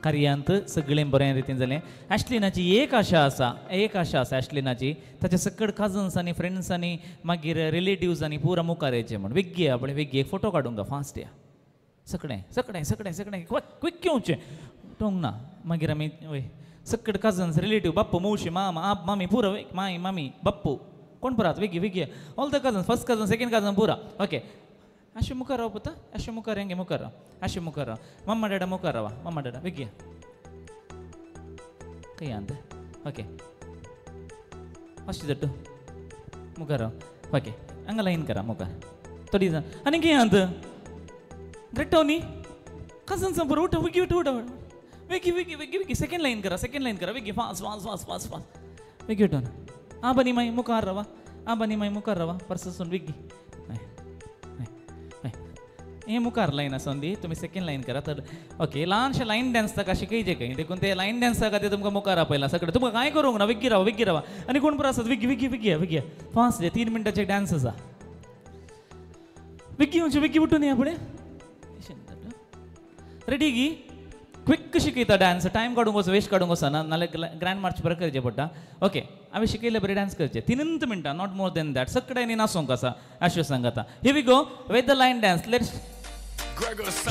कार्यांत सगळें बरें रितीन जालें ॲश्लिनाची एक आशा आसा ॲश्लिनाची ताचे सकड कजन्स आनी फ्रेंड्स आनी मागीर रिलेटिव्स आनी पुरा मुखार येचें म्हण वेग्गी आपण वेग्गी एक फोटो काडूंक फास्ट या सगळें सगळें सगळें सगळें क्विक घेवचें टोंग ना मागीर आमी वय सकट कजन्स रिलेटीव बाप्पू मौशी मामा आप मामी पुरो माई मामी बाप्पू कोण पुरात वेगी वेगी all the cousins first cousin second cousin पुरा ओके अशें मुखार राव पुता अशें मुखार हेंगे मुखार राव अशें मुखार राव मम्मा डॅडा मुखार रावा मम्मा डॅडा वेगी खंय आंत ओके अशें जट्टू मुखार राव ओके हांगा लायन करा मुखार थोडी जाण आनी कितें आंत रट्टव न्ही कजन्स पुरो उठ वेगी उठ उठ वेगी वेगी वेगी वेगी सेकेंड लायन करा वेगी fast fast fast fast fast वेगी उठून आ बनी माई मुखार रावा आ बनी माई मुखार रावा परसून वेगी हे मुखार लायन आसा दी तुमी सेकेंड लायन करा तर ओके ल्हानशें लायन डॅन्स ताका शिकयचें खंय देखून ते लायन डॅन्सा खातीर तुमकां मुखार आपयला सगळें तुमकां कांय करूंक ना वेगी रावा आनी कोण पुरो आसात वेगी वेगी वेगी वेगी फास्ट 3 मिनटाचे डॅन्स आसा वेगी म्हणजे वेगी उठून या फुडें रेडी गी क्विक शिकयता डान्स टायम काडूंक वचो वेस्ट काडूंक वचना नाल्यार ग्रँड मार्च बरें करचें पडटा ओके हांवें शिकयले बरें डान्स करचें 3 मिनटां नॉट मोर देन दॅट सगळ्यांनी नाचोंक आसा अशें सांगता here we go with the line dance let's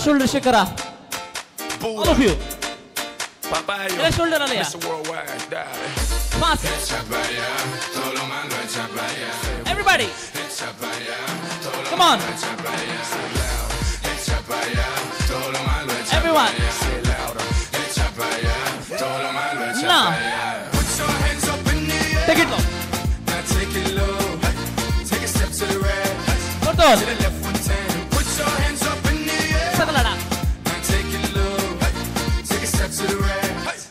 shoulder shake करा ऑल ऑफ यू ये शोल्डर आले fast everybody come on everyone now take it low take a step to the right to the left one time put your hands up in the air sagalada take it low take a step to the right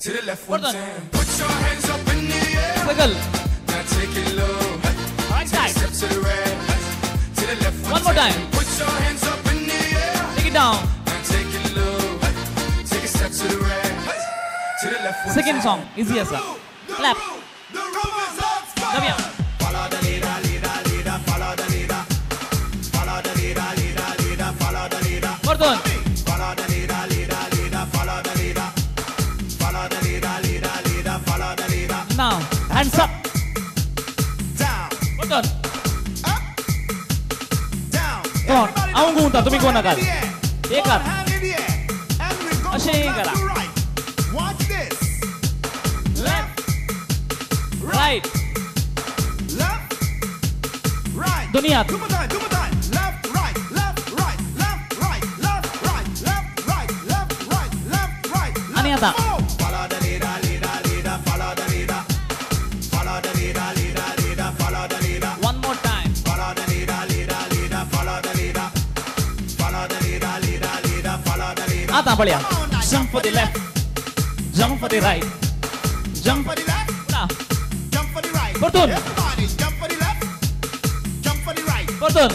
to the left one time put your hands up in the air sagal take it low right side step to the right to the left one more time put your hands up in the air take it down to the right, to the left. Second song, easy as that. Clap. Follow the leader, leader, leader. Follow the leader. Follow the leader, leader, leader. Follow the leader. Pardon. Follow the leader, leader, leader. Follow the leader. Follow the leader, leader, leader. Follow the leader. Now, hands up. Down. Pardon. Up. Down. Come on. Aung gunta, tumi kona kal. Ekar. Watch this. Left, right, left, right. Dunia. Two more time. Left, right, left, right, left, right, left, right, left, right, left, right, left, right. Aniata. Follow the leader, leader, leader. Follow the leader. Follow the leader, leader, leader. Follow the leader. One more time. Follow the leader, leader, leader. Follow the leader. Follow the leader, leader, leader. Follow the leader. Ata baliya. Jump for the left, jump for the right, jump for the left, jump for the right. Fortun. Everybody jump for the left, jump for the right. Fortun.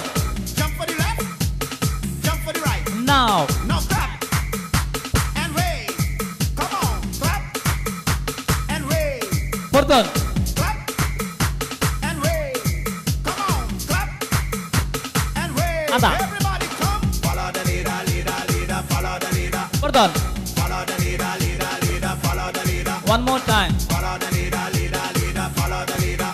Jump for the left, jump for the right. Now clap and wave. Come on, clap and wave. Fortun. Clap and wave. Come on, clap and wave. Anda. Everybody come. Follow the leader, leader, leader. Follow the leader. Fortun. One more time. Follow the leader, leader, leader. Follow the leader.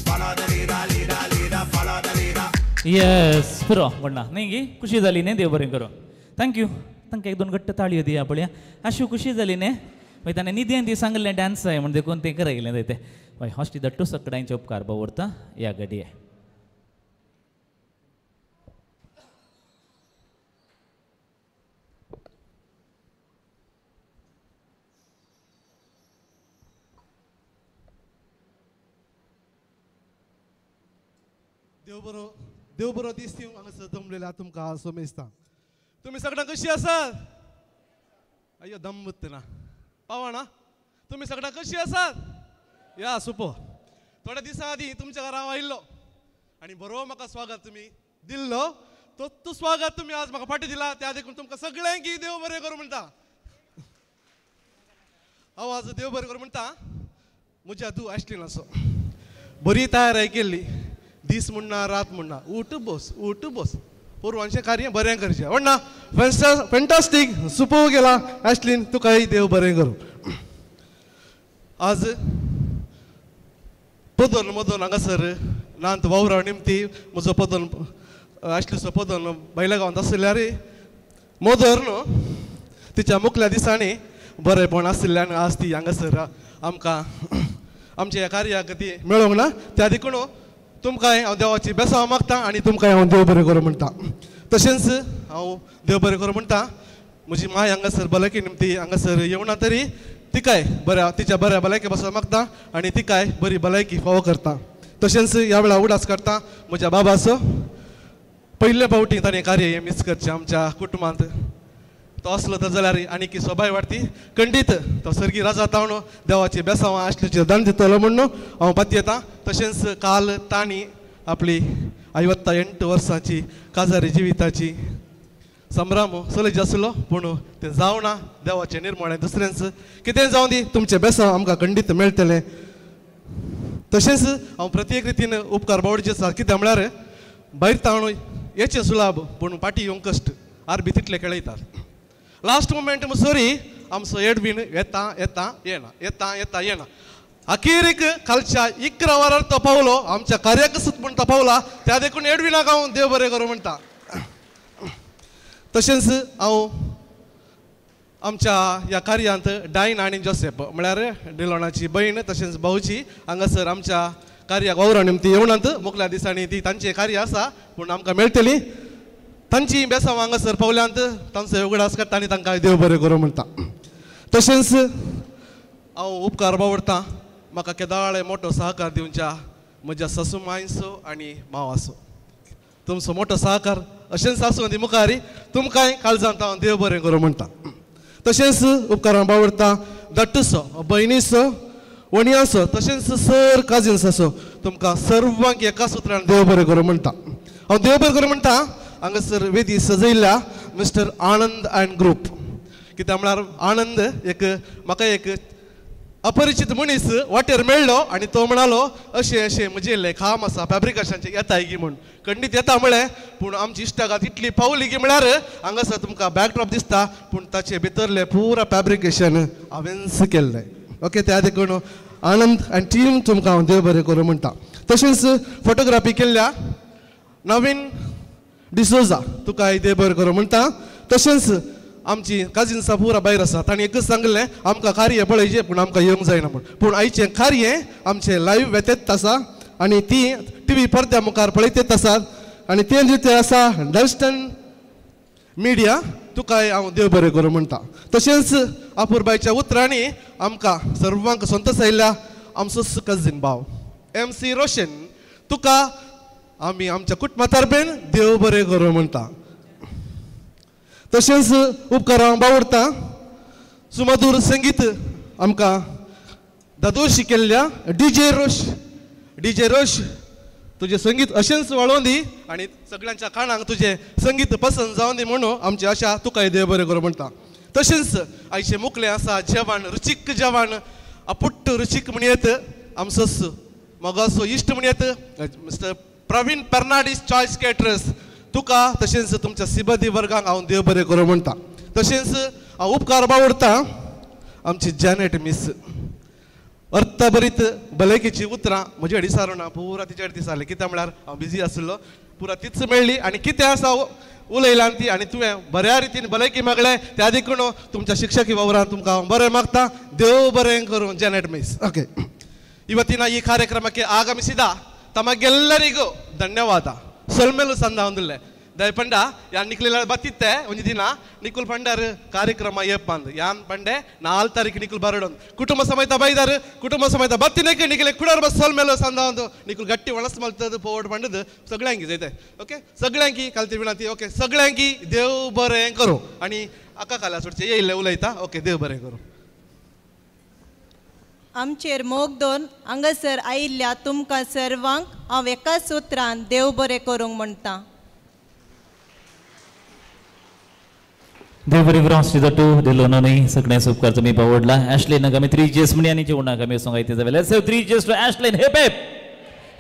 Follow the leader, leader, leader. Follow the leader. Yes, पुरो गणना नहीं खुशी झाली ने देव बरें करो. Thank you. तांकां एक दोन घट्ट ताळयो दिया पळया. अशी खुशी झाली ने. मागीर ताणें निधीन ती सांगलें डान्स आहे म्हणजे देखून ते करयलें ते. वय हॉस्टी दट्टू सगळ्यांचे उपकार भोवरता या घडये. देव बरो दीस दिवं हांगासर जमलेल्या तुमकां सोमेस्तां तुमी सगळ्यां कशीं आसात अय्यो दम ना पावना तुमी सगळ्यां कशीं आसात या सुपो थोड्या दिसां आदीं तुमच्या घरा हांव आयिल्लो आनी बरो म्हाका स्वागत तुमी दिल्लो तो स्वागत तुमी आज म्हाका फाटीं दिला त्या देखून तुमकां सगळ्यांकी देव बरें करूं म्हणटा हांव आज देव बरें करूं म्हणटा म्हज्या तूं आयश्लीन असो बरी तयारी केल्ली दीस म्हणना रात म्हणना उठ बस पोरवांचें कार्य बरें करचें म्हणना फॅन्टास्टीक सुपो गेला आयश्लीन तुकाय देव बरें करूं आज पदन मदन हांगासर नांत वावरां निमती म्हजो पदन आयश्लीचो पदन बैला गांवांत आसल्यार मोदर न्हू तिच्या मुखल्या दिसांनी बरेपण आशिल्ल्यान आज ती हांगासर आमकां आमच्या ह्या कार्याक ती मेळोंक ना त्या देखून तुमकां हांव देवाची बेसांव मागता आनी तुमकां हांव देव बरें करूं म्हणटा. तशेंच हांव देव बरें करूं म्हणटा म्हजी माय हांगासर भलायकी निमती हांगासर येवना तरी तिकाय तिच्या बऱ्या भलायकी बसोवंक मागता आनी तिकाय बरी भलायकी फावो करता. तशेंच ह्या वेळा उडास करता म्हज्या बाबाचो पयले फावटी ताणें कार्य हें मिस करचें आमच्या कुटुंबांत. तो असलो तर जाल्यार आनीक सोबाय वाडती खंडीत तो सर्गी राजा तावणो देवाची बेसांवां आसलेचेर दान दितलो म्हणून हांव पाती येता. तशेंच काल तांणी आपली 58 वर्सांची काजारी जिविताची संभ्रम चलयची आसलो पूण तें जावना. देवाचें निर्मळें दुसऱ्यांच कितें जावं दी तुमचें बेसांव आमकां खंडीत मेळटलें. तशेंच हांव प्रत्येक रितीन उपकार बावडीचे आसा कित्याक म्हळ्यार भायर तावणो हेचे सुलाभ पूण पाटी येवंक कश्ट आरबी तितले खेळयतात. लास्ट मोमेंट मुसोरी आमचो एडवीन येता येता येना येता येता येना अखेरीक कालच्या 11 वरार तो पावलो आमच्या कार्याक सुद्दां म्हूण तो पावला त्या देखून एडविनाक हांव देव बरें करूं म्हणटा. तशेंच हांव आमच्या ह्या कार्यांत डायन आनी जोसेफ म्हळ्यार डिलोनाची भयण तशेंच भाऊची हांगासर आमच्या कार्याक वावरा निमती येवनात. मुखल्या दिसांनी ती तांचें कार्य आसा पूण आमकां मेळटली. तांची बेसांव हांगासर पावल्यांत तांचो उगडास करता आनी तांकां देव बरें करूं म्हणटा. तशेंच हांव उपकार बावडटां म्हाका केदाळे मोठो सहकार दिवच्या म्हज्या सासू मायसो आनी मावासो. तुमचो मोठो सहकार अशेंच आसूं दी मुखारी तुमकांय काळजांत हांव देव बरें करूं म्हणटा. तशेंच उपकार हांव बावडटां दट्टसो भयणीचो वणयाचो तशेंच सर काजिन्स आसो तुमकां सर्वांक एका सुत्रान देव बरें करूं म्हणटा. हांव देव बरें करूं म्हणटा हांगासर वेदी सजयल्या मिस्टर आनंद अँड ग्रुप. कित्याक म्हळ्यार आनंद म्हाका एक अपरिचीत मनीस वाटेर मेळ्ळो आनी तो म्हणालो अशें अशें म्हजें खाम आसा फॅब्रिकेशनाचें येताय गी म्हूण खंडीत येता म्हळें पूण आमची इश्टागात इतली पावली गी म्हळ्यार हांगासर तुमकां बॅकड्रॉप दिसता पूण ताचे भितरलें पुरा फॅब्रिकेशन हांवेंच केल्लें. ओके त्या देखून आनंद आनी टीम तुमकां हांव देव बरें करूं म्हणटा. तशेंच फोटोग्राफी केल्ल्या नवीन डिसोजा तुका देव बरें करूं म्हणटा. तशेंच आमची काजिन्सां पुरा भायर आसा तांणी एकच सांगलें आमकां कार्य पळयचें पूण आमकां येवंक जायना म्हूण पूण आयचें कार्य आमचें लायव्ह वेतेत आसा आनी ती टीव्ही पडद्या मुखार पळयतेत आसात आनी तें रितीन आसा डल्स्टन मिडिया तुकाय हांव देव बरें करूं म्हणटा. तशेंच अपुरबाईच्या उतरांनी आमकां सर्वांक संतोश आयिल्ल्या आमचो कझिन भाव MC रोशन तुका आमी आमच्या कुटुंबा तर्फेन देव बरें करूं म्हणटा. तशेंच उपकार हांव बावडटां सुमधूर संगीत आमकां दादोशी केल्ल्या डीजे रोश तुजें संगीत अशेंच वाळोवन दी आनी सगळ्यांच्या कानाक तुजें संगीत पसंद जावन दी म्हणून आमची आशा तुकाय देव बरें करूं म्हणटा. तशेंच आयचें मुखलें आसा जेवण रुचीक जेवण अपुट्ट रुचीक म्हणयत आमचोच मोगाचो इश्ट म्हणयत mister Praveen Fernandes Choice Caterers तुका तशेंच तुमच्या सिबंदी वर्गांक हांव देव बरें करूं म्हणटा. तशेंच हांव उपकार बावडटां आमची जॅनेट मिस अर्थभरीत भलायकेची उतरां म्हजे कडेन सारुना पुरा तिचे कडेन दिसालें कित्याक म्हळ्यार हांव बिजी आसलो पुरा तीच मेळ्ळी आनी कितें आसा उलयलां ती आनी तुवें बऱ्या रितीन भलायकी मागलें त्या देखून तुमच्या शिक्षकी वावरांत तुमकां हांव बरें मागता देव बरें करूं जॅनेट मिस. ಓಕೆ ಇವತ್ತಿನ ಈ ಕಾರ್ಯಕ್ರಮಕ್ಕೆ ಆಗಮಿಸಿದ ತಮಗೆಲ್ಲರಿಗೂ ಧನ್ಯವಾದ. ಸೊಲ್ಮೇಲು ಸಂದ ಹೊಂದಿಲ್ಲ ದಯಪಂಡ ಯಾನ್ ನಿಕ್ಲಿಲ್ಲ ಬತ್ತಿತ್ತೆ ಒಂದು ದಿನ ನಿಕುಲ್ ಪಂಡರ್ ಕಾರ್ಯಕ್ರಮ ಏಪ್ಪ ಅಂದ್ ಯಾನ್ ಪಂಡೆ 4 ತಾರೀಕು ನಿಕುಲ್ ಬರಡೊಂದು ಕುಟುಂಬ ಸಮೇತ ಬೈದಾರು ಕುಟುಂಬ ಸಮೇತ ಬತ್ತಿನಕ್ಕೆ ನಿಖಿಲೆ ಕುಡರ್ ಬಸ್ ಸೊಲ್ಮೇಲು ಸಂದ ಒಂದು ನಿಕುಲ್ ಗಟ್ಟಿ ಒಣಸ್ ಮಲ್ತದ ಪೋಡ್ ಪಂಡದು सगळ्यांकी जायते. ओके सगळ्यांकी कालती विनंती. ओके सगळ्यांकी देव बरें करूं आनी आका खाला सोडचे येयल्ले उलयता. ओके देव बरें करूं. आमचेर मोग दोन हांगासर आयिल्ल्या तुमकां सर्वांक हांव एका सुत्रान देव बरें करूंक म्हणटा. देव बरें करूं श्रीदट्टू दिलोननी सगळ्यांचो उपकार तुमी पावडला. ॲश्लेन आमी 3 जेस म्हणी आनी जेवणाक आमी सांगायते जाल्यार लेट्स हेव 3 जेस टू ॲश्लेन. हेप हेप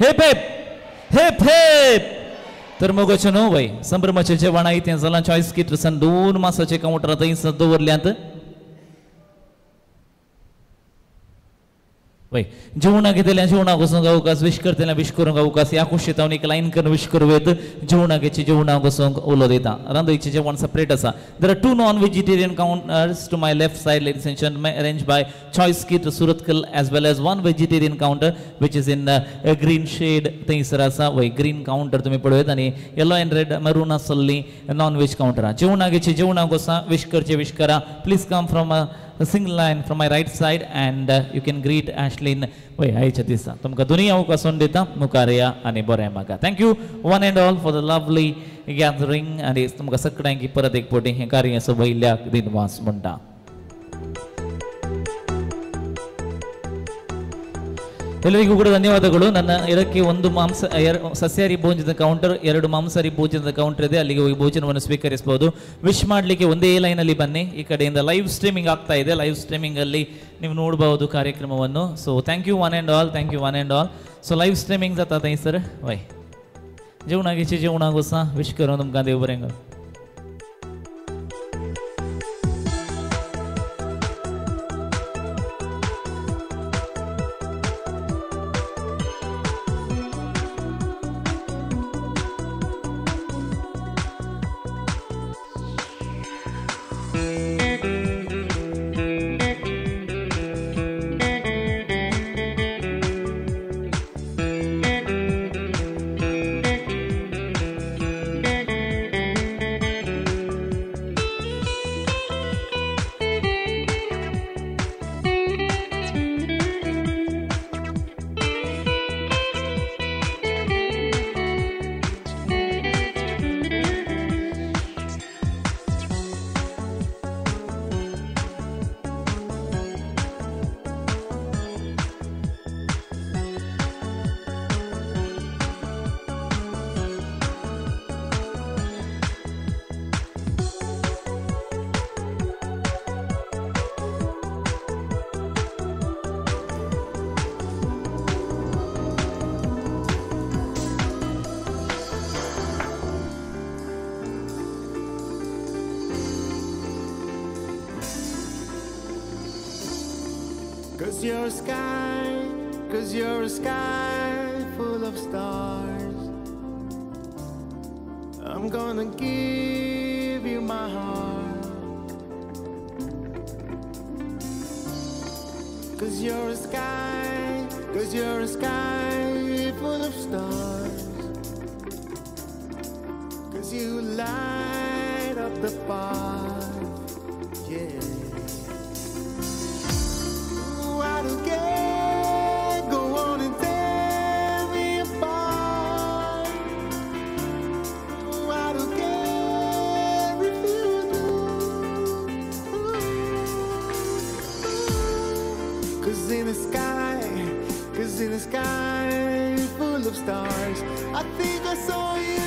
हेप हेप हेप हेप. तर मोगाचें न्हू बाय संभ्रमाचें जेवण आयतें जालां. चॉयस किटर्सान 2 मासाचे कावंटरां थंय दवरल्यांत. वय जेवणा घेतल्या जेवणा वचूंक अवकाश विश करतल्या विश करूंक अवकाश या कुशीतावन एक लायन करून विश करूं जेवणा घेची जेवणा वचूंक उलो दिता रांदोळीचें जेवण सेपरेट आसा there are 2 non-vegetarian counters to my left side, ladies and gentlemen, arranged by Choice Kit Suratkal, as well as 1 vegetarian counter which is in a green shade थंयसर आसा वय ग्रीन काउंटर तुमी पळयत आनी येलो एंड रेड मरून आसली non veg काउंटरां जेवणा घेची जेवणा वचा विश करचे विश करा please come from a single line from my right side and you can greet Ashlyn वय आयच्या दिसा तुमकां दोनी अवकाशन दिता मुखार या आनी बरें म्हाका thank you one and all for the lovely gathering आनी तुमकां सगळ्यांक परत एक फावटी हें कार्य सबैल्याक दिनवास म्हणटा ಎಲ್ಲರಿಗೂ ಕೂಡ ಧನ್ಯವಾದಗಳು ನನ್ನ ಇದಕ್ಕೆ ಒಂದು ಸಸ್ಯಾಹಾರಿ ಭೋಜನದ ಕೌಂಟರ್ 2 ಮಾಂಸಾಹಾರಿ ಭೋಜನದ ಕೌಂಟರ್ ಇದೆ ಅಲ್ಲಿಗೆ ಹೋಗಿ ಭೋಜನವನ್ನು ಸ್ವೀಕರಿಸಬಹುದು ವಿಶ್ ಮಾಡಲಿಕ್ಕೆ ಒಂದೇ ಲೈನಲ್ಲಿ ಬನ್ನಿ ಈ ಕಡೆಯಿಂದ ಲೈವ್ ಸ್ಟ್ರೀಮಿಂಗ್ ಆಗ್ತಾ ಇದೆ ಲೈವ್ ಸ್ಟ್ರೀಮಿಂಗ್ ಅಲ್ಲಿ ನೀವು ನೋಡಬಹುದು ಕಾರ್ಯಕ್ರಮವನ್ನು so thank you one and all thank you one and all so live streaming जाता थंय सर वय जेवणागेची जेवणाक वसा विश करून तुमकां देव बरें करूं Cause you're a sky, cause you're a sky full of stars. I'm gonna give you my heart. Cause you're a sky, cause you're a sky full of stars. Cause you light up the path, yeah. I don't care, go on and tear me apart. I don't care if you do. Cause in the sky full of stars, I think I saw you.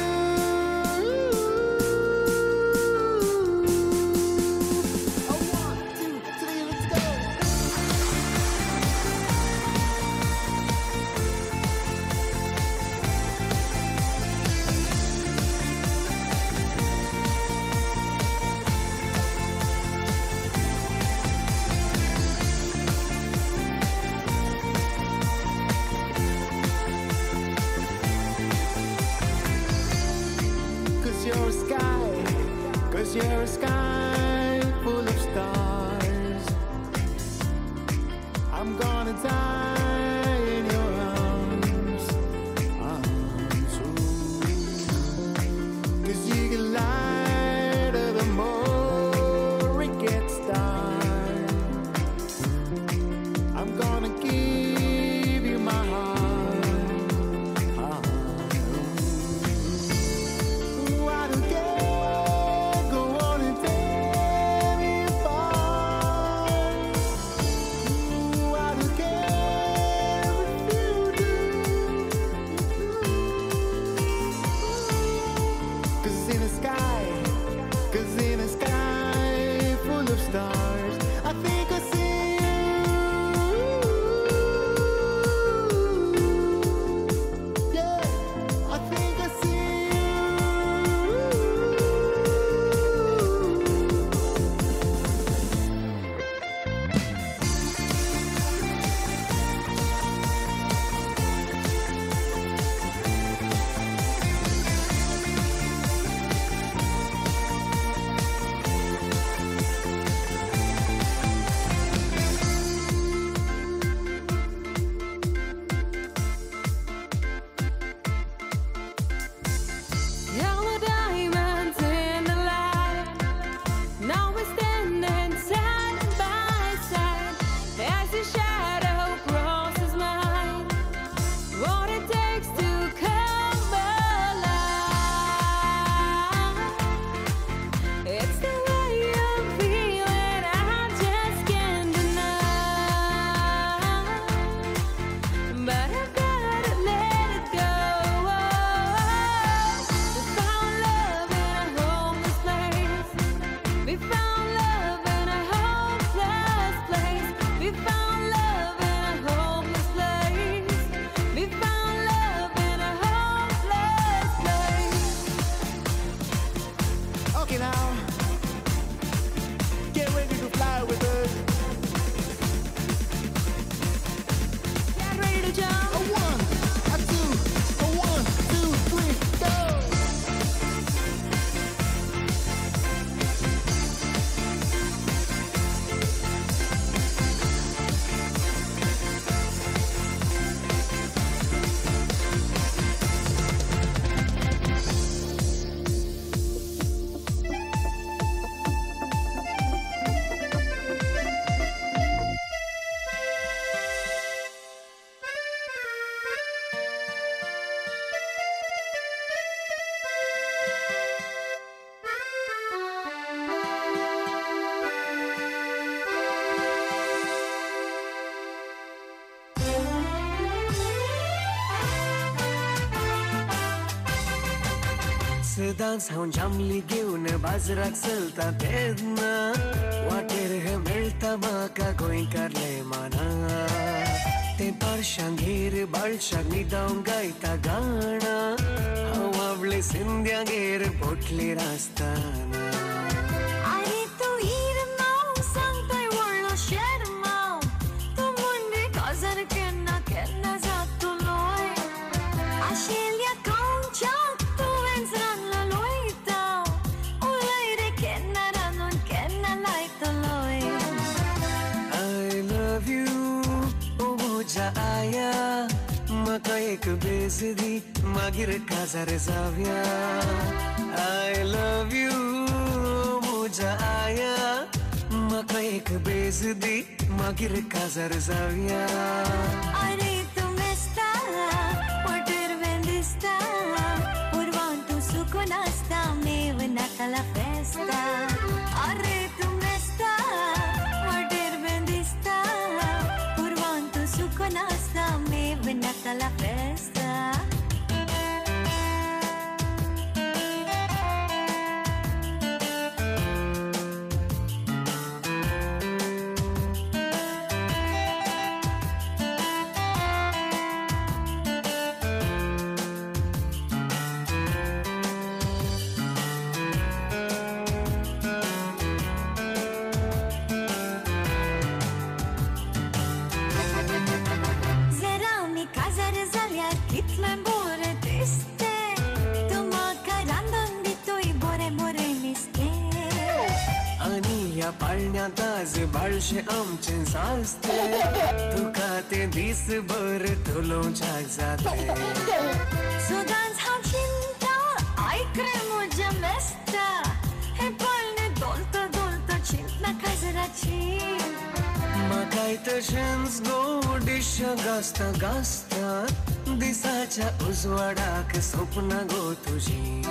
सदांच हांव जांबली घेवन बाजराक चलता तेन्ना वाटेर हे मेळटा म्हाका गोंयकारले माना ते पारशांगेर बाळशाक न्हिदावंक गायता गाणा हांव आवळे सिंध्यागेर बोटलेर आसतना आरे तूं हीर नांव सांगताय व्हडलो शेर मांव तूं मुंडे काजार केन्ना केन्ना जातलोय आशिल्ल्या कांच्याक तुवेंच रांदलो लोयता उलय रे केन्ना रांदून केन्ना लायतलोय I love you ओ म्हज्या आया म्हाका एक बेज दी मागीर काजार जावया I love you म्हज्या आया म्हाका एक बेज दी मागीर काजार जावया आरे तूं मेस्ता वटेर वेंदिस्ता पुरवान तूं सुकून आसता मेव नाताला फेस्ता आरे तूं मेस्ता वटेर वेंदिस्ता पुरवान तूं सुकून आसता मेव नाताला फेस्ता कितलें बरें दिसतें तूं म्हाका रांदून दितूय बरें बरें नुस्तें आनी ह्या पाळण्यांत आज बाळशें आमचें सासतें तुका तें दीसभर तुलोवच्याक जातें सदांच हांव चिंता आयक रे म्हज्या मेस्ता हे पाळणें दोलता दोलता चिंतना काजराची म्हाकाय तशेंच गो डिश्शां घासता घासता दिसाच्या उजवाडाक सपनां गो तुजी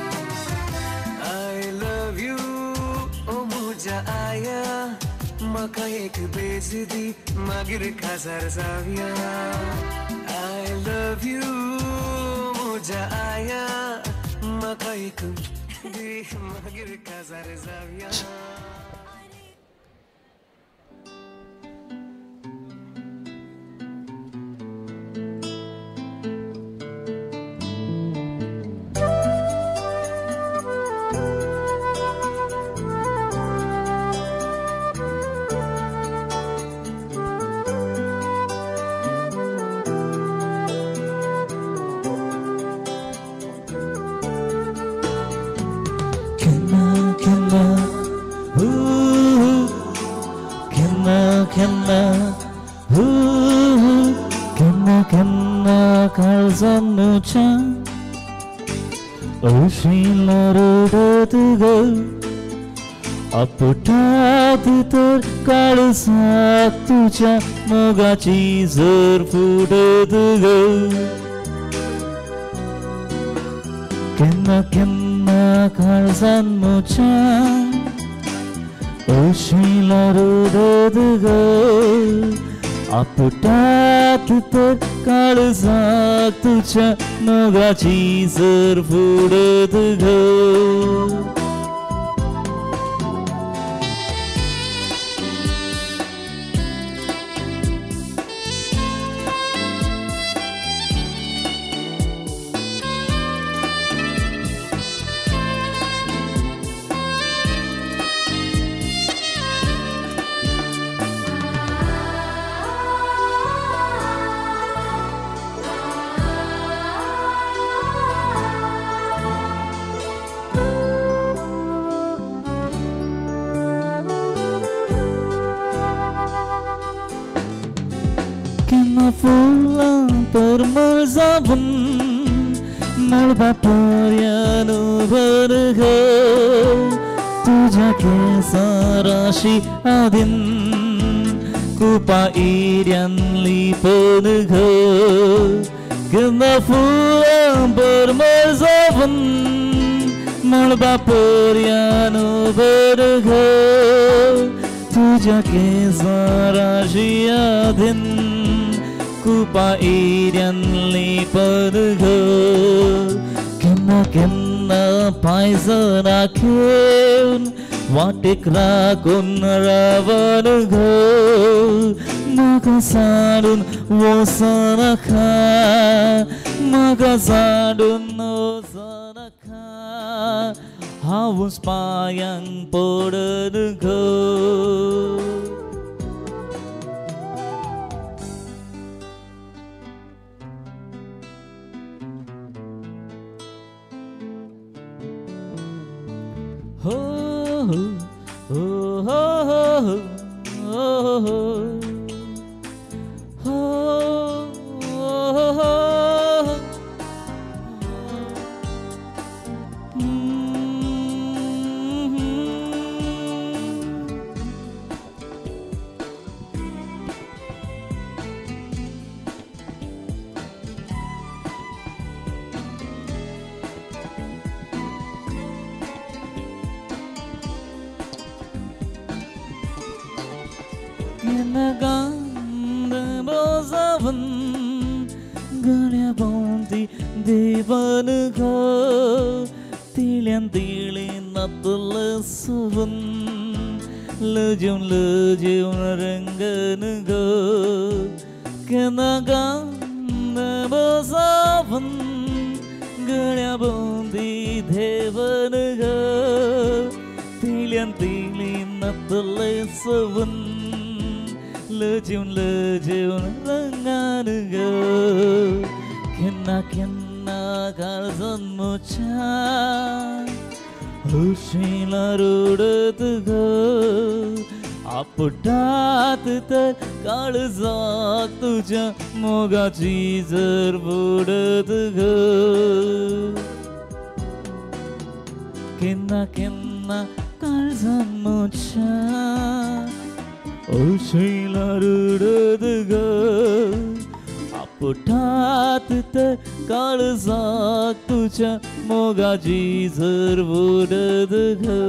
I love you ओ म्हज्या आया म्हाका एक बेज दी मागीर काजार जावया I love you म्हज्या आया म्हाका एक दी मागीर काजार जावया आपटात तर काळजाक तुझ्या मोगाची झर फुटत ग केन्ना केन्ना काळजान म्हज्या अशीला रडत ग आपटात तर काळजाक तुझ्या मोगाची झर फुटत ग Fulla permal zabun malba paryanu barga तुझ्या केसाराशी आदीन कुपा इर्यांली पण ग केन्ना फुलां परमळ जावन मळबा पर्यानो बरग तुझ्या केसाराशी आदीन कुपा इर्यांली पण ग केन्ना पायज राखेन वाटेक राखून रावण गो म्हाका साडून वचनाका म्हाका साडून वचनाका हांव पांयांक पडन गो ho ho ho ho ho ho ho गळ्या भोंवती देवन गो तिळ्यान तिळी नातलं सुवन लजेवन रंगन गो केन्ना गांद बसावन गळ्या भोंवती देवन गो तिळ्यान तिळी नातलं सुवन लजेवन रंगान गो केन्ना केन्ना काळजान म्हज्या हुशीला रोडत गो आपटात तर काळजाक तुज्या मोगाची जर बुडत गो केन्ना केन्ना काळजान म्हज्या हुशीला रोडत गो आपटात तर काळजाक तुज्या मोगाची जर बुडत गो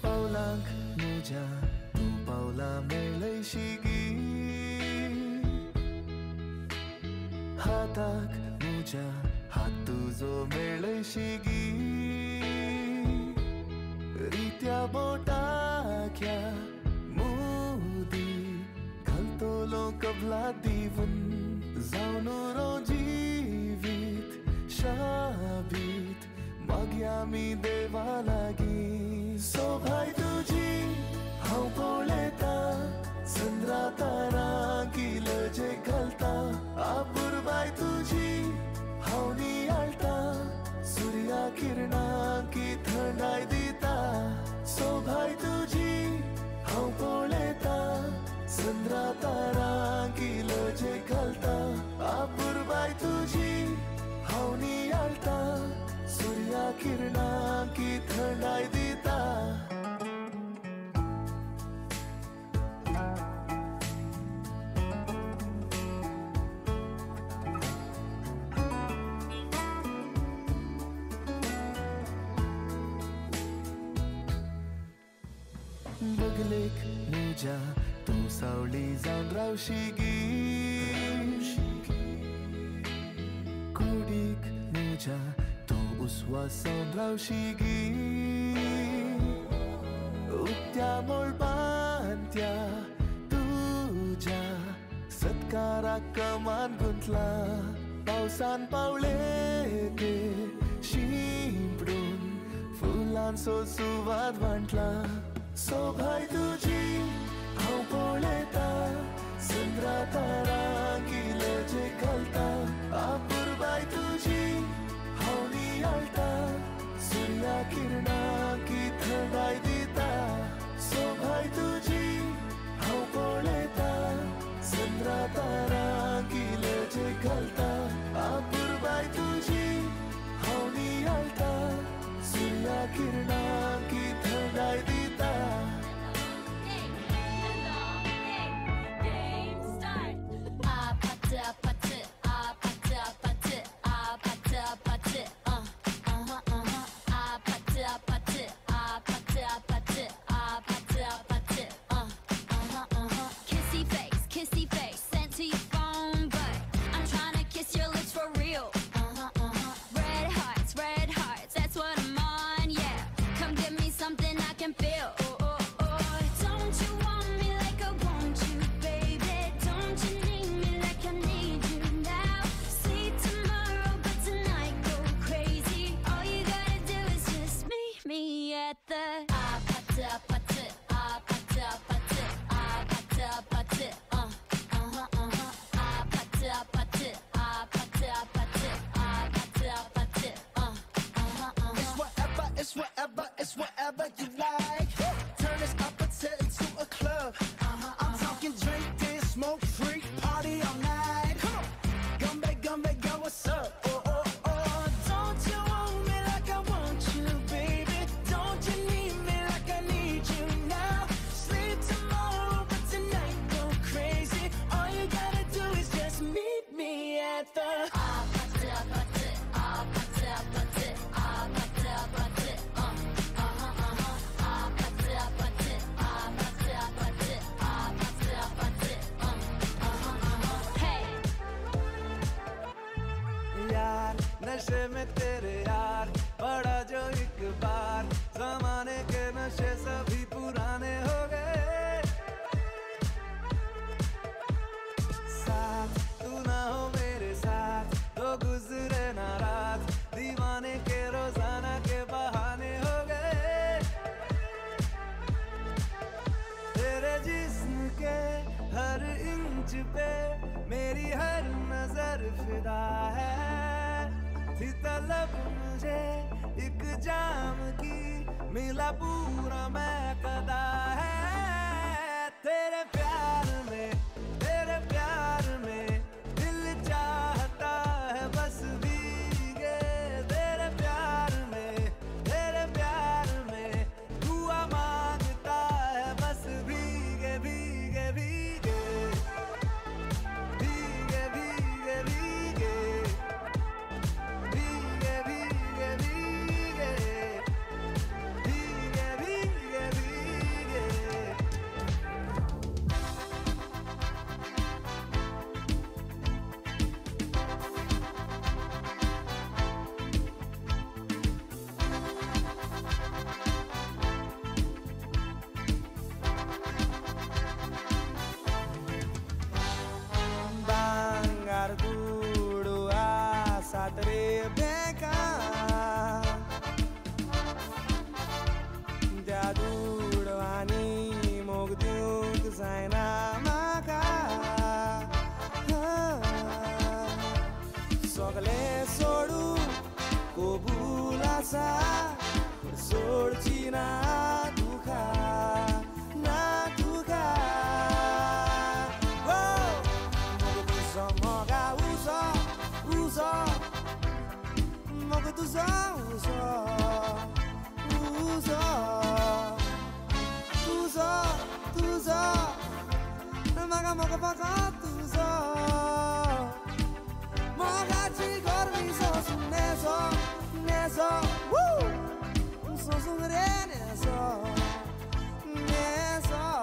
पावलांक म्हज्या तूं पावलां मेळयशिगी हाताक म्हज्या हात तुजो मेळयशिगी रित्या बोटाक ह्या मोदी घालतलो कबला दिवन जावन रो जिवीत शाबीत मागया आमी देवा लागीं सोभाय तुजी हांव पळयता चंद्रा तारा किलजे घालता आपुरबाय तुजी हांव नियाळटा सुर्या किरणां की थंडाय दिता सोभाय तुजी हांव पळयता चंद्रा तारा किलजे घालता आपुरबाय तुजी हांव नियाळटा सुर्या किरणां की थंडाय दिता बगलेक म्हज्या तूं सावळी जावन रावशिगी कुडीक म्हज्या तूं उसवास जावन रावशिगी उक्त्या मोळपांत्या तुज्या सत्काराक कमान गुंतला पावसान पावले ते शिंपडून फुलां सुवात वांटला सोभाय तुजी हांव पळयता चंद्रा तारा किलजे घालता आपुरबाय तुजी हांव नियाळटा सुर्या किरणां की थंडाय दिता dance wherever you like. Turn this opposite into a club. I'm talking drink this, smoke free, party all night. Come on, gumbe, go, what's up? Oh, oh, oh, don't you want me like I want you, baby? Don't you need me like I need you now? Sleep tomorrow, but tonight go crazy. All you gotta do is just meet me at the यार नशे में तेरे यार बड़ा जो एक बार जमाने के नशे सभी पुराने हो गए साथ तू ना हो मेरे साथ तो गुजरे ना रात दीवाने के रोजाना के बहाने हो गए तेरे जिस्म के हर इंच पे मेरी हर नजर फिदा है थी तलब मुझे एक जाम की मिला पूरा मैं कदा है तेरे प्यार में दिल चाहता है बस भीगे तेरे प्यार में दुआ मांगता है बस भीगे भीगे भीगे भीगे भीगे भीगे भीगे भीगे भीगे भीगे भीगे भीगे Bangar dulu asa Rebecca Jadul ani mogdiuk zaina maka Sogle sodu kobul asa sodchi na dukha na dukha Moga uso Moga uso Maga moga pakat uso Moga ci gormi so neso Woo! So neso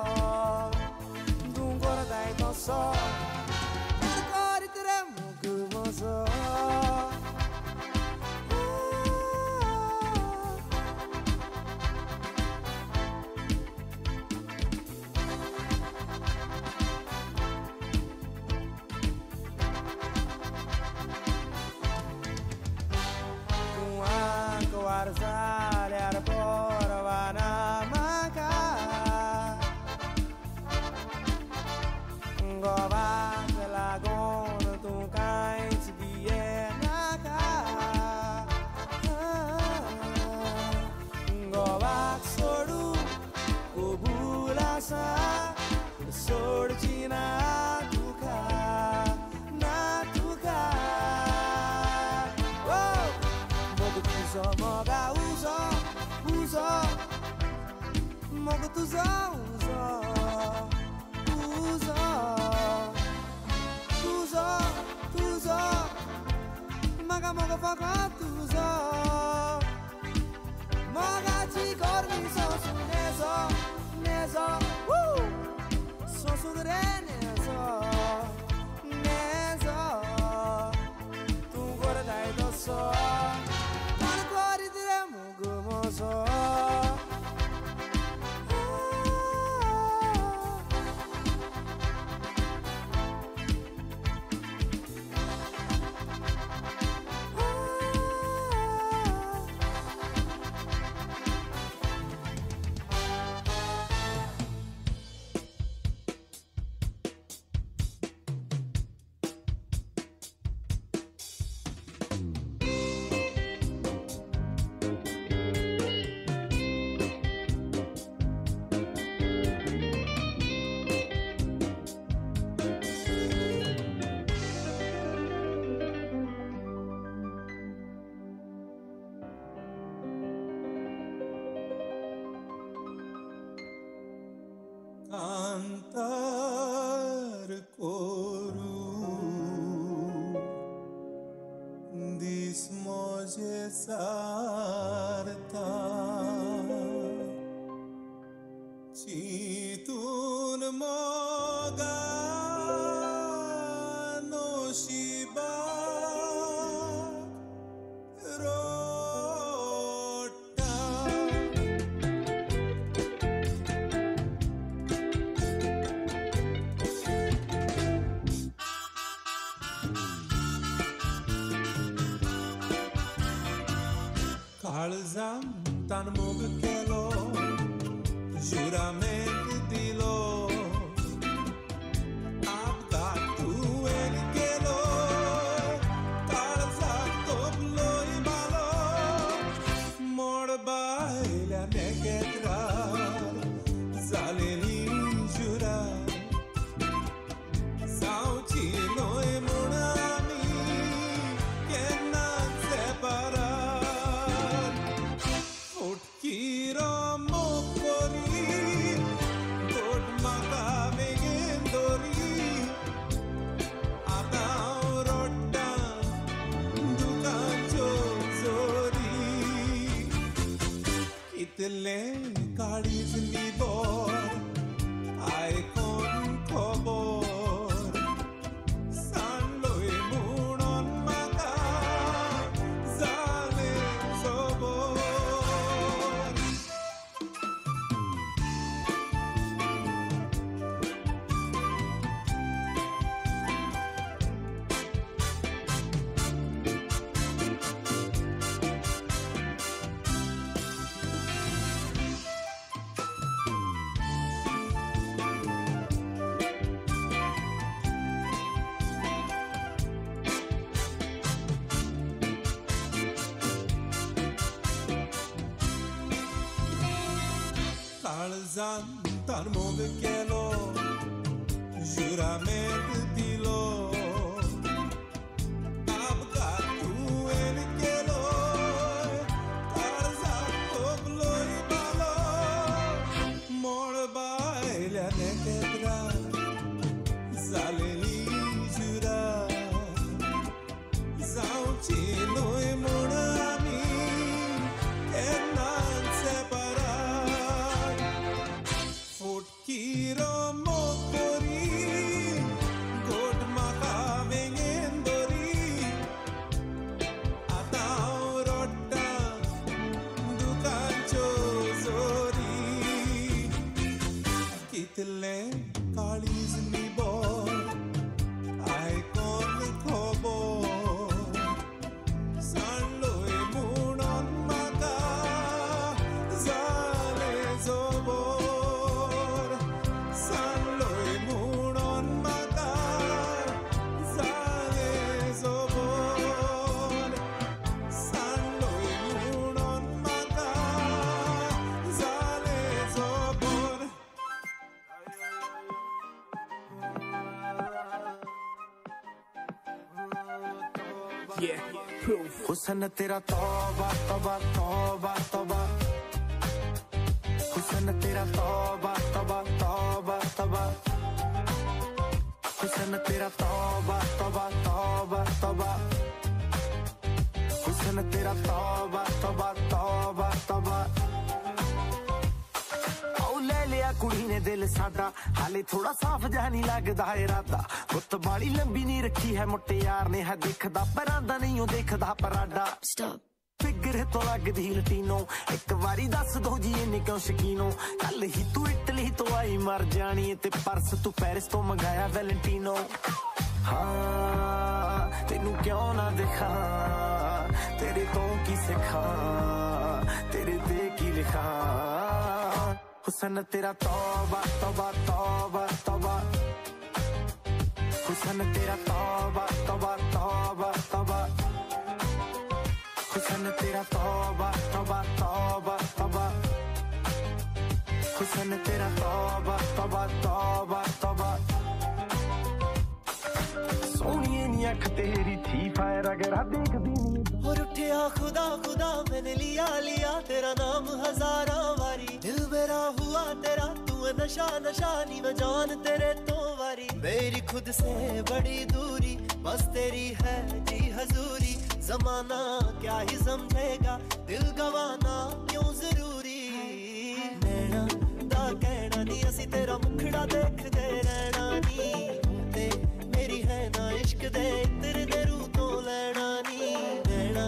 Dungora dai to so Warzale por Vanamaka Gova lagon tu cais bienaka Gova sodu kubulasa sorchina tuka na tuka Oh Moga uso Moga uso Maga moga fakat uso Moga ci corni so neso Woo! So sudre neso Tu gore dai dosso atar koru dis moje sarta chitun moga no shiba Kaळzam tan mog kelo juramento dilo apgat tu el kelo kaळzam toblo imalo mor baila negetra zaleni jura sauchi noe monami kenna separa Kiro mokori, god mata megendori, atao rotta, dukancho zori. Kitle kadiz libor, aikon kobor, sanloi munon maka, zale sobor. Kaळzam tan mog kelo juramento dilo apgat tu el kelo kaळzam toblo imalo mor baila negetra zaleni jura sauchi noe monami enan separa Kiro mokori, god mata vengendori, atao rotta, dukancho zori. Kitle kaliz libor, aikon kobor, sanloi munon maka, zale zobor. हुसन तेरा तौबा तौबा तौबा तौबा हुसन तेरा तौबा तौबा तौबा तौबा हुसन तेरा तौबा तौबा तौबा तौबा हुसन तेरा तौबा तौबा तौबा तौबा लिया कुड़ी ने दिल साडा हाले थोड़ा साफ जहा नहीं लगदा इरादा गुत्त बाली लंबी नहीं रखी है मुट्टे यार ने है दिखदा परांदा नहीं हो देखदा पराडा फिगर तो लगदी लटीनो एक बारी दस दो जी इन्नी क्यों शकीनो कल ही तू इटली तो आई मर जानी ते परस तू पेरिस तो मंगाया वैलेंटिनो हाँ तेनू क्यों ना दिखा तेरे तो की सिखा तेरे ते की लिखा हुसन तेरा तौबा तौबा तौबा तौबा हुसन तेरा तौबा तौबा तौबा तौबा हुसन तेरा तौबा तौबा तौबा तौबा हुसन तेरा तौबा तौबा तौबा तौबा सोनिए नी अख तेरी थी फायर अगर देखदी नी और उठे किया खुदा खुदा मैंने लिया लिया तेरा नाम हजारा वारी दिल मेरा हुआ तेरा तू नशा नशा नी मैं जान तेरे तो वारी मेरी खुद से बड़ी दूरी बस तेरी है जी हजूरी जमाना क्या ही समझेगा दिल गवाना क्यों जरूरी नैना दा कहना नी असी तेरा मुखड़ा देखदे रहना नी ते मेरी है ना इश्क दे तेरे दे रू तो लेना नी नैना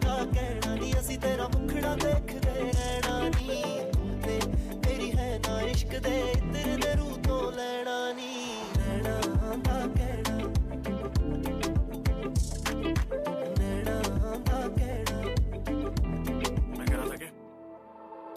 दा कहना नी असी तेरा मुखड़ा देखदे रहना नी ते मेरी है ना इश्क दे तेरे दे रू तो लेना नी नैना दा कहना नैना दा कहना मैं कह रहा था कि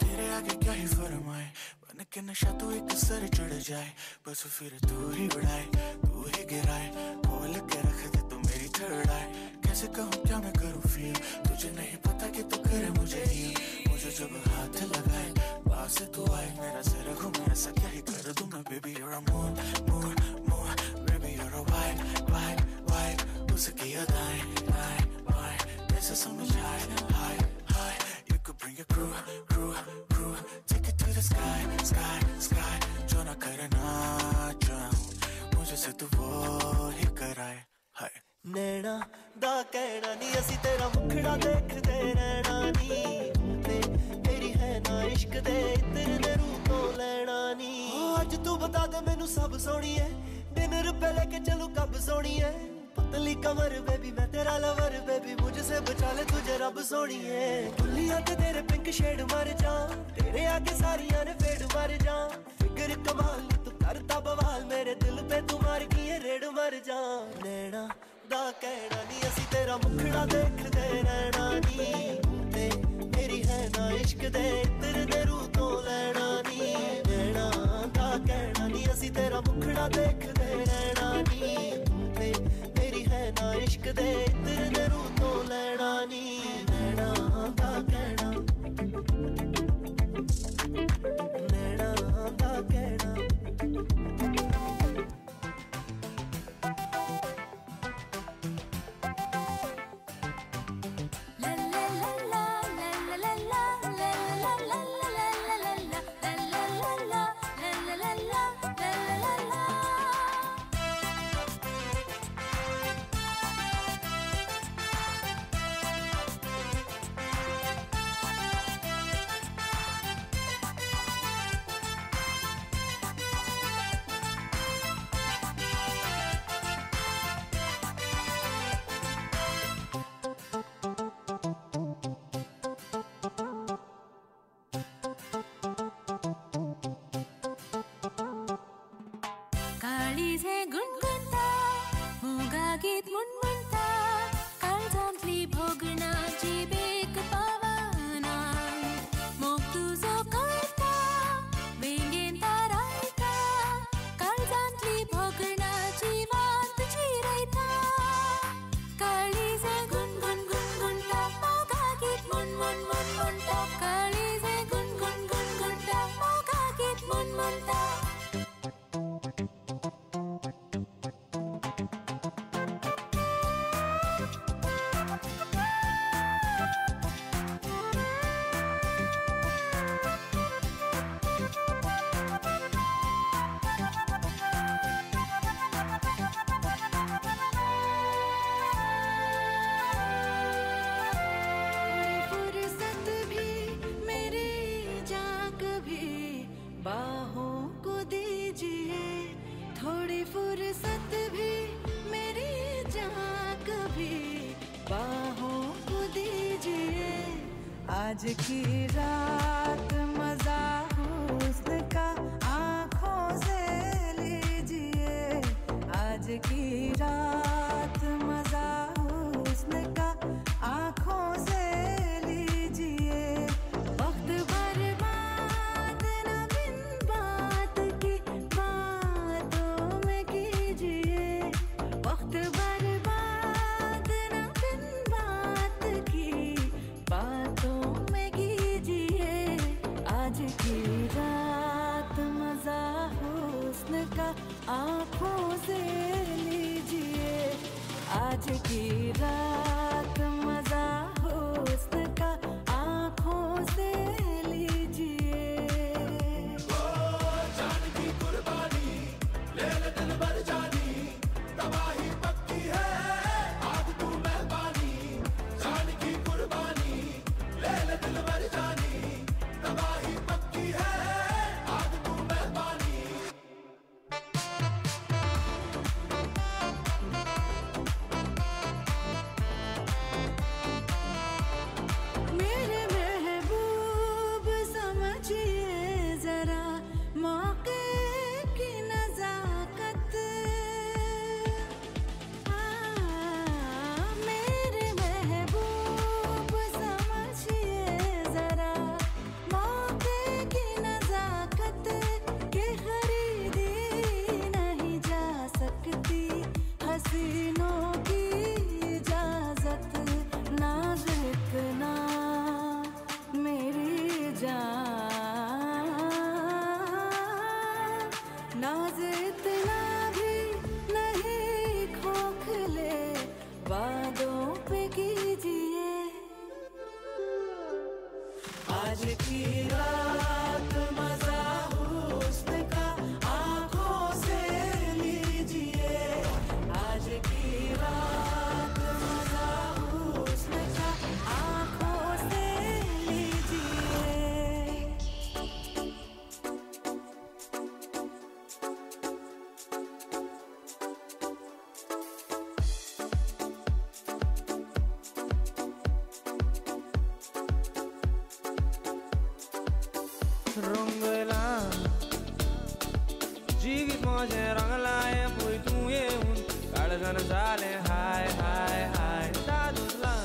तेरे आगे क्या ही फरमाए बन के नशा तो एक सर चढ़ जाए बस फिर तू ही उड़ाए तू ही गिराए खोल के रख दे तू मेरी थर्ड आए कैसे कहूँ क्या मैं करूँ फील तुझे नहीं पता कि तू करे मुझे ही मुझे जब हाथ लगाए पास तू आए मेरा सर घूमे ऐसा क्या ही कर दूँ मैं baby you're a moon moon moon baby you're a white white white उसकी अदाएं आए आए कैसे समझ आए हाय हाय you could bring your crew crew crew take it to the sky sky sky जो ना करना चाहूँ मुझे से तू वो ही कराए हाय नैना दा कहना नी असी तेरा मुखड़ा देखदे रहना नी ते मेरी है ना इश्क दे तेरे दे रू तो लेना नी आज तू बता दे मैनू सब सोनी है डिनर पे लेके चलूं कब सोनी है पतली कमर बेबी मैं तेरा लवर बेबी मुझसे बचा ले तुझे रब सोनी है दुनिया ते तेरे पिंक शेड मर जा तेरे आगे सारियां ने फेड मर जा फिगर कमाल तू करता बवाल मेरे दिल पे तू मार की है रेड मर जा नैना दा कहना नी असी तेरा मुखड़ा देखदे रहना नी ते मेरी है ना इश्क दे तेरे दे रू तो लेना नी नैना दा कहना नी असी तेरा मुखड़ा देखदे रहना नी ते मेरी है ना इश्क दे तेरे दे रू तो लेना नी नैना दा कहना नैना दा कहना काळीजे गुणगुणता मोगा गीत मुनमुनता काळजांतली भोगणाची बेक पावाना मोग तुजो कळटा वेंगेन तारायता काळजांतली भोगणाची वात चिरयता काळीजे गुणगुण गुणगुणता मोगा गीत मुनमुन मुनमुनता काळीजे गुणगुण गुणगुणता मोगा गीत मुनमुनता फुर्सत भी मेरे जाग भी बाहों को दीजिए थोड़ी फुर्सत भी मेरी जाग भी बाहों को दीजिए आज की रात मजा हुस्न का आँखों से लीजिए आज की रात मजा हुस्न का आँखों से लीजिए वक्त बर्बाद न बिन बात की बातों में कीजिए वक्त बर्बाद न बिन बात की बातों में कीजिए आज की रात मजा हुस्न का आँखों से लीजिए आज की रात मजा हुस्न पे कीजिए। आज की रात मजा हुस्न का आंखों से लीजिए। आज की रात मजा हुस्न का आंखों से लीजिए। रंगला जीवित माझे रंगलाय पुई तू येऊन काळजण झाले हाय हाय हाय दादूला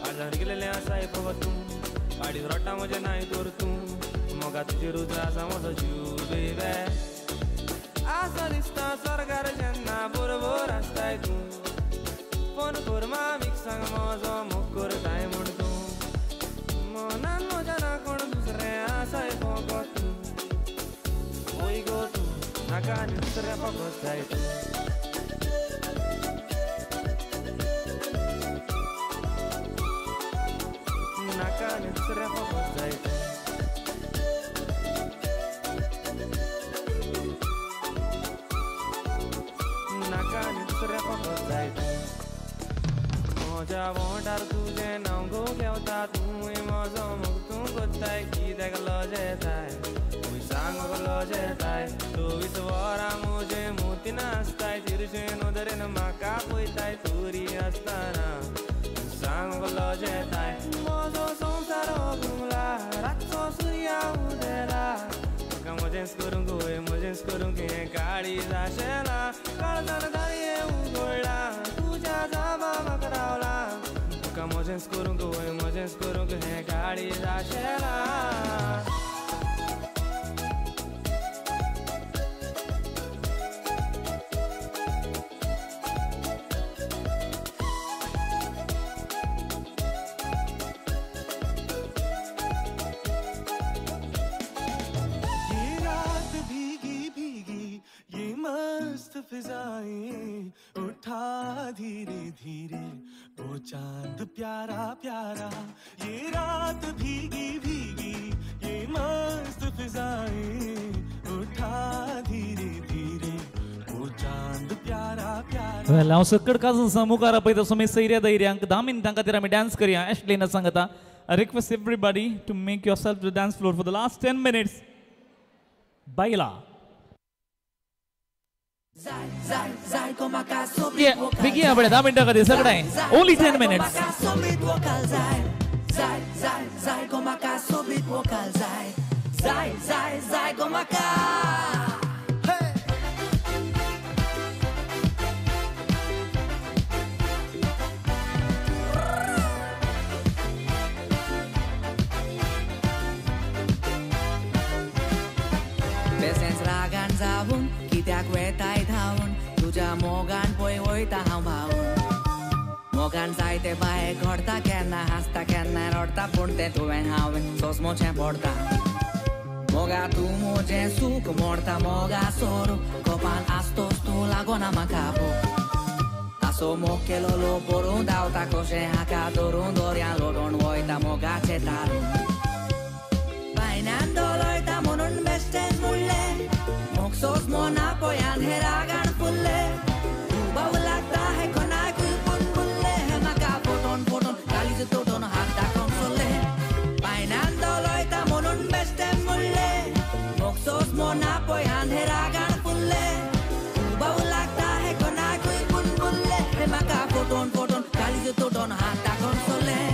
आजार गेलेले असाय बघ तू गाडीत रट्टा म्हणजे नाही तर तू मग तुझी रुद्राचा माझा जीव बेबे असा दिसता सरकार ज्यांना बरोबर असताय तू फोन कर मामीक सांग माझा मुक्कर काय म्हणतो मनान म्हज्या ना कोण दुसरे आसाय फकत तू ओय गो तू नाका दुसऱ्या फकत जाय तू नाका दुसऱ्या फकत जाय तू नाका दुसऱ्या फकत जाय तू म्हज्या वोंटार तुजें नांव गो घेवता तूं म्हजो मोग तूं कोत्ताय कित्याक लज येताय खूंय सांग म्हाका लज येताय 24 वरां म्हजे मोती नासताय तिरशे नदरेन म्हाका पळयताय तुरी आसतना सांग म्हाका लज येताय म्हजो संवसार घुमला रातचो सुर्या उदेला म्हाका म्हजेंच करूंक वय म्हजेंच करूंक हें काळीज आशेला काळजान दारये उगडला तुज्या जाबा म्हाका रावला तुका म्हजेंच करूंक वय म्हजेंच करूंक हें काळीज आशेला फिजाएं उठा धीरे धीरे वो चांद प्यारा प्यारा ये रात भीगी भीगी ये मस्त फिजाएं उठा धीरे धीरे वो चांद प्यारा प्यारा Well, हांव सकट काजून मुखार आपयता सो सैर्या धैर्यांक 10 मिनटां खातीर आमी डान्स करया एशलेन सांगता I request everybody to make yourself to the dance floor for the last 10 minutes. Baila. Yeah, begin abade 10 minutes खातीर सगळें. Only 10 minutes. बेसेंच रागान जावून कित्याक वेताय धांवून तुज्या मोगान पळय वयता हांव भावून मोगान जायते बाये घडटा केन्ना हांसता केन्ना रडटा पूण तें तुवें हांवें सोसमोचें पडटा मोगा तूं म्हजें सूख मोडटा मोगा सोरो कोपान आसतोस तूं लागोना म्हाका तासो मोग केलो लो बरोवन धांवता कशें हाका धरून दोर्यान लोटोन वयता मोगाचें तारून बायनान दोलयता म्हणून बेश्टेच मुडलें मोग सोस मोना पळयान हे रागान फुल्ले बाव लागता हे कोणाकूय पूण फुल्ले हे म्हाका फोटोन फोटोन काळीज तोटोन हात दाखोवन सोल्ले बायनान दोलयता म्हणून बेश्टेच मुडलें मोग सोस मोना पळयान हे रागान फुल्ले बाव लागता हे कोणाकूय पूण फुल्ले हे म्हाका फोटोन फोटोन काळीज तोटोन हात दाखोवन सोल्ले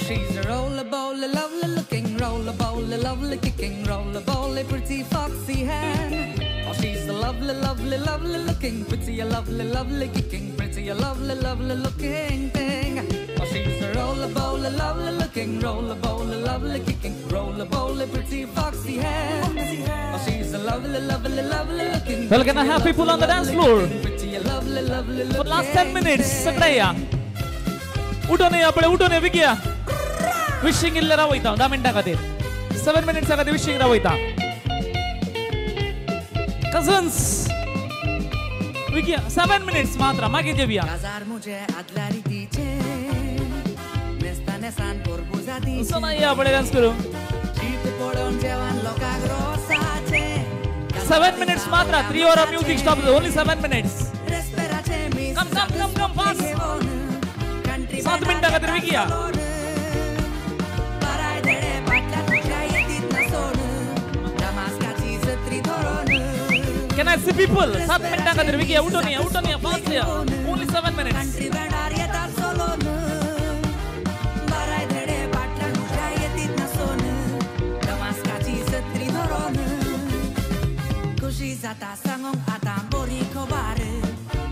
She's a roller-bowler, lovely looking, roller-bowler, lovely kicking, roller-bowler, pretty foxy hen. Oh, she's a lovely, lovely, lovely looking, pretty, a lovely, lovely kicking, pretty, a lovely, lovely looking thing. Oh, she's a roller-bowler, lovely looking, roller-bowler, lovely kicking, roller-bowler, pretty foxy hen. Oh, she's a lovely, lovely, lovely looking. Well, can I have people on the dance floor? For last 10 minutes सगळे या उठून या पळे उठून या विकिया wishing इल्ले रावयता 10 मिनिटां खातीर 7 minutes खातीर विशिंग रावयता कझन्स विकिया 7 minutes मात्र मागीर जेवया Casar मुझे आदल्या रितीचे नेस्ताने सान पोरबुजा दी सोना या पळे डान्स करू शीत पडून जेवण लोकांक रोसाचे 7 minutes मात्र 3 hour of music stop only 7 minutes come fast 7 मिनिटां खातीर विकिया Can I see people? 7 मिनिटां खातीर विकिया उठून या fast या only 7 minutes खुशी जाता सांगोंक आतां बरी खबर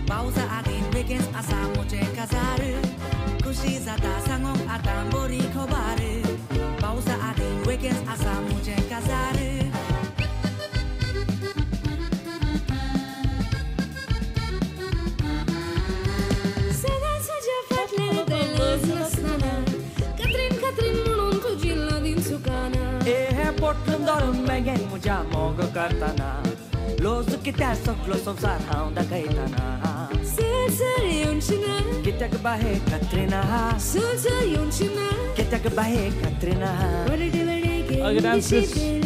पावसा आदीन बेगीन आसा मुझे काजार खुशी जाता सांगोंक आतां बरी खबर पावसा आदीन बेगीन आसा मुझे काजार सदा तुझ्या फाटल्यान तेलच नसताना Katrin म्हणून तुजी लादीन सुकाना ए हे पोटून धरून मेगेन म्हज्या मोग करताना लोज कित्या सगलो संवसार हांव दाखयताना सर येवनशी ना कित्याक बाहे कत्रिना सर येवनशी ना कित्याक बाहे कत्रिना वरडे दिशी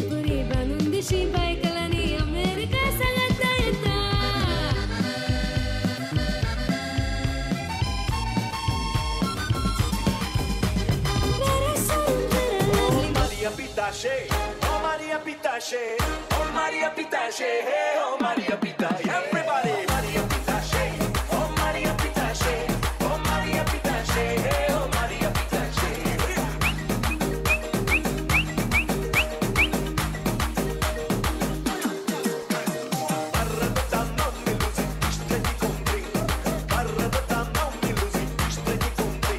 पुरी बांदून दिशी बायकलांनी अमेरिका सांगता येता Maria Pitache, oh Maria Pitache, oh Maria Pitache, hey oh Maria Pitache, everybody. Maria Pitache, oh Maria Pitache, oh Maria Pitache, hey oh Maria Pitache. Barrabata non mi lusi, streghi con te. Barrabata non mi lusi, streghi con te.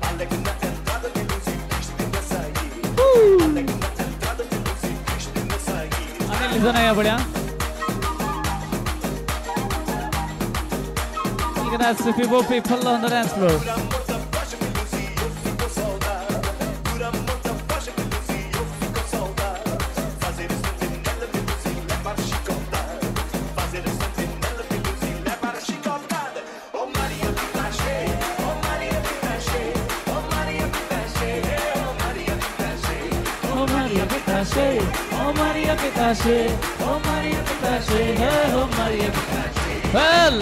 Alle che non entrata di lusi, streghi sai. Listen here, buddy. You can ask 54 people on the dance floor. Oh Maria Pitache, oh Maria Pitache, oh Maria Pitache, hey oh Maria Pitache. Well.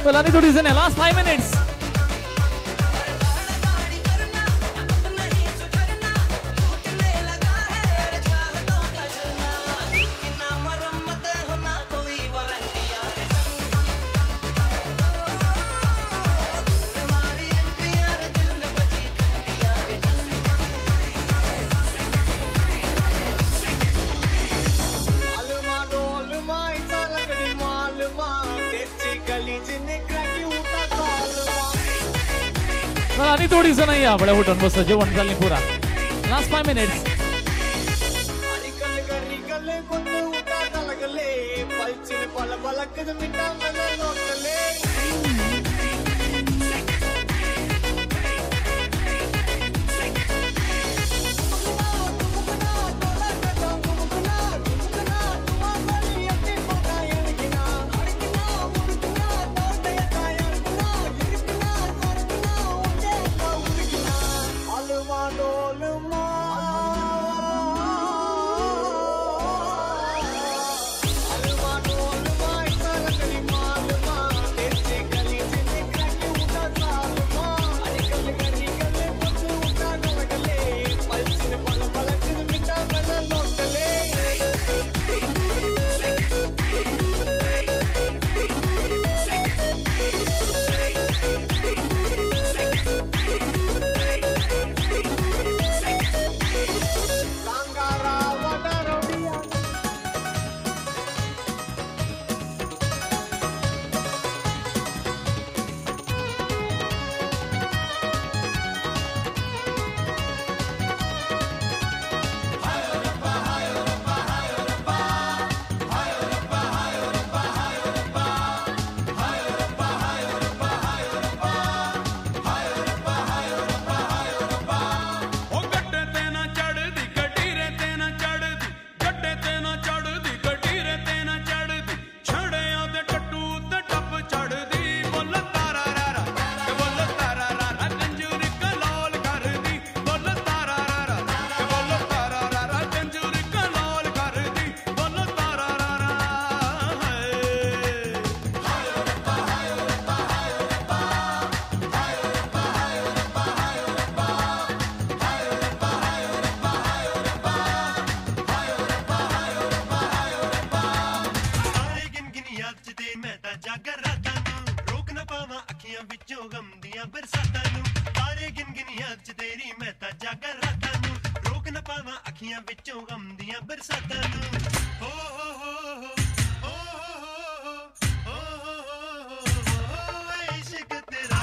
Well, I need to listen in last 5 minutes. आणि थोडीसं नाही आपल्या उठून बस जेवण झाले पुरा last 5 minutes ਜਾਗਰ ਰਾਤਾਂ ਨੂੰ ਰੋਕ ਨਾ ਪਾਵਾਂ ਅੱਖੀਆਂ ਵਿੱਚੋਂ ਗਮ ਦੀਆਂ ਬਰਸਾਤਾਂ ਨੂੰ ਤਾਰੇ ਗਿਣ ਗਿਣ ਯਾਦ ਚ ਤੇਰੀ ਮੈਂ ਤਾਂ ਜਾਗਰ ਰਾਤਾਂ ਨੂੰ ਰੋਕ ਨਾ ਪਾਵਾਂ ਅੱਖੀਆਂ ਵਿੱਚੋਂ ਗਮ ਦੀਆਂ ਬਰਸਾਤਾਂ ਨੂੰ ਹੋ ਇਸ਼ਕ ਤੇਰਾ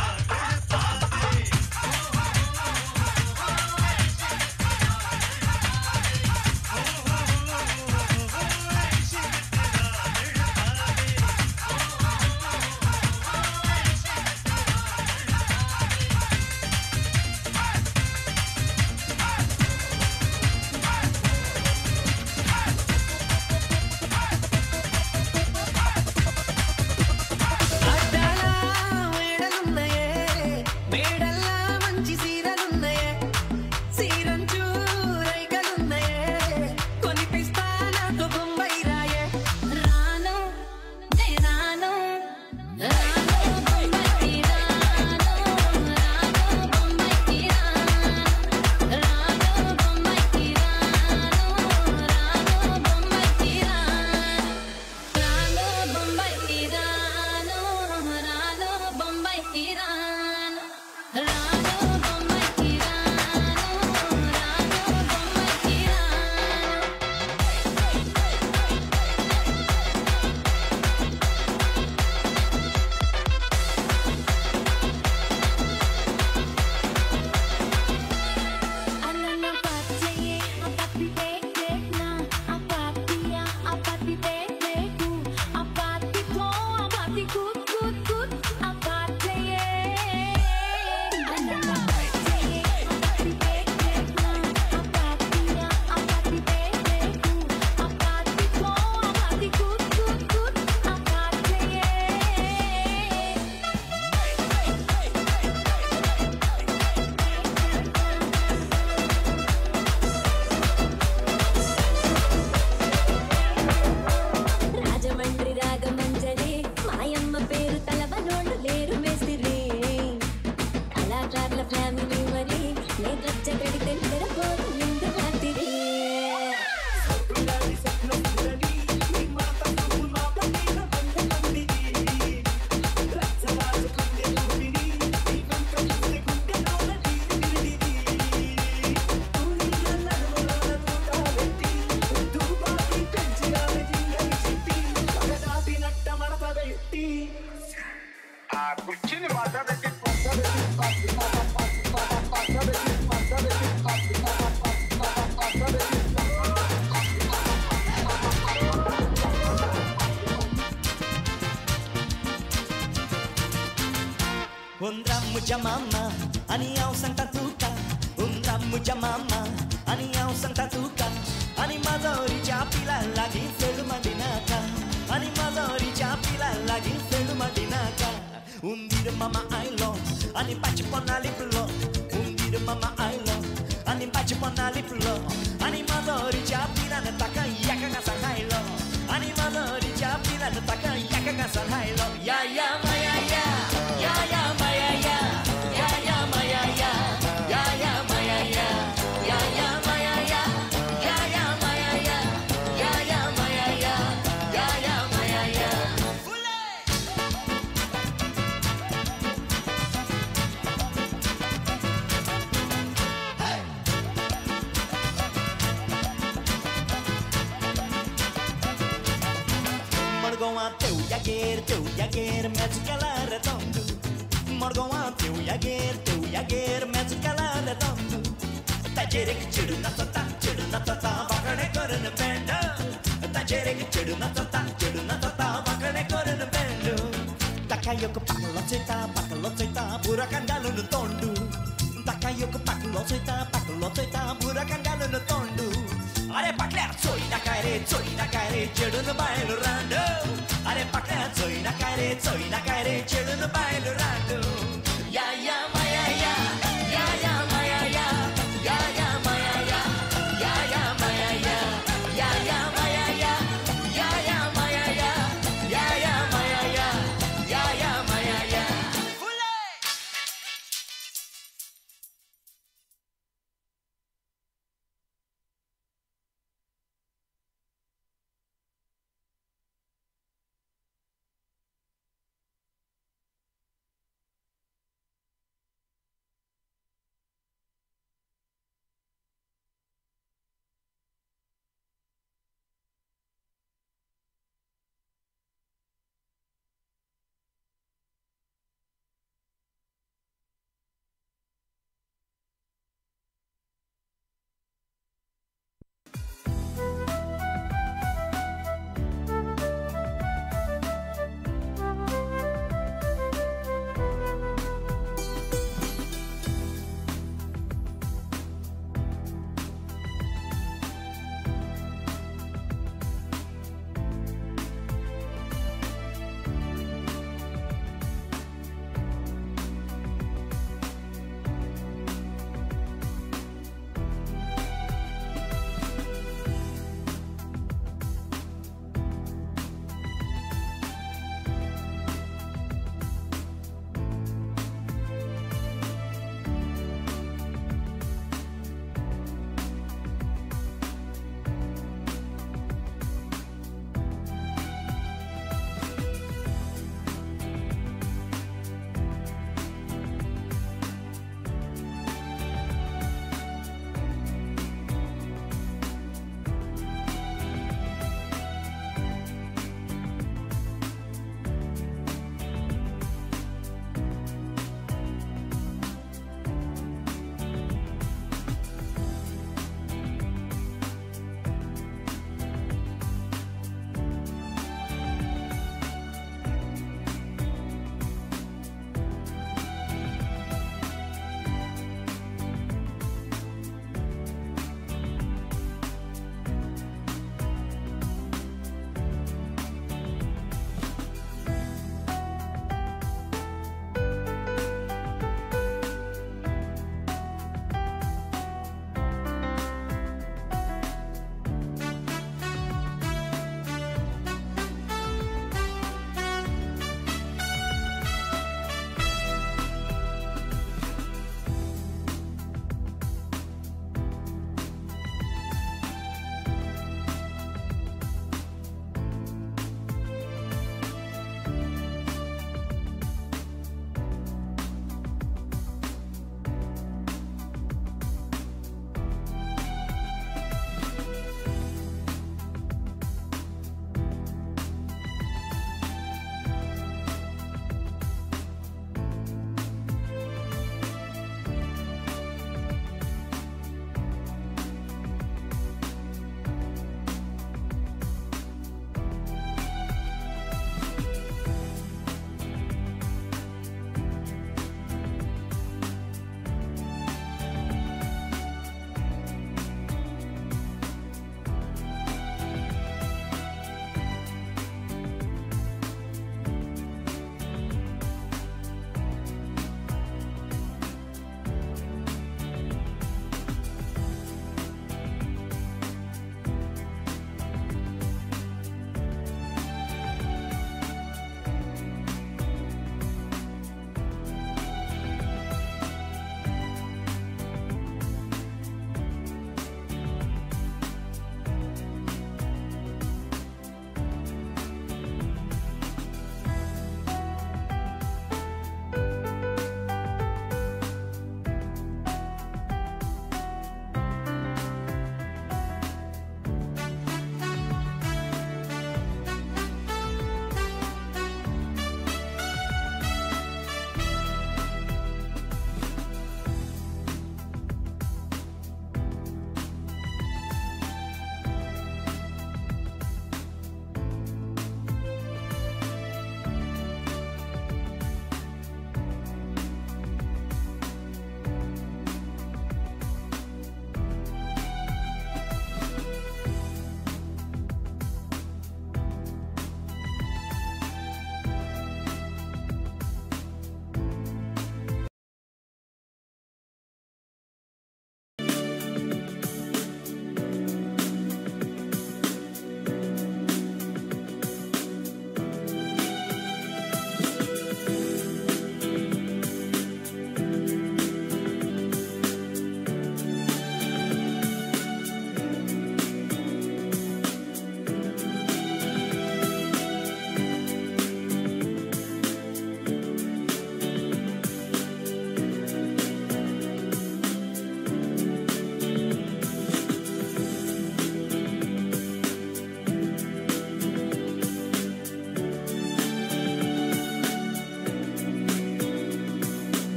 mucha mama, ani au santa tuka, mucha mama, ani au santa tuka, ani mazori chapila lagi selu madinaka, ani mazori chapila lagi selu madinaka. Undir mama I love, ani pachi pona liplo, undir mama I love, ani pachi pona liplo, ani mazori chapila nataka yaka kasa hailo, ani mazori chapila nataka yaka kasa hailo, ya ya maya ya, ya ya maya ya. Teu yaguer, mezzo calare tondo. Morgoa teu yaguer, mezzo calare tondo. Tajere ki chidu na tata, vakane karan benda. Tajere ki chidu na tata, vakane karan benda. Takayo ko paklo cita, pura kandalu no tondo. Takayo ko paklo cita, pura kandalu no tondo. Are pakler choi na kare, chidu no bailo rando. Are pakler choi na kare, chidu no bailo rando. Ya ya maya ya.